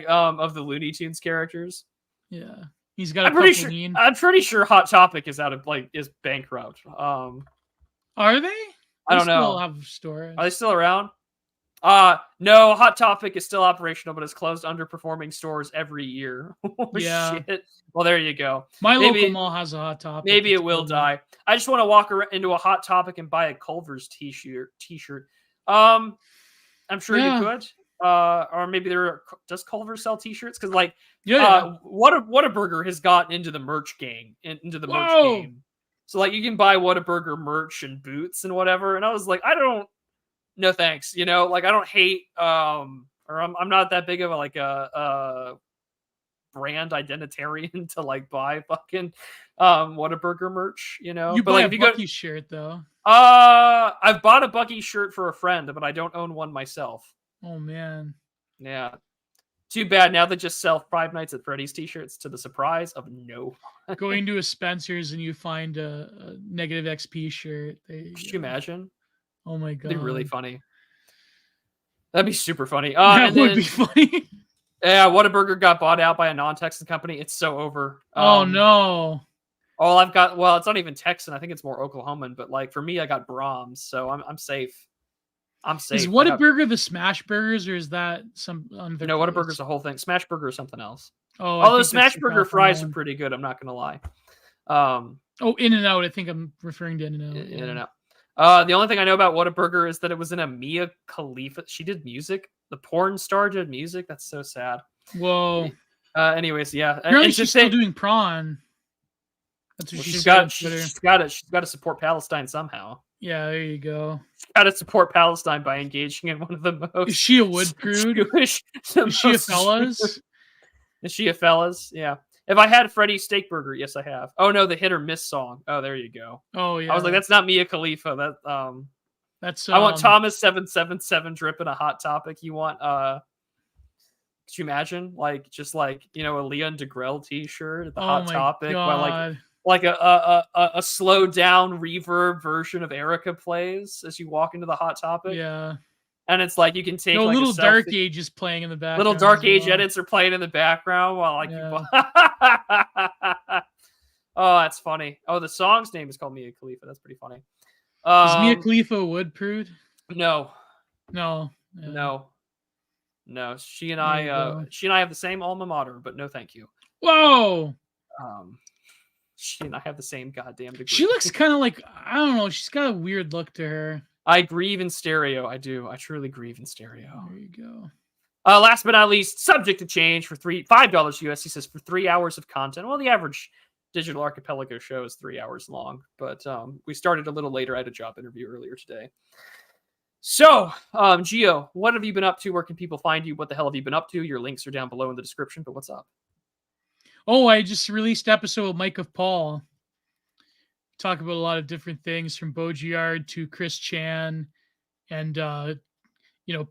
Speaker 1: of the Looney Tunes characters.
Speaker 2: Yeah, he's got.
Speaker 1: I'm pretty sure Hot Topic is is bankrupt. Are
Speaker 2: they?
Speaker 1: I don't know.
Speaker 2: Still have stores.
Speaker 1: Are they still around? No, Hot Topic is still operational, but it's closed underperforming stores every year. Shit. Well, there you go.
Speaker 2: Local mall has a Hot Topic.
Speaker 1: Maybe it will die. I just want to walk into a Hot Topic and buy a Culver's t-shirt. I'm sure you could. Or maybe does Culver sell t-shirts? Because like, Whataburger has gotten into the merch game, into the merch game. So like, you can buy Whataburger merch and boots and whatever. And I was like, no thanks. You know, like I don't hate, or I'm not that big of a brand identitarian to like buy fucking Whataburger merch. You know,
Speaker 2: you buy a Bucky shirt though.
Speaker 1: I've bought a Bucky shirt for a friend, but I don't own one myself.
Speaker 2: Oh man.
Speaker 1: Yeah. Too bad. Now they just sell Five Nights at Freddy's t-shirts to the surprise of no.
Speaker 2: Going to a Spencer's and you find a negative XP shirt.
Speaker 1: Could you imagine?
Speaker 2: Oh my god.
Speaker 1: That'd be really funny. That'd be super funny.
Speaker 2: That would be funny.
Speaker 1: Yeah, Whataburger got bought out by a non-Texan company. It's so over.
Speaker 2: Oh no.
Speaker 1: All I've got, well, it's not even Texan. I think it's more Oklahoman. But like for me, I got Brahms, so I'm safe. I'm safe.
Speaker 2: Is Whataburger the Smash Burgers, or is that some?
Speaker 1: No, Whataburger's a whole thing. Smash Burger is something else.
Speaker 2: Oh,
Speaker 1: although Smash Burger fries are pretty good. I'm not gonna lie.
Speaker 2: In-N-Out. I think I'm referring to In-N-Out.
Speaker 1: In-N-Out. The only thing I know about Whataburger is that it was in a Mia Khalifa. She did music. The porn star did music. That's so sad.
Speaker 2: Whoa.
Speaker 1: Anyways, yeah.
Speaker 2: Apparently she's still doing prawn. That's what
Speaker 1: she's got. She's got to support Palestine somehow.
Speaker 2: Yeah, there you go.
Speaker 1: She's got to support Palestine by engaging in one of the most.
Speaker 2: Is she a wood prude? Is she a fellas?
Speaker 1: Is she a fellas? Yeah. If I had Freddy's Steak Burger, yes, I have. Oh no, the Hit or Miss song. Oh, there you go.
Speaker 2: Oh yeah.
Speaker 1: I was like, that's not Mia Khalifa.
Speaker 2: That's.
Speaker 1: I want Thomas 777 dripping a Hot Topic. You want could you imagine like just like, you know, a Leon DeGrelle t-shirt at the Hot Topic while like a slow down reverb version of Erica plays as you walk into the Hot Topic.
Speaker 2: Yeah.
Speaker 1: And it's like you can take like
Speaker 2: little Dark Age is playing in the background.
Speaker 1: Little Dark Age edits are playing in the background while like Oh, that's funny. Oh, the song's name is called Mia Khalifa. That's pretty funny.
Speaker 2: Is Mia Khalifa a wood prude?
Speaker 1: No.
Speaker 2: No.
Speaker 1: She and I have the same alma mater, but no thank you.
Speaker 2: Whoa.
Speaker 1: She and I have the same goddamn degree.
Speaker 2: She looks kind of like, I don't know. She's got a weird look to her.
Speaker 1: I grieve in stereo. I do. I truly grieve in stereo.
Speaker 2: There you go.
Speaker 1: Last but not least, subject to change for $5 US. He says for 3 hours of content. Well, the average Digital Archipelago show is 3 hours long, but we started a little later. I had a job interview earlier today. So, Gio, what have you been up to? Where can people find you? What the hell have you been up to? Your links are down below in the description, but what's up?
Speaker 2: Oh, I just released an episode with Mike of Paul. Talk about a lot of different things from Bogiard to Chris Chan and,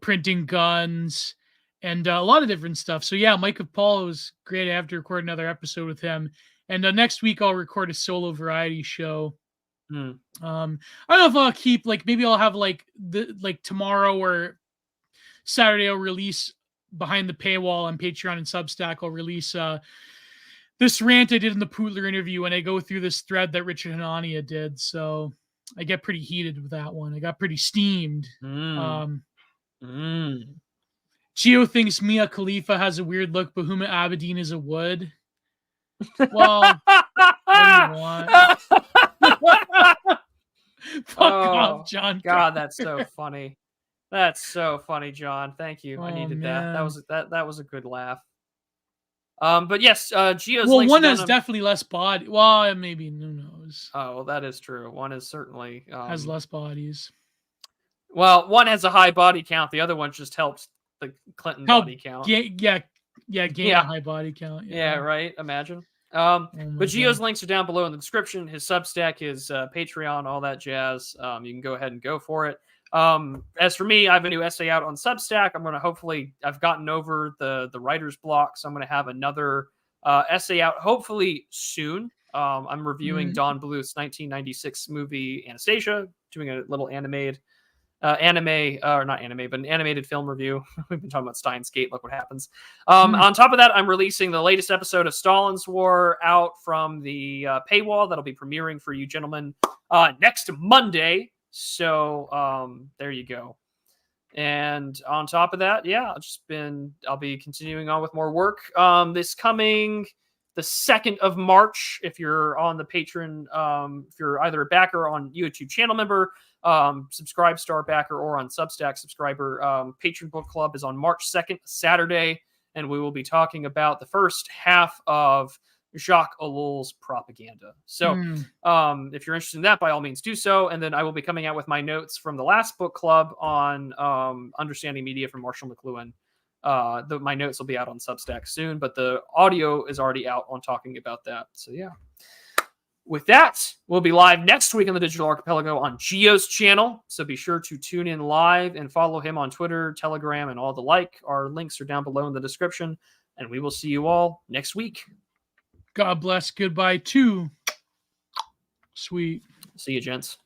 Speaker 2: printing guns and a lot of different stuff. So yeah, Mike of Paul was great. I have to record another episode with him. And next week I'll record a solo variety show. I don't know if I'll keep maybe I'll have tomorrow or Saturday I'll release behind the paywall on Patreon and Substack. I'll release this rant I did in the Pootler interview, and I go through this thread that Richard Hanania did. So I get pretty heated with that one. I got pretty steamed. Gio thinks Mia Khalifa has a weird look. Bahuma Abedin is a wood. Well, what do you want? Fuck off, John.
Speaker 1: God, that's so funny. That's so funny, John. Thank you. I needed that. That was a good laugh. But yes, Gio's links.
Speaker 2: One has definitely less body. Well, maybe who knows.
Speaker 1: Oh, well, that is true. One is certainly
Speaker 2: has less bodies.
Speaker 1: Well, one has a high body count. The other one just helps the Clinton body count.
Speaker 2: Gain a high body count.
Speaker 1: Yeah, right. Imagine. But Gio's links are down below in the description. His Substack, his Patreon, all that jazz. You can go ahead and go for it. As for me, I have a new essay out on Substack. I'm going to I've gotten over the writer's block, so I'm going to have another essay out hopefully soon. I'm reviewing Don Bluth's 1996 movie Anastasia, doing a little an animated film review. We've been talking about Steins Gate. Look what happens. On top of that, I'm releasing the latest episode of Stalin's War out from the paywall. That'll be premiering for you gentlemen next Monday. So there you go. And on top of that, yeah, I'll be continuing on with more work. This coming the 2nd of March, if you're on the patron, if you're either a backer on YouTube channel member, subscribe star backer, or on Substack subscriber, Patron Book Club is on March 2nd, Saturday, and we will be talking about the first half of Jacques Ellul's propaganda. So if you're interested in that, by all means do so. And then I will be coming out with my notes from the last book club on Understanding Media from Marshall McLuhan. My notes will be out on Substack soon, but the audio is already out on talking about that. So yeah. With that, we'll be live next week on the Digital Archipelago on Gio's channel. So be sure to tune in live and follow him on Twitter, Telegram, and all the like. Our links are down below in the description. And we will see you all next week.
Speaker 2: God bless. Goodbye too. Sweet.
Speaker 1: See you, gents.